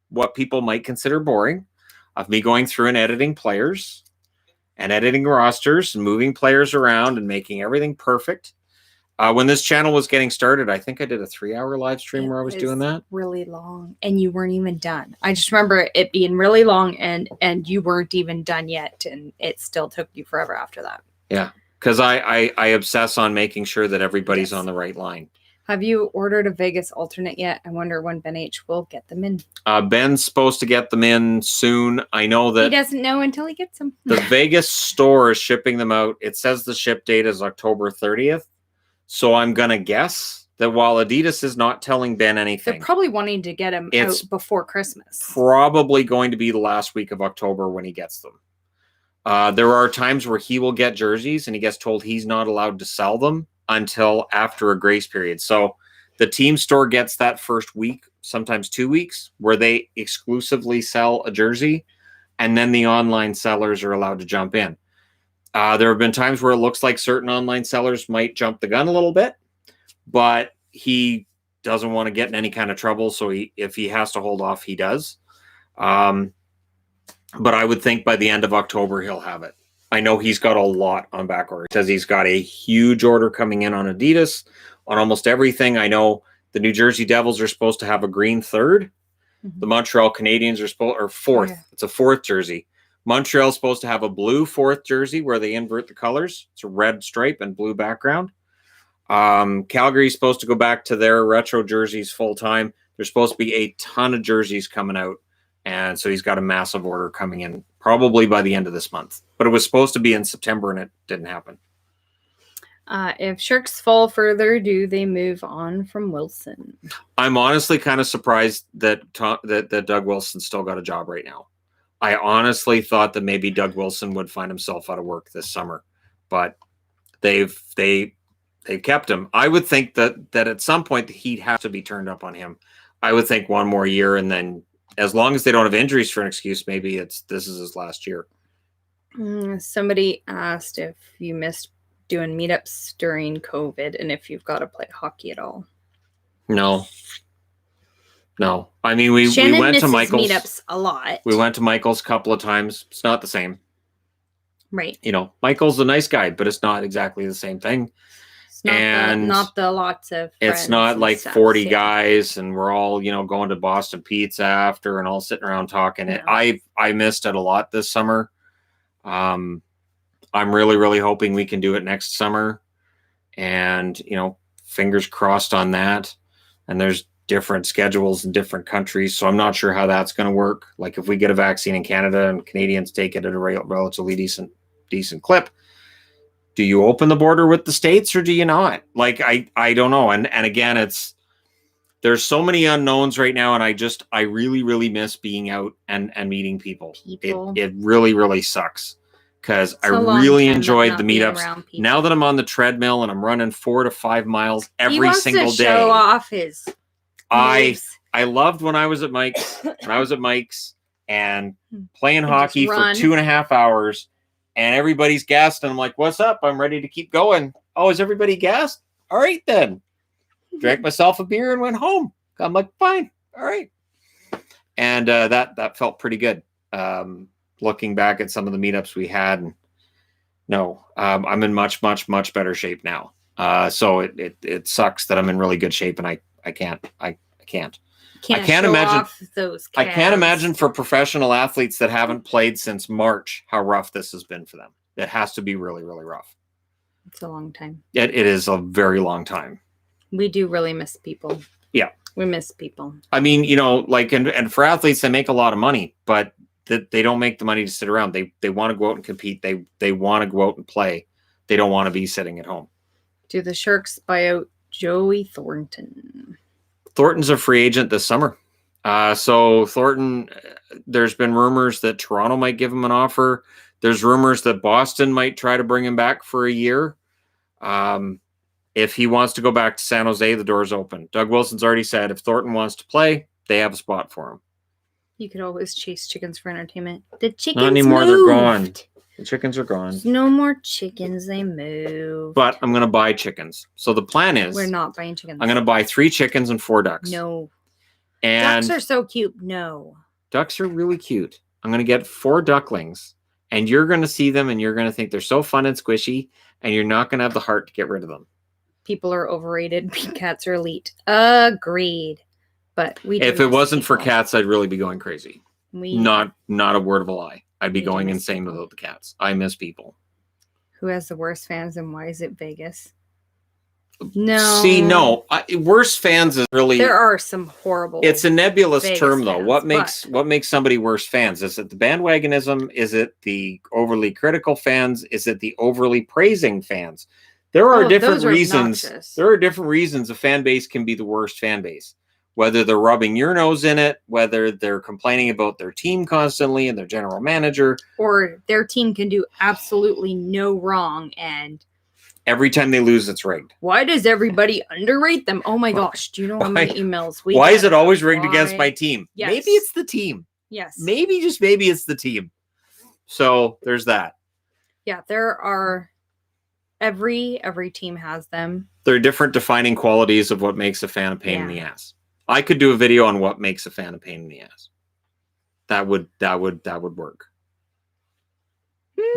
what people might consider boring of me going through and editing players and editing rosters and moving players around and making everything perfect. When this channel was getting started, I think I did a 3-hour live stream where I was doing that. Really long, and you weren't even done. I just remember it being really long, and you weren't even done yet, and it still took you forever after that. Yeah, because I obsess on making sure that everybody's on the right line. Have you ordered a Vegas alternate yet? I wonder when Ben H will get them in. Ben's supposed to get them in soon. I know that he doesn't know until he gets them. The Vegas store is shipping them out. It says the ship date is October 30th. So I'm going to guess that while Adidas is not telling Ben anything, they're probably wanting to get him out before Christmas. Probably going to be the last week of October when he gets them. There are times where he will get jerseys and he gets told he's not allowed to sell them until after a grace period. So the team store gets that first week, sometimes 2 weeks, where they exclusively sell a jersey, and then the online sellers are allowed to jump in. There have been times where it looks like certain online sellers might jump the gun a little bit, but he doesn't want to get in any kind of trouble. So if he has to hold off, he does. But I would think by the end of October, he'll have it. I know he's got a lot on back order. He says he's got a huge order coming in on Adidas on almost everything. I know the New Jersey Devils are supposed to have a green third. Mm-hmm. The Montreal Canadiens are fourth. Yeah. It's a fourth jersey. Montreal's supposed to have a blue fourth jersey where they invert the colors. It's a red stripe and blue background. Calgary's supposed to go back to their retro jerseys full time. There's supposed to be a ton of jerseys coming out. And so he's got a massive order coming in probably by the end of this month. But it was supposed to be in September and it didn't happen. If Sharks fall further, do they move on from Wilson? I'm honestly kind of surprised that Doug Wilson still got a job right now. I honestly thought that maybe Doug Wilson would find himself out of work this summer, but they've kept him. I would think that at some point the heat has to be turned up on him. I would think one more year, and then as long as they don't have injuries for an excuse, maybe this is his last year. Somebody asked if you missed doing meetups during COVID and if you've got to play hockey at all. No. I mean, we went to Michael's meetups a lot. We went to Michael's a couple of times. It's not the same. Right. Michael's a nice guy, but it's not exactly the same thing. It's not the lots of friends. It's not like 40 guys and we're all, going to Boston Pizza after and all sitting around talking. No. I missed it a lot this summer. I'm really, really hoping we can do it next summer. And, fingers crossed on that. And there's different schedules in different countries. So I'm not sure how that's going to work. Like if we get a vaccine in Canada and Canadians take it at a relatively decent clip, do you open the border with the States or do you not? Like, I don't know. And again, there's so many unknowns right now. And I really, really miss being out and meeting people. It really, really sucks because I really enjoyed the meetups. Now that I'm on the treadmill and I'm running 4 to 5 miles every single day. Show off his I loved when I was at Mike's, and playing hockey for 2.5 hours and everybody's gassed. And I'm like, what's up? I'm ready to keep going. Oh, is everybody gassed? All right, then. Drank myself a beer and went home. I'm like, fine. All right. And that felt pretty good. Looking back at some of the meetups we had, and I'm in much, much, much better shape now. So it sucks that I'm in really good shape and I can't imagine those calves. I can't imagine for professional athletes that haven't played since March how rough this has been for them. It has to be really, really rough. It's a long time. It is a very long time. We do really miss people. Yeah. We miss people. I mean, and for athletes, they make a lot of money, but they don't make the money to sit around. They want to go out and compete. They want to go out and play. They don't want to be sitting at home. Do the Sharks buy out Joey Thornton? Thornton's a free agent this summer. So Thornton, there's been rumors that Toronto might give him an offer. There's rumors that Boston might try to bring him back for a year. If he wants to go back to San Jose, the door's open. Doug Wilson's already said if Thornton wants to play, they have a spot for him. You could always chase chickens for entertainment. The chickens not anymore. Moved. They're gone. The chickens are gone. There's no more chickens. They moved. But I'm going to buy chickens. So the plan is... We're not buying chickens. I'm going to buy 3 chickens and 4 ducks. No. And ducks are so cute. No. Ducks are really cute. I'm going to get 4 ducklings. And you're going to see them and you're going to think they're so fun and squishy. And you're not going to have the heart to get rid of them. People are overrated. Cats are elite. Agreed. But if it wasn't for cats, I'd really be going crazy. Not a word of a lie. I'd be going insane without the cats. I miss people. Who has the worst fans and why is it Vegas? No. See, no. Worst fans is really... There are some horrible... It's a nebulous Vegas term, though. Fans, What makes somebody worst fans? Is it the bandwagonism? Is it the overly critical fans? Is it the overly praising fans? There are different reasons. Obnoxious. There are different reasons a fan base can be the worst fan base. Whether they're rubbing your nose in it, whether they're complaining about their team constantly and their general manager. Or their team can do absolutely no wrong and... Every time they lose, it's rigged. Why does everybody underrate them? Oh my gosh, do you know how many emails we Why is it always rigged against my team? Yes. Maybe it's the team. Yes. Maybe, just maybe it's the team. So there's that. Yeah, there are... Every team has them. There are different defining qualities of what makes a fan a pain in the ass. I could do a video on what makes a fan a pain in the ass. That would work.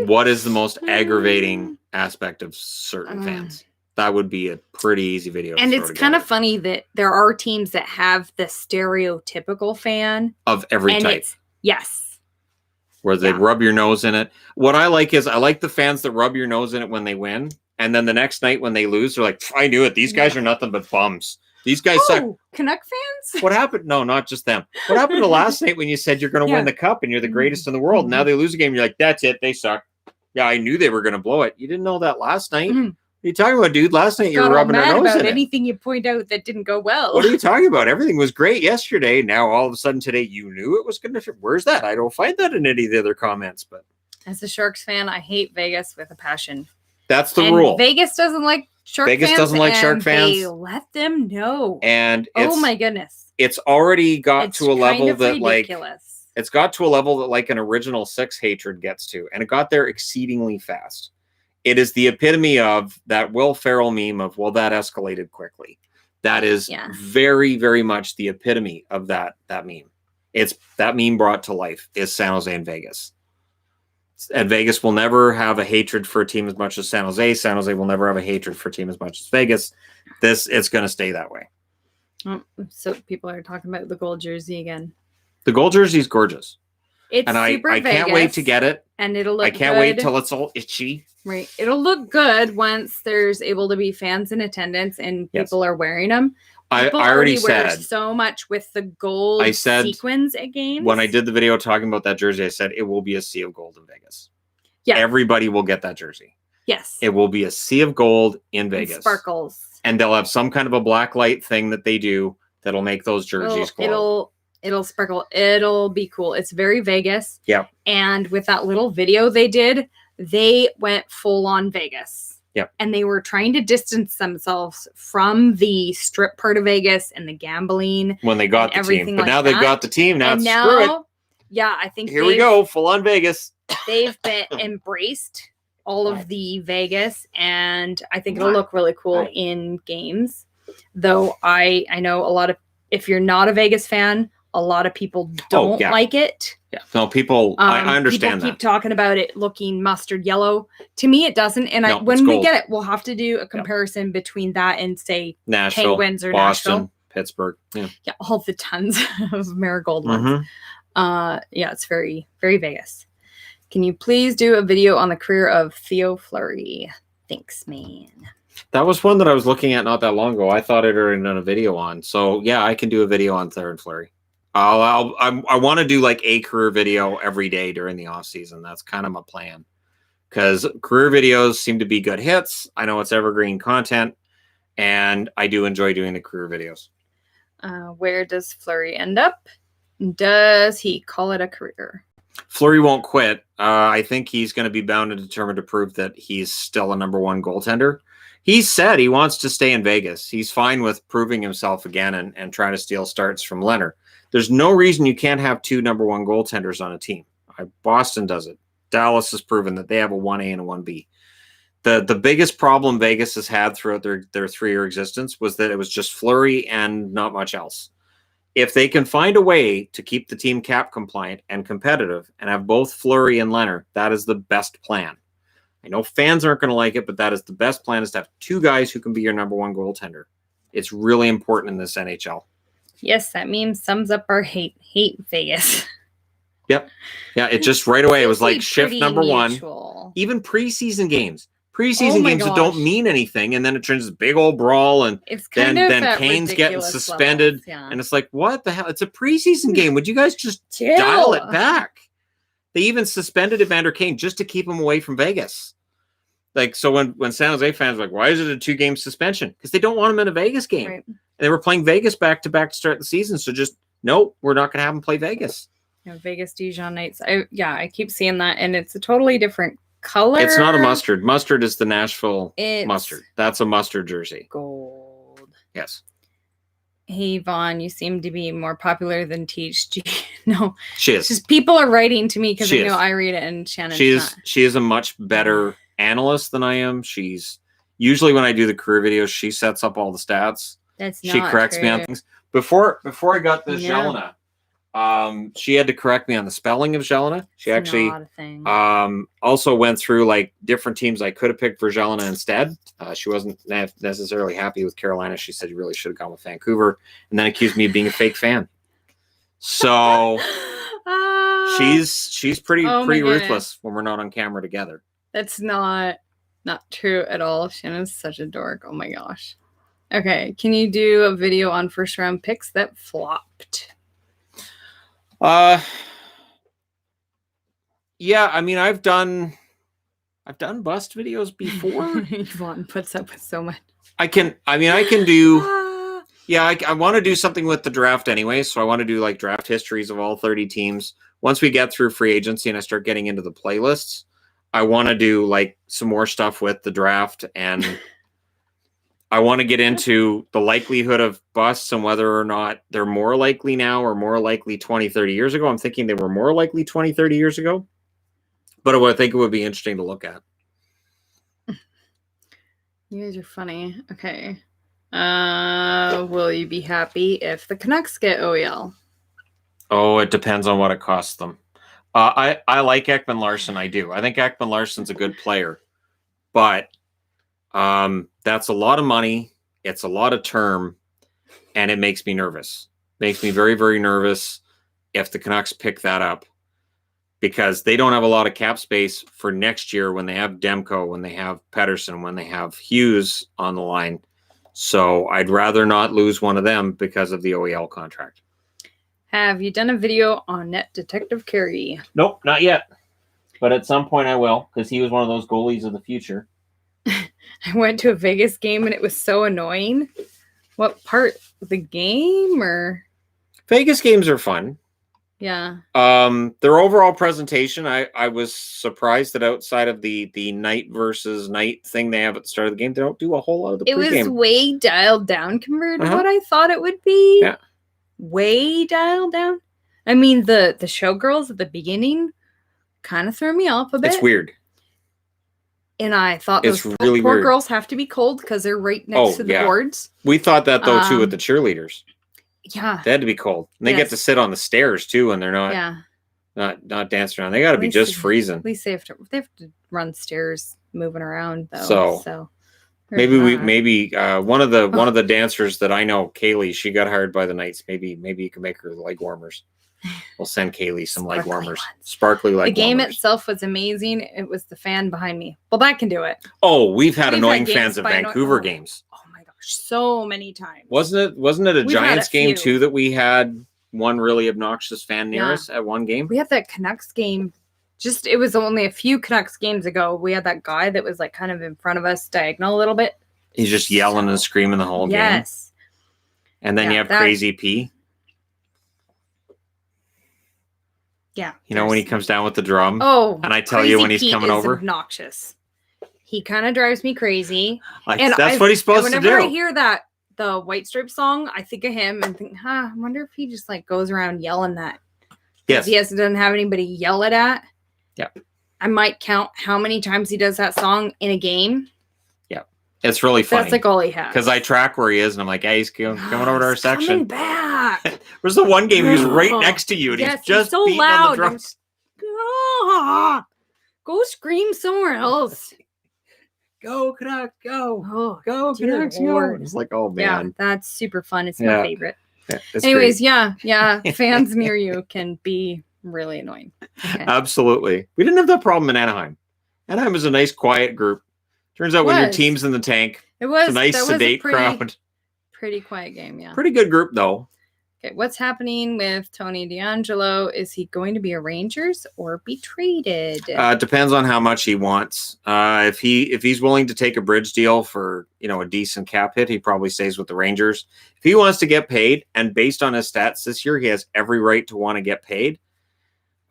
What is the most aggravating aspect of certain fans? That would be a pretty easy video. And it's kind of funny that there are teams that have the stereotypical fan of every type. Yes. Where they rub your nose in it. What I like is I like the fans that rub your nose in it when they win. And then the next night when they lose, they're like, I knew it. These guys are nothing but bums. These guys suck. Canuck fans? What happened? No, not just them. What happened to last night when you said you're going to win the cup and you're the greatest in the world? Now they lose a game. You're like, that's it. They suck. Yeah, I knew they were going to blow it. You didn't know that last night. What are you talking about, dude? Last night you were rubbing our nose in it. Anything you point out that didn't go well. What are you talking about? Everything was great yesterday. Now all of a sudden today you knew it was going to. Where's that? I don't find that in any of the other comments. But as a Sharks fan, I hate Vegas with a passion. That's the rule. Vegas doesn't like Shark fans. Vegas doesn't like Shark fans. They let them know. And oh my goodness, it's already got to a level that ridiculous. It's got to a level that like an Original Six hatred gets to, and it got there exceedingly fast. It is the epitome of that Will Ferrell meme of, well, that escalated quickly. That is very, very much the epitome of that meme. It's that meme brought to life is San Jose and Vegas. And Vegas will never have a hatred for a team as much as San Jose. San Jose will never have a hatred for a team as much as Vegas. It's going to stay that way. So people are talking about the gold jersey again. The gold jersey is gorgeous. It's And super I can't wait to get it. And it'll look I can't good. wait till it's all itchy. Right. It'll look good once there's able to be fans in attendance and people are wearing them. People I already wear said so much with the gold sequins at games. When I did the video talking about that jersey, I said it will be a sea of gold in Vegas. Yeah. Everybody will get that jersey. Yes. It will be a sea of gold in Vegas. And sparkles. And they'll have some kind of a black light thing that they do that'll make those jerseys glow. It'll sparkle. It'll be cool. It's very Vegas. Yeah. And with that little video they did, they went full on Vegas. Yep. And they were trying to distance themselves from the strip part of Vegas and the gambling. When they got the team. But now they've got the team. Now screw it. Yeah, I think here we go. Full on Vegas. They've been embraced all of the Vegas. And I think it'll look really cool in games. Though I know a lot of, if you're not a Vegas fan, a lot of people don't like it. Yeah, no, people. I understand people keep talking about it looking mustard yellow. To me, it doesn't. And when we get it, we'll have to do a comparison between that and say Nashville, Penguins or Boston, Nashville, Pittsburgh. Yeah, all the tons of marigold ones. Yeah, it's very, very Vegas. Can you please do a video on the career of Theo Flurry? Thanks, man. That was one that I was looking at not that long ago. I thought I'd already done a video on. So yeah, I can do a video on Theo Flurry. I want to do like a career video every day during the off season. That's kind of my plan, because career videos seem to be good hits. I know it's evergreen content, and I do enjoy doing the career videos. Where does Flurry end up? Does he call it a career? Flurry won't quit. I think he's going to be bound and determined to prove that he's still a #1 goaltender. He said he wants to stay in Vegas. He's fine with proving himself again and trying to steal starts from Leonard. There's no reason you can't have 2 #1 goaltenders on a team. Boston does it. Dallas has proven that they have a 1A and a 1B. The biggest problem Vegas has had throughout their 3-year existence was that it was just Flurry and not much else. If they can find a way to keep the team cap compliant and competitive and have both Flurry and Leonard, that is the best plan. I know fans aren't going to like it, but that is the best plan, is to have 2 guys who can be your #1 goaltender. It's really important in this NHL. Yes, that meme sums up our hate Vegas. Yep. Yeah, it just right away, it was like shift #1. Even preseason games. Preseason games that don't mean anything, and then it turns this big old brawl, and then Kane's getting suspended. And it's like, what the hell? It's a preseason game. Would you guys just dial it back? They even suspended Evander Kane just to keep him away from Vegas. Like, so when San Jose fans were like, why is it a 2-game suspension? Because they don't want him in a Vegas game. Right. They were playing Vegas back-to-back to start the season. So just, nope, we're not going to have them play Vegas. Vegas Dijon Knights. I keep seeing that, and it's a totally different color. It's not a mustard. Mustard is the Nashville mustard. That's a mustard jersey. Gold. Yes. Hey, Vaughn, you seem to be more popular than THG. No. She is. Just people are writing to me because I know I read it, and Shannon. She is a much better analyst than I am. She's usually, when I do the career videos, she sets up all the stats. She corrects me on things. Before I got this Jelena, she had to correct me on the spelling of Jelena. She actually also went through like different teams I could have picked for Jelena instead. She wasn't necessarily happy with Carolina. She said you really should have gone with Vancouver, and then accused me of being a fake fan. So she's pretty ruthless when we're not on camera together. That's not true at all. Shannon's such a dork. Oh my gosh. Okay, can you do a video on first round picks that flopped? Yeah, I mean, I've done bust videos before. Yvonne puts up with so much. I can do. Yeah, I want to do something with the draft anyway, so I want to do like draft histories of all 30 teams. Once we get through free agency and I start getting into the playlists, I want to do like some more stuff with the draft, and I want to get into the likelihood of busts and whether or not they're more likely now or more likely 20, 30 years ago. I'm thinking they were more likely 20, 30 years ago, but I think it would be interesting to look at. You guys are funny. Okay. Will you be happy if the Canucks get OEL? Oh, it depends on what it costs them. I like Ekman Larsson. I do. I think Ekman Larsson's a good player, but that's a lot of money. It's a lot of term, and it makes me nervous. Makes me very, very nervous if the Canucks pick that up. because they don't have a lot of cap space for next year when they have Demko, when they have Pettersson, when they have Hughes on the line. So I'd rather not lose one of them because of the OEL contract. Have you done a video on Net Detective Carey? Nope, not yet. But at some point I will, because he was one of those goalies of the future. I went to a Vegas game and it was so annoying. What part? The game or? Vegas games are fun. Yeah. Their overall presentation, I was surprised that outside of the night versus night thing they have at the start of the game, they don't do a whole lot of the pregame. It was way dialed down compared to what I thought it would be. Yeah. Way dialed down. I mean, the showgirls at the beginning kind of threw me off a bit. It's weird. And I thought those really poor weird. Girls have to be cold because they're right next to the boards. We thought that, though, too, with the cheerleaders. Yeah. They had to be cold. And they get to sit on the stairs, too, and they're not dancing around. They got to be just freezing. At least they have to run stairs moving around, though. So maybe one of the dancers that I know, Kaylee, she got hired by the Knights. Maybe you can make her leg warmers. We'll send Kaylee some leg warmers. Sparkly leg warmers. The game itself was amazing. It was the fan behind me. Well, that can do it. Oh, we've had annoying fans of Vancouver games. Oh my gosh, so many times. Wasn't it a Giants game too that we had one really obnoxious fan near us at one game? We had that Canucks game. It was only a few Canucks games ago. We had that guy that was like kind of in front of us, diagonal a little bit. He's just yelling and screaming the whole game. Yes. And then you have Crazy P. Yeah. You know, when he comes down with the drum. Oh. And I tell you when he's coming over. Obnoxious. He kind of drives me crazy. That's what he's supposed to do. Whenever I hear the White Stripe song, I think of him and think, I wonder if he just like goes around yelling that. Yes. He doesn't have anybody yell it at. Yeah. I might count how many times he does that song in a game. Yeah. It's really funny. That's like all he has. Because I track where he is and I'm like, hey, he's coming over to our section. Coming back. There's the one game he was right next to you and he's just so beating loud. on the drums. Go scream somewhere else. Go Canucks, go. Oh, go Canucks, go. It's like, oh man. Yeah, that's super fun. It's my favorite. Yeah, anyways, great. Fans near you can be really annoying. Okay. Absolutely. We didn't have that problem in Anaheim. Anaheim was a nice, quiet group. Turns out when your team's in the tank, it's a nice, sedate crowd. Pretty quiet game, yeah. Pretty good group, though. Okay, what's happening with Tony DeAngelo? Is he going to be a Rangers or be traded? Depends on how much he wants. If he's willing to take a bridge deal for a decent cap hit, he probably stays with the Rangers. If he wants to get paid, and based on his stats this year, he has every right to want to get paid.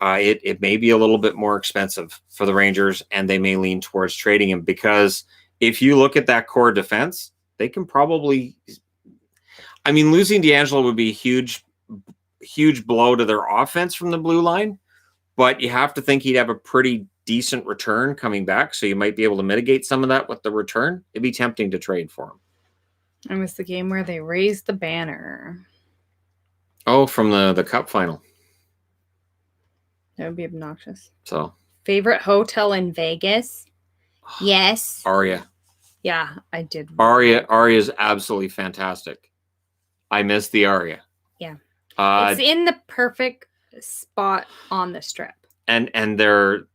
It may be a little bit more expensive for the Rangers, and they may lean towards trading him because if you look at that core defense, they can probably. I mean, losing DeAngelo would be a huge blow to their offense from the blue line, but you have to think he'd have a pretty decent return coming back, so you might be able to mitigate some of that with the return. It'd be tempting to trade for him. It was the game where they raised the banner. Oh, from the Cup final. That would be obnoxious. So, favorite hotel in Vegas? Yes. Aria. Yeah, I did. Aria is absolutely fantastic. I miss the Aria. Yeah. It's in the perfect spot on the strip. And their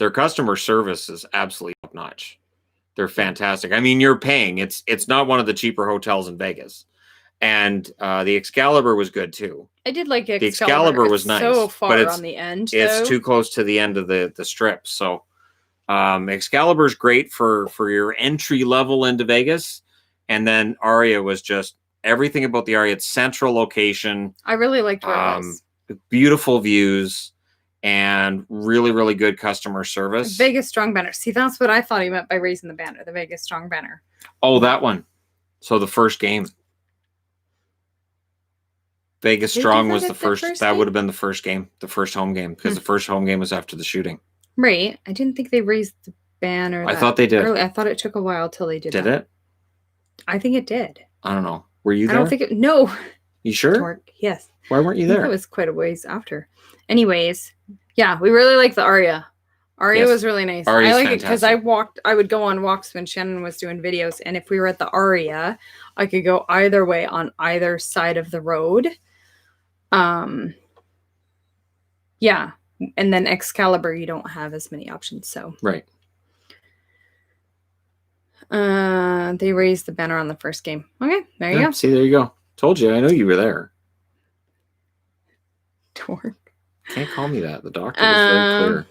customer service is absolutely top notch. They're fantastic. I mean, you're paying. It's not one of the cheaper hotels in Vegas. And the Excalibur was good too. I did like Excalibur. The Excalibur was nice. So far but on the end. It's too close to the end of the strip. So Excalibur is great for your entry level into Vegas. And then Aria was just everything about the Aria. It's central location. I really liked where it was. Beautiful views and really, really good customer service. Vegas Strong Banner. See, that's what I thought he meant by raising the banner, the Vegas Strong Banner. Oh, that one. So the first game. Vegas Strong was the first. That would have been the first game, the first home game, because the first home game was after the shooting. Right. I didn't think they raised the banner. I thought they did. Early. I thought it took a while till they did. Did it? I think it did. I don't know. Were you there? I don't think it. No. You sure? Yes. Why weren't you there? It was quite a ways after. Anyways, yeah, we really like the Aria. Aria was really nice. Aria's I like fantastic. it because I would go on walks when Shannon was doing videos, and if we were at the Aria, I could go either way on either side of the road. Yeah. And then Excalibur, you don't have as many options. So Right. they raised the banner on the first game. Okay, there you go. See, there you go. Told you. I know you were there. Torque. Can't call me that. The doctor was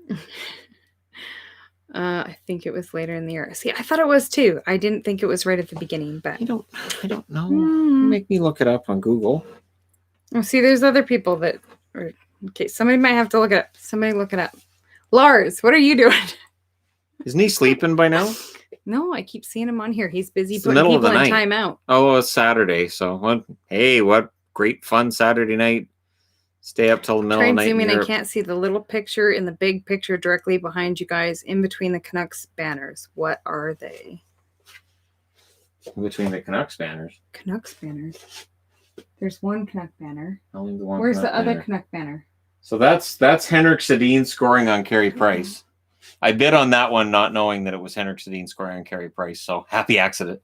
very clear. I think it was later in the year. See, I thought it was too. I didn't think it was right at the beginning, but I don't know. Make me look it up on Google. Oh, see, there's other people that. Okay, somebody might have to look it up. Somebody look it up. Lars, what are you doing? Isn't he sleeping by now? No, I keep seeing him on here. He's busy It's the putting middle of people the in night. timeout. Oh, it's Saturday. So what great fun Saturday night. Stay up till the middle Try of and the night. zoom in. I can't see the little picture in the big picture directly behind you guys in between the Canucks banners. What are they? In between the Canucks banners. Canucks banners. There's one Canuck banner. Only the one. Where's Canuck the other banner. Canuck banner? So that's Henrik Sedin scoring on Carey Price. I bid on that one not knowing that it was Henrik Sedin scoring on Carey Price. So happy accident.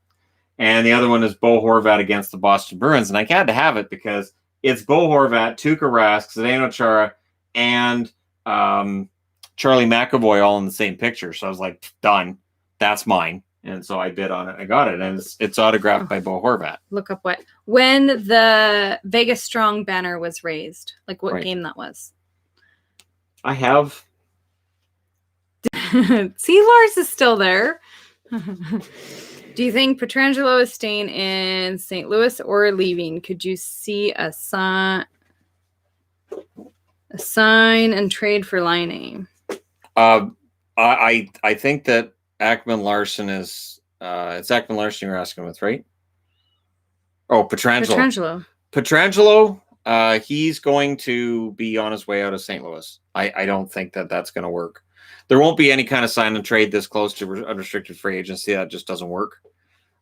And the other one is Bo Horvat against the Boston Bruins. And I had to have it because it's Bo Horvat, Tuukka Rask, Zdeno Chara, and Charlie McAvoy all in the same picture. So I was like, done. That's mine. And so I bid on it. I got it. And it's autographed by Bo Horvat. Look up when the Vegas Strong banner was raised. Like what game that was. I have. See, Lars is still there. Do you think Pietrangelo is staying in St. Louis or leaving? Could you see a sign and trade for Laine? I think that Ekman Larson is it's Ekman Larson you're asking with, right? Oh, Pietrangelo. Pietrangelo, he's going to be on his way out of St. Louis. I don't think that that's going to work. There won't be any kind of sign and trade this close to unrestricted free agency. That just doesn't work.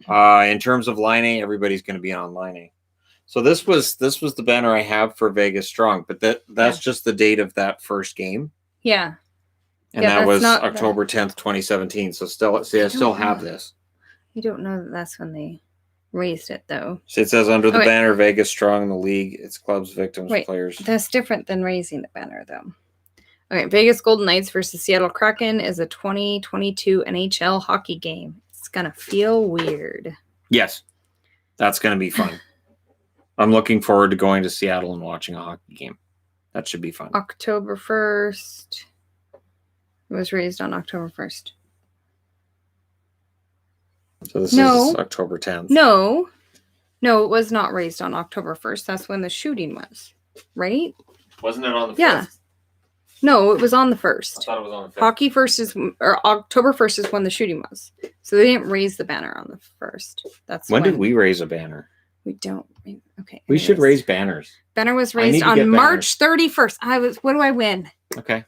In terms of Laine, everybody's going to be on Laine. So this was the banner I have for Vegas Strong, but that's just the date of that first game. Yeah. And that was October 10th, 2017. So I still have this. You don't know that that's when they raised it, though. So it says under the banner, Vegas Strong, the league, its clubs, victims, players. That's different than raising the banner, though. Okay, Vegas Golden Knights versus Seattle Kraken is a 2022 NHL hockey game. It's going to feel weird. Yes, that's going to be fun. I'm looking forward to going to Seattle and watching a hockey game. That should be fun. October 1st. It was raised on October 1st. So this is October 10th. No, it was not raised on October 1st. That's when the shooting was, right? Wasn't it on the 5th? Yeah. No, it was on the 1st. I thought it was on the 5th. Hockey 1st or October 1st is when the shooting was. So they didn't raise the banner on the 1st. That's when did we raise a banner? We don't. Okay. We should raise banners. Banner was raised on March 31st. What do I win? Okay.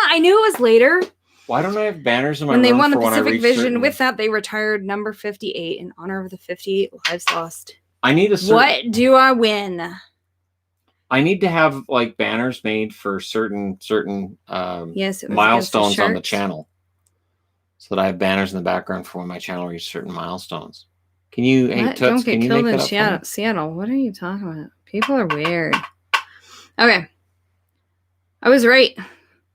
I knew it was later. Why don't I have banners in my room? When they room won the Pacific Vision, with that, they retired number 58 in honor of the 58 lives lost. I need What do I win? I need to have like banners made for certain milestones on the channel, so that I have banners in the background for when my channel reaches certain milestones. Can you? Hey, Toots, don't get killed in Seattle. Seattle. What are you talking about? People are weird. Okay, I was right.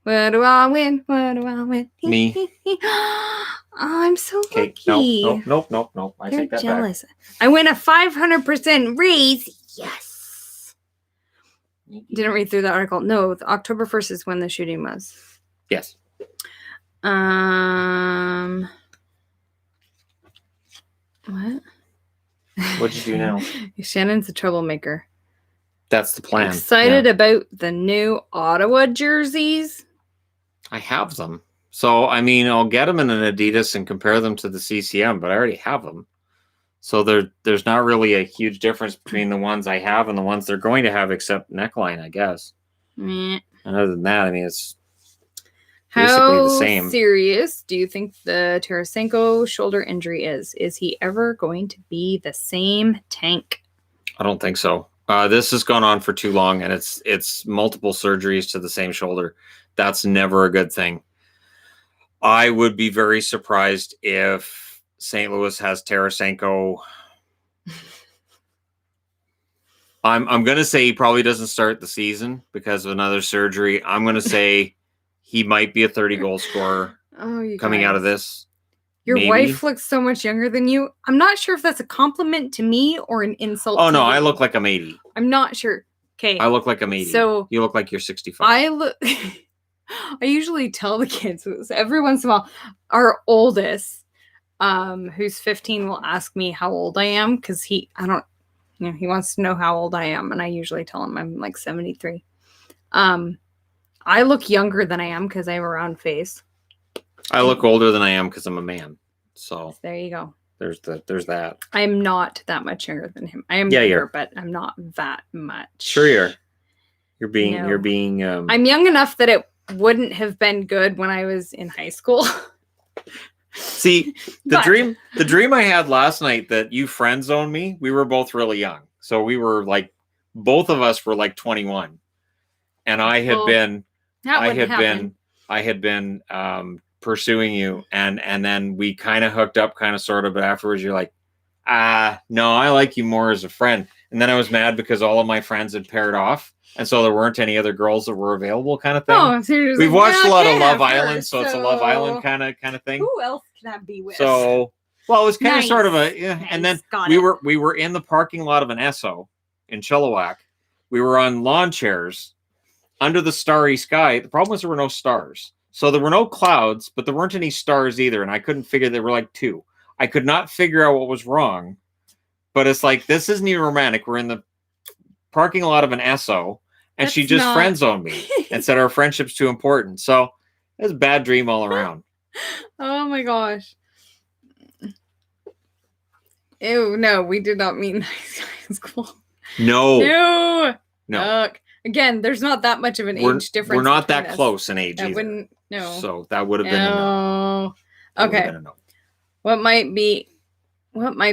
What do I win? What do I win? Me. Oh, I'm so lucky. Nope. I take that jealous. back. I win a 500% raise. Yes. Didn't read through the article. No, October 1st is when the shooting was. Yes. What? What'd you do now? Shannon's a troublemaker. That's the plan. Excited about the new Ottawa jerseys? I have them. So, I mean, I'll get them in an Adidas and compare them to the CCM, but I already have them. So there's not really a huge difference between the ones I have and the ones they're going to have, except neckline, I guess. Meh. And other than that, I mean, it's basically the same. How serious do you think the Tarasenko shoulder injury is? Is he ever going to be the same tank? I don't think so. This has gone on for too long, and it's multiple surgeries to the same shoulder. That's never a good thing. I would be very surprised if St. Louis has Tarasenko I'm gonna say he probably doesn't start the season because of another surgery. I'm gonna say he might be a 30-goal scorer coming out of this. Your Maybe. wife looks so much younger than you. I'm not sure if that's a compliment to me or an insult. Oh to no, you. I look like I'm 80. I'm not sure. Okay. I look like I'm 80. So you look like you're 65. I look. I usually tell the kids every once in a while. Our oldest, who's 15, will ask me how old I am because he wants to know how old I am, and I usually tell him I'm like 73. I look younger than I am because I have a round face. I look older than I am because I'm a man. So there you go. There's that. I'm not that much younger than him. I am younger, but I'm not that much. Sure you are. You're being I'm young enough that it wouldn't have been good when I was in high school. See, the dream I had last night that you friend zoned me, we were both really young. So we were like, both of us were like 21. And I had been pursuing you, and then we kind of hooked up kind of sort of, but afterwards you're like, no, I like you more as a friend. And then I was mad because all of my friends had paired off. And so there weren't any other girls that were available kind of thing. Oh, so we've watched a lot of Love Island, so it's a Love Island kind of thing. Who else can I be with? So, well, it was kind of sort of and then we were in the parking lot of an Esso in Chilliwack. We were on lawn chairs under the starry sky. The problem was there were no stars. So there were no clouds, but there weren't any stars either. And I couldn't figure, there were like two. I could not figure out what was wrong. But it's like, this isn't even romantic. We're in the parking lot of an Esso, and she just friend zoned me and said our friendship's too important. So it was a bad dream all around. Oh my gosh. Ew, no, we did not meet in high school. No. Again, there's not that much of an age difference. We're not that close in age either. So that would have been a no. Okay. What might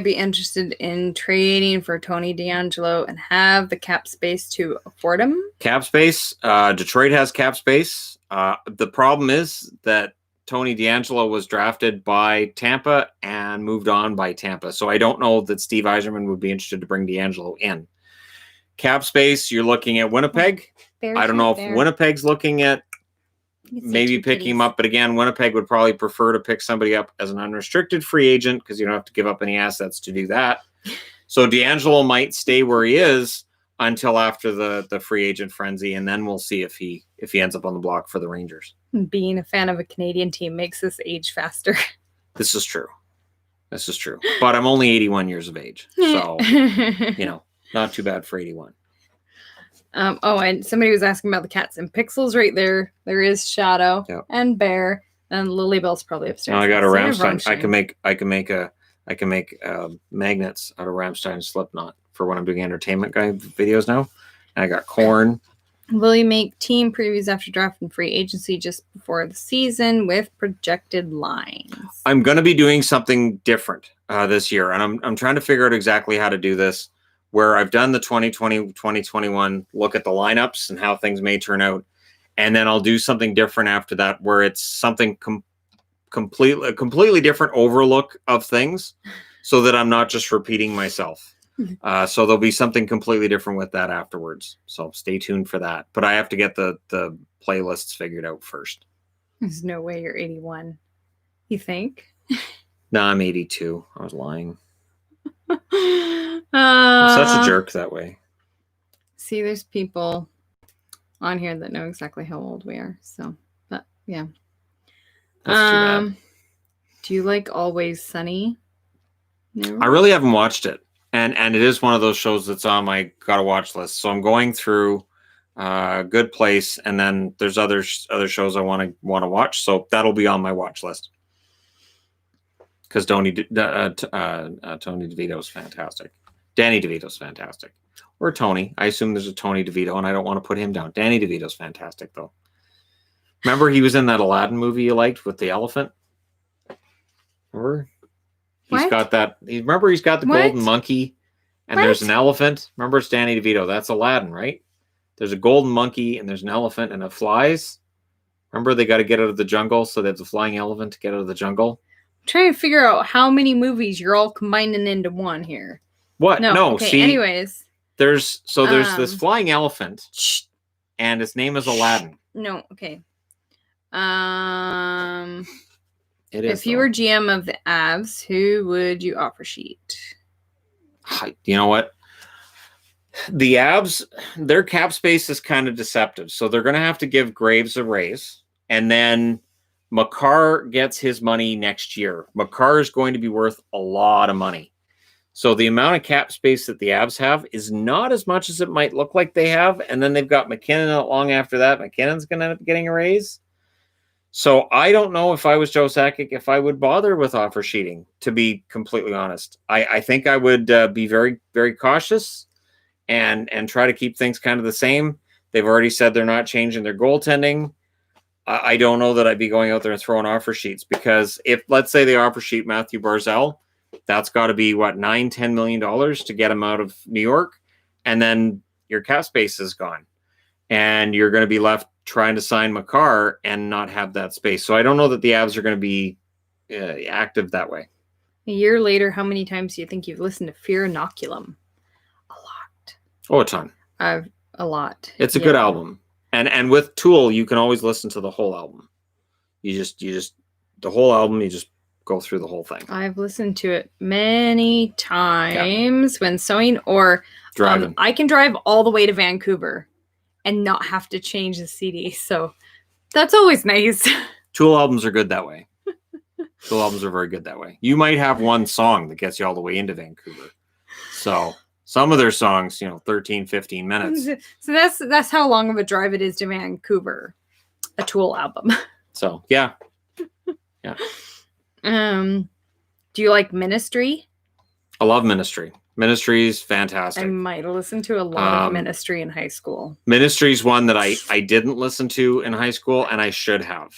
be interested in trading for Tony DeAngelo and have the cap space to afford him? Cap space. Detroit has cap space. The problem is that Tony DeAngelo was drafted by Tampa and moved on by Tampa. So I don't know that Steve Yzerman would be interested to bring DeAngelo in. Cap space, you're looking at Winnipeg. I don't know if Winnipeg's looking at maybe picking him up. But again, Winnipeg would probably prefer to pick somebody up as an unrestricted free agent because you don't have to give up any assets to do that. So DeAngelo might stay where he is until after the free agent frenzy, and then we'll see if he ends up on the block for the Rangers. Being a fan of a Canadian team makes us age faster. This is true. But I'm only 81 years of age. So, not too bad for 81. And somebody was asking about the cats and Pixels right there. There is Shadow and Bear, and Lilybell's probably upstairs. I got a Rammstein. I can make magnets out of Rammstein Slipknot for when I'm doing entertainment guy videos now. And I got corn. Will you make team previews after draft and free agency just before the season with projected lines? I'm going to be doing something different this year, and I'm trying to figure out exactly how to do this. Where I've done the 2020, 2021 look at the lineups and how things may turn out. And then I'll do something different after that, where it's something completely different overlook of things so that I'm not just repeating myself. So there'll be something completely different with that afterwards. So stay tuned for that. But I have to get the playlists figured out first. There's no way you're 81. You think? No, I'm 82. I was lying. I'm such a jerk that way. See, there's people on here that know exactly how old we are. So, but yeah. That's too bad. Do you like Always Sunny? No? I really haven't watched it, and it is one of those shows that's on my gotta watch list. So I'm going through Good Place, and then there's other shows I want to watch. So that'll be on my watch list. Because Tony DeVito's fantastic. Danny DeVito's fantastic. Or Tony. I assume there's a Tony DeVito, and I don't want to put him down. Danny DeVito's fantastic, though. Remember he was in that Aladdin movie you liked with the elephant? Remember? He's got that. Remember he's got the golden monkey, and there's an elephant? Remember it's Danny DeVito. That's Aladdin, right? There's a golden monkey, and there's an elephant, and it flies. Remember they got to get out of the jungle, so they have the flying elephant to get out of the jungle? Trying to figure out how many movies you're all combining into one here. What? No, okay, see. Anyways. there's this Um, flying elephant, Shh. and its name is Aladdin. No, okay. It is. If you were GM of the Avs, who would you offer sheet? You know what? The Avs, their cap space is kind of deceptive. So they're going to have to give Graves a raise. And then Makar gets his money next year. Makar is going to be worth a lot of money. So the amount of cap space that the Avs have is not as much as it might look like they have. And then they've got McKinnon not long after that. McKinnon's going to end up getting a raise. So I don't know if I was Joe Sakic, if I would bother with offer sheeting, to be completely honest. I think I would be very, very cautious and try to keep things kind of the same. They've already said they're not changing their goaltending. I don't know that I'd be going out there and throwing offer sheets, because if, let's say, they offer sheet Matthew Barzal, that's got to be $9-10 million to get him out of New York. And then your cap space is gone. And you're going to be left trying to sign Makar and not have that space. So I don't know that the Avs are going to be active that way. A year later, how many times do you think you've listened to Fear Inoculum? A lot. Oh, a ton. A lot. It's a good album. And with Tool, you can always listen to the whole album. You just the whole album, you just go through the whole thing. I've listened to it many times when sewing or driving. I can drive all the way to Vancouver and not have to change the CD. So that's always nice. Tool albums are good that way. Tool albums are very good that way. You might have one song that gets you all the way into Vancouver. So some of their songs, 13, 15 minutes. So that's how long of a drive it is to Vancouver. A Tool album. So, yeah. Yeah. Do you like Ministry? I love Ministry. Ministry is fantastic. I might have listened to a lot of Ministry in high school. Ministry is one that I didn't listen to in high school, and I should have.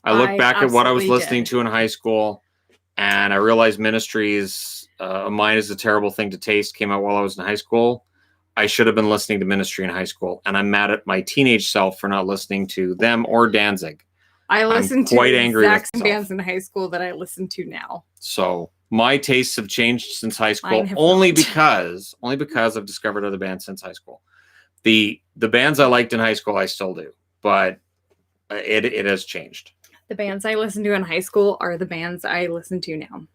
I look back at what I was listening to in high school, and I realized Ministry's Mine is a Terrible Thing to Taste came out while I was in high school. I should have been listening to Ministry in high school, and I'm mad at my teenage self for not listening to them or Danzig. I listened to the exact same bands in high school that I listen to now. So my tastes have changed since high school, only because I've discovered other bands since high school. The bands I liked in high school, I still do, but it has changed. The bands I listened to in high school are the bands I listen to now.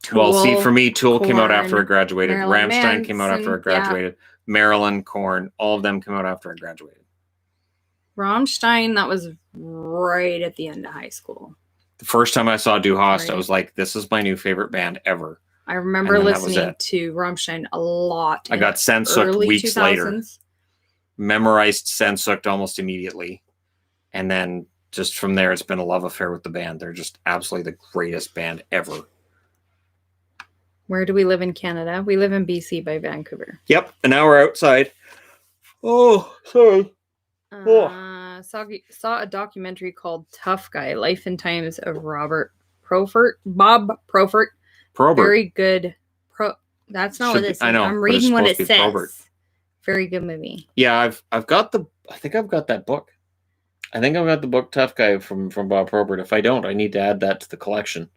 Tool, well, see, for me, Tool came out after I graduated. Rammstein came out after I graduated. Yeah. Marilyn, Korn, all of them came out after I graduated. Rammstein, that was right at the end of high school. The first time I saw Du Hast, I was like, this is my new favorite band ever. I remember listening to Rammstein a lot. I got Sehnsucht weeks 2000s. Later. Memorized Sehnsucht almost immediately. And then just from there, it's been a love affair with the band. They're just absolutely the greatest band ever. Where do we live in Canada? We live in BC by Vancouver. Yep. An hour outside. Oh, sorry. Saw a documentary called Tough Guy, Life and Times of Bob Profert. Very good. That's not what it says. I know. I'm reading what it says. Probert. Very good movie. Yeah, I think I've got that book. I think I've got the book Tough Guy from Bob Probert. If I don't, I need to add that to the collection.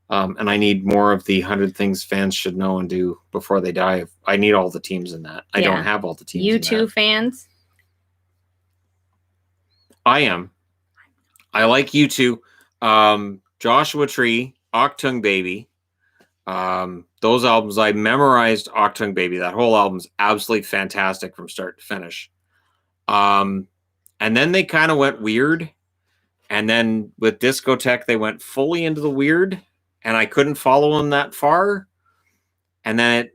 And I need more of the 100 things fans should know and do before they die. I need all the teams in that. I don't have all the teams. U2 fans? I am. I like U2. Joshua Tree, Achtung Baby. Those albums, I memorized Achtung Baby. That whole album's absolutely fantastic from start to finish. And then they kind of went weird. And then with Discotheque, they went fully into the weird. And I couldn't follow them that far. And then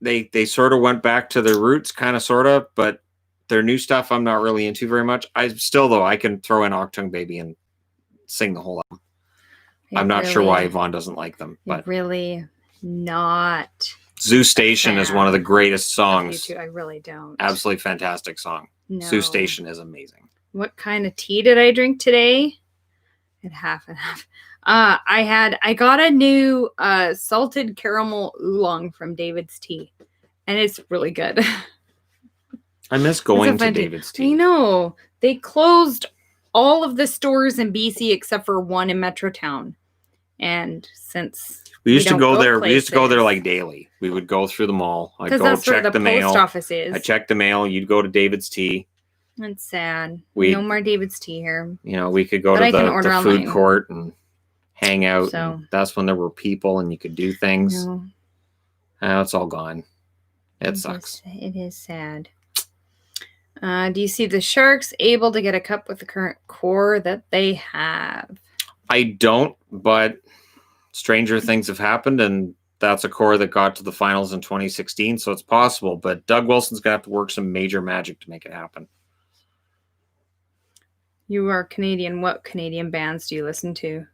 they sort of went back to their roots, kind of, sort of. But their new stuff I'm not really into very much. I can throw in Achtung Baby and sing the whole album. I'm not sure why Yvonne doesn't like them. But really not. Zoo Station is one of the greatest songs. I really don't. Absolutely fantastic song. No. Zoo Station is amazing. What kind of tea did I drink today? And half and half. I got a new salted caramel oolong from David's Tea, and it's really good. I miss going to David's Tea. I know. They closed all of the stores in BC except for one in Metrotown. And since we used to don't go there, we used to go there places, like daily. We would go through the mall. I'd because go that's where check the the mail. post office is. I checked the mail. You'd go to David's Tea. It's sad. We- No more David's Tea here. You know, we could go But I can to order the food online. court and hang out. So- And that's when there were people and you could do things. No, Now it's all gone. It sucks. It is sad. Do you see the Sharks able to get a cup with the current core that they have? I don't, but stranger things have happened, and that's a core that got to the finals in 2016, so it's possible. But Doug Wilson's going to have to work some major magic to make it happen. You are Canadian. What Canadian bands do you listen to?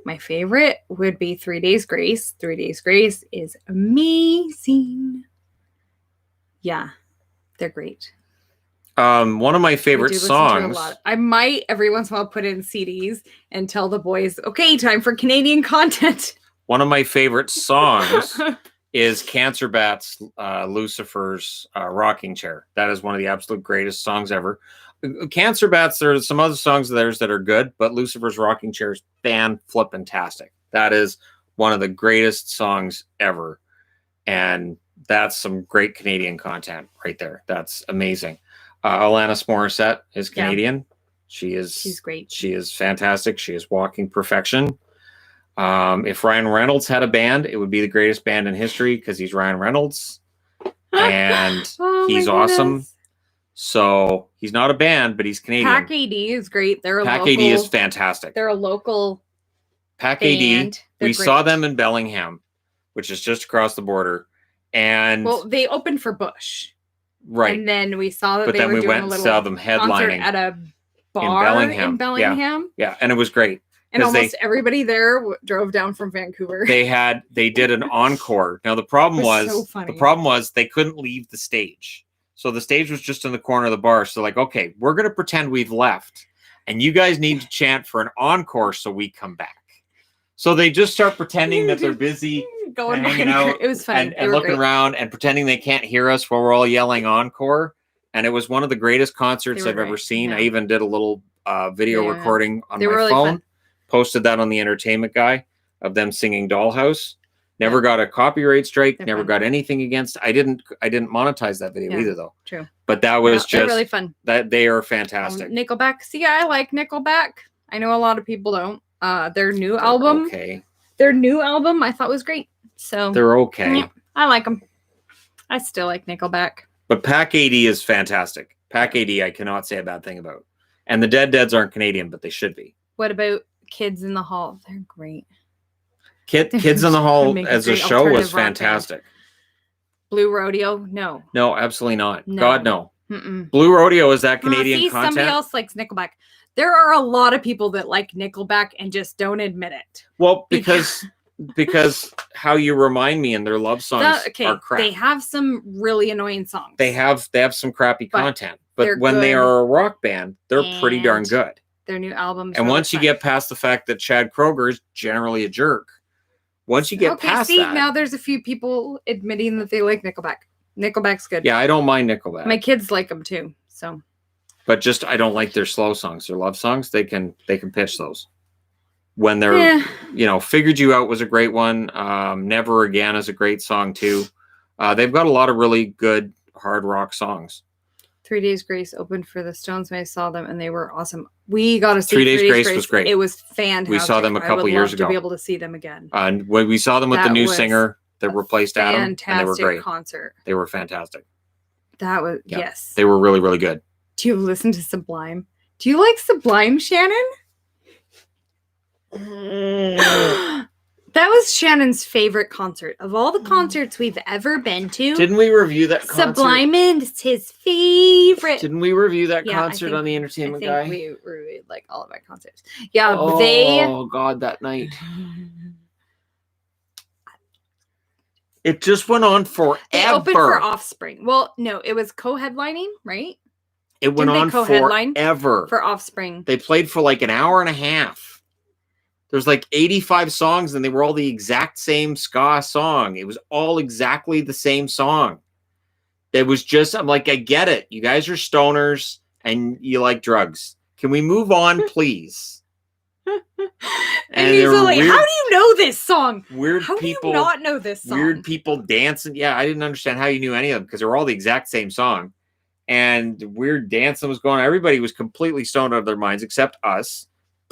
My favorite would be 3 Days Grace. 3 Days Grace is amazing. Yeah, they're great. One of my I favorite do listen to songs. a lot. I might every once in a while put in CDs and tell the boys, okay, time for Canadian content. One of my favorite songs is Cancer Bat's Lucifer's Rocking Chair. That is one of the absolute greatest songs ever. Cancer Bats, there's some other songs of theirs that are good, but Lucifer's Rocking Chair is fan-flippin-tastic. That is one of the greatest songs ever. And that's some great Canadian content right there. That's amazing. Alanis Morissette is Canadian. Yeah. She's great. She is fantastic. She is walking perfection. If Ryan Reynolds had a band, it would be the greatest band in history because he's Ryan Reynolds. And he's awesome. So he's not a band, but he's Canadian. Pack AD is great. They're a Pack local, AD is fantastic. They're a local Pack band. AD. They're We great. saw them in Bellingham, which is just across the border. And well, they opened for Bush. right. And then we saw that But they then were we doing went a and little saw them concert headlining at a bar in Bellingham. Yeah, and it was great. And 'Cause almost everybody there drove down from Vancouver. They did an encore. Now the problem It was so was funny. they couldn't leave the stage. So the stage was just in the corner of the bar. So like, okay, we're gonna pretend we've left, and you guys need to chant for an encore so we come back. So they just start pretending that they're busy Going hanging back. out It was funny. and looking around and pretending they can't hear us while we're all yelling encore. And it was one of the greatest concerts They were I've ever great, seen. yeah. I even did a little video Yeah. recording on They were my really phone. fun. Posted that on the Entertainment Guy of them singing Dollhouse. Never got a copyright strike. They're never fun. got anything against. I didn't monetize that video Yeah. either though. True. But that was They're just really fun. that they are fantastic. Nickelback. See, I like Nickelback. I know a lot of people don't. Their new album. Okay. Their new album I thought was great. So They're okay. yeah, I like them. I still like Nickelback. But Pack AD is fantastic. Pack AD I cannot say a bad thing about. And the Deads aren't Canadian, but they should be. What about Kids in the Hall? They're great. Kids in the Hall Make a as a great show was alternative rock band. fantastic. Blue Rodeo? No. No, absolutely not. No. God, no. Mm-mm. Blue Rodeo is that Canadian See, content. somebody else likes Nickelback. There are a lot of people that like Nickelback and just don't admit it. Well, because how you remind me in their love songs are crap. They have some really annoying songs. They have some crappy But content. But they're when they good. are a rock band, they're pretty darn And good. Their new albums. And really once you fun. get past the fact that Chad Kroger is generally a jerk, once you get past that, now there's a few people admitting that they like Nickelback. Nickelback's good. yeah, I don't mind Nickelback. My kids like them too. So But just I don't like their slow songs. Their love songs, they can pitch those. When they're Figured You Out was a great one. Never Again is a great song too. They've got a lot of really good hard rock songs. 3 Days Grace opened for the Stones when I saw them, and they were awesome. We got to see 3 Days Grace was great. It was fantastic. We saw them a couple years ago. To be able to see them again. And when we saw them with the That new was singer that replaced Adam, and they were Fantastic great. concert. They were fantastic. That was Yeah. yes. They were really, really good. Do you listen to Sublime? Do you like Sublime, Shannon? That was Shannon's favorite concert of all the concerts we've ever been to. Didn't we review that concert? Sublime is his favorite. Didn't we review that Yeah, I concert think- on the I Entertainment think Guy? we reviewed like all of our concerts. Yeah, Oh God, that night. It just went on forever. they opened for Offspring. Well, no, it was co-headlining, right? It went Didn't they on co-headline forever. For Offspring. They played for like an hour and a half. There's like 85 songs and they were all the exact same ska song. It was all exactly the same song. It was just, I'm like, I get it. You guys are stoners and you like drugs. Can we move on, please? And he's like, how do you know this song? Weird how people. Do you not know this song? Weird people dancing. Yeah, I didn't understand how you knew any of them because they were all the exact same song. And weird dancing was going on. Everybody was completely stoned out of their minds except us.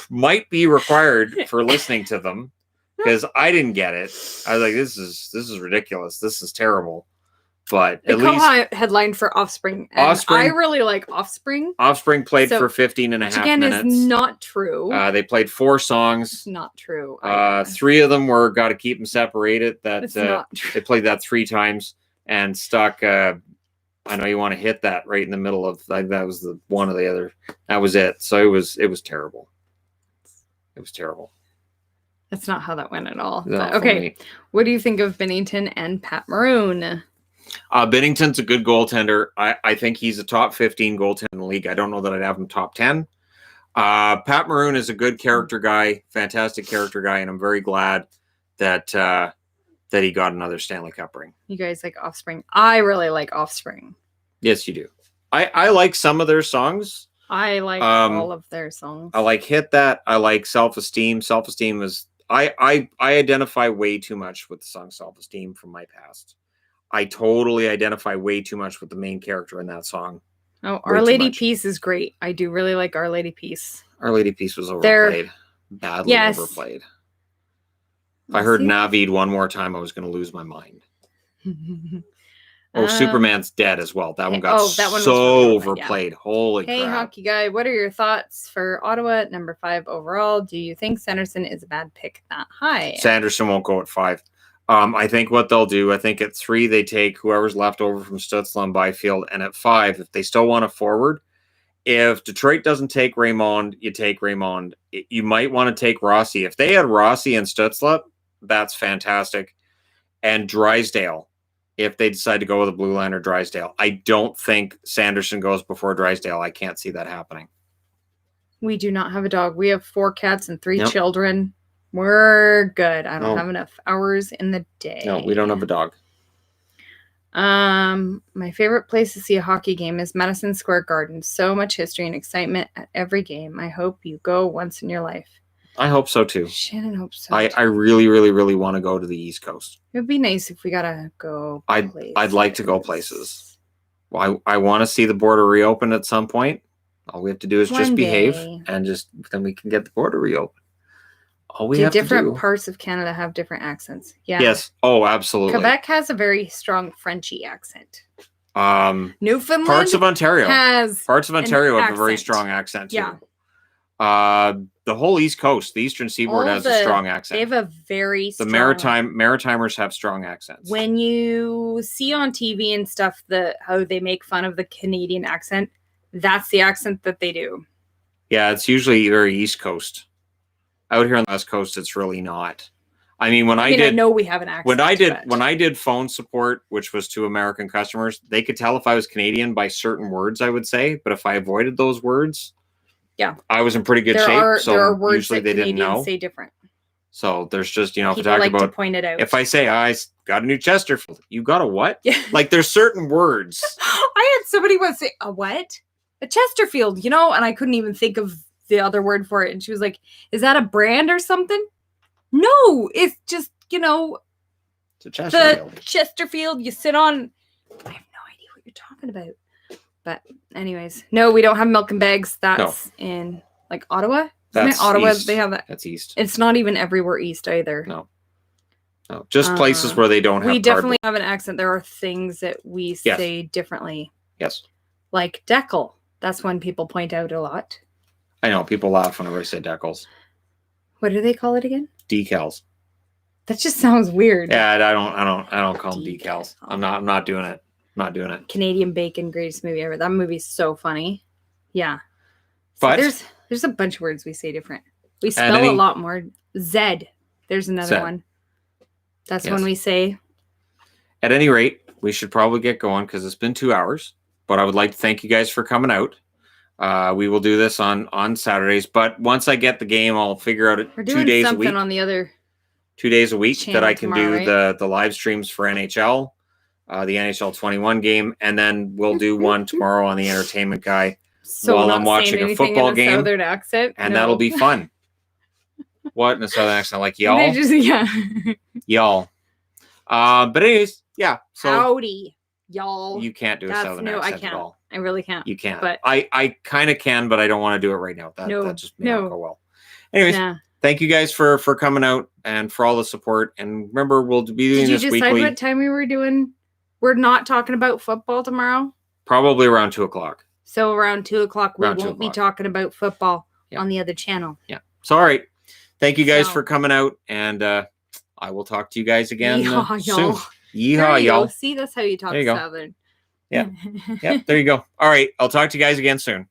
Might be required for listening to them because I didn't get it. I was like, this is ridiculous. This is terrible. But they at least headline for Offspring. And I really like Offspring. Offspring played for 15 and a half minutes. Again, is not true. They played 4 songs. It's not true. 3 of them were Got to Keep Them Separated. That's not true. They played that 3 times and stuck. I know you want to hit that right in the middle of that was the one or the other. That was it. So it was terrible. It was terrible. That's not how that went at all. But, okay. What do you think of Binnington and Pat Maroon? Binnington's a good goaltender. I think he's a top 15 goaltender in the league. I don't know that I'd have him top 10. Pat Maroon is a good character guy, fantastic character guy, and I'm very glad that he got another Stanley Cup ring. You guys like Offspring? I really like Offspring. Yes, you do. I like some of their songs. I like all of their songs. I like Hit That. I like Self-Esteem. Self-Esteem is I identify way too much with the song Self-Esteem from my past. I totally identify way too much with the main character in that song. Oh, Our Lady Peace is great. I do really like Our Lady Peace. Our Lady Peace was overplayed. Badly overplayed. If I heard Navid one more time, I was going to lose my mind. Superman's Dead as well. That one got so overplayed. Yeah. Holy crap. Hey, Hockey Guy, what are your thoughts for Ottawa at number 5 overall? Do you think Sanderson is a bad pick that high? Sanderson won't go at 5. I think what they'll do, I think at 3, they take whoever's left over from Stützle and Byfield. And at 5, if they still want a forward, if Detroit doesn't take Raymond, you take Raymond. You might want to take Rossi. If they had Rossi and Stützle, that's fantastic. And Drysdale, if they decide to go with a blue line or Drysdale. I don't think Sanderson goes before Drysdale. I can't see that happening. We do not have a dog. We have 4 cats and 3 children. We're good. I don't have enough hours in the day. No, we don't have a dog. My favorite place to see a hockey game is Madison Square Garden. So much history and excitement at every game. I hope you go once in your life. I hope so too. Shannon hopes so. I really, really, really want to go to the East Coast. It would be nice if we gotta go. I'd like to go places. Well, I want to see the border reopen at some point. All we have to do is just behave, and then we can get the border reopened. All we have to do. Different parts of Canada have different accents. Yeah. Yes. Oh, absolutely. Quebec has a very strong Frenchy accent. Newfoundland parts of Ontario have a very strong accent too. Yeah. The whole East Coast, the Eastern Seaboard has a strong accent. They have a very strong... Maritimers have strong accents. When you see on TV and stuff how they make fun of the Canadian accent, that's the accent that they do. Yeah, it's usually very East Coast. Out here on the West Coast, it's really not. I mean, I know we have an accent. When I did phone support, which was to American customers, they could tell if I was Canadian by certain words, I would say. But if I avoided those words, I was in pretty good shape. So there are words usually they Canadians didn't know. Say different. So there's just, if people like to point it out. If I say I got a new Chesterfield, you got a what? Yeah. Like there's certain words. I had somebody once say a what? A Chesterfield, and I couldn't even think of the other word for it. And she was like, is that a brand or something? No, it's just, it's a Chesterfield. The Chesterfield you sit on. I have no idea what you're talking about. But anyways, no, we don't have milk and bags. That's in like Ottawa. That's Ottawa. East. They have that. That's east. It's not even everywhere east either. No. Just places where they don't have. We definitely have an accent. There are things that we say differently. Yes. Like decal. That's one people point out a lot. I know people laugh whenever I say decals. What do they call it again? Decals. That just sounds weird. Yeah, I don't call them decals. I'm not doing it. I'm not doing it. Canadian Bacon, greatest movie ever. That movie's so funny. Yeah. But there's a bunch of words we say different. We spell a lot more. Zed. There's another one. That's when we say. At any rate, we should probably get going because it's been 2 hours. But I would like to thank you guys for coming out. We will do this on Saturdays, but once I get the game, I'll figure out it 2 days a week. On the other 2 days a week that I can do the live streams for NHL, the NHL 21 game, and then we'll do one tomorrow on the Entertainment Guy while I'm watching a football game. Southern accent, and that'll be fun. what in a southern accent? Like y'all? They just, yeah. Y'all. But anyways, yeah. So Howdy, y'all. you can't do a southern accent at all. I really can't. You can't. But I kind of can, but I don't want to do it right now. That just may not go well. Anyways, thank you guys for coming out and for all the support. And remember, we'll be doing this weekly. Did you decide what time we were doing? We're not talking about football tomorrow? Probably around 2:00. So around 2:00, we won't be talking about football on the other channel. Yeah. So, all right. Thank you guys for coming out. And I will talk to you guys again soon. Yeehaw, y'all. See, that's how you talk Southern. Yeah. Yep. There you go. All right. I'll talk to you guys again soon.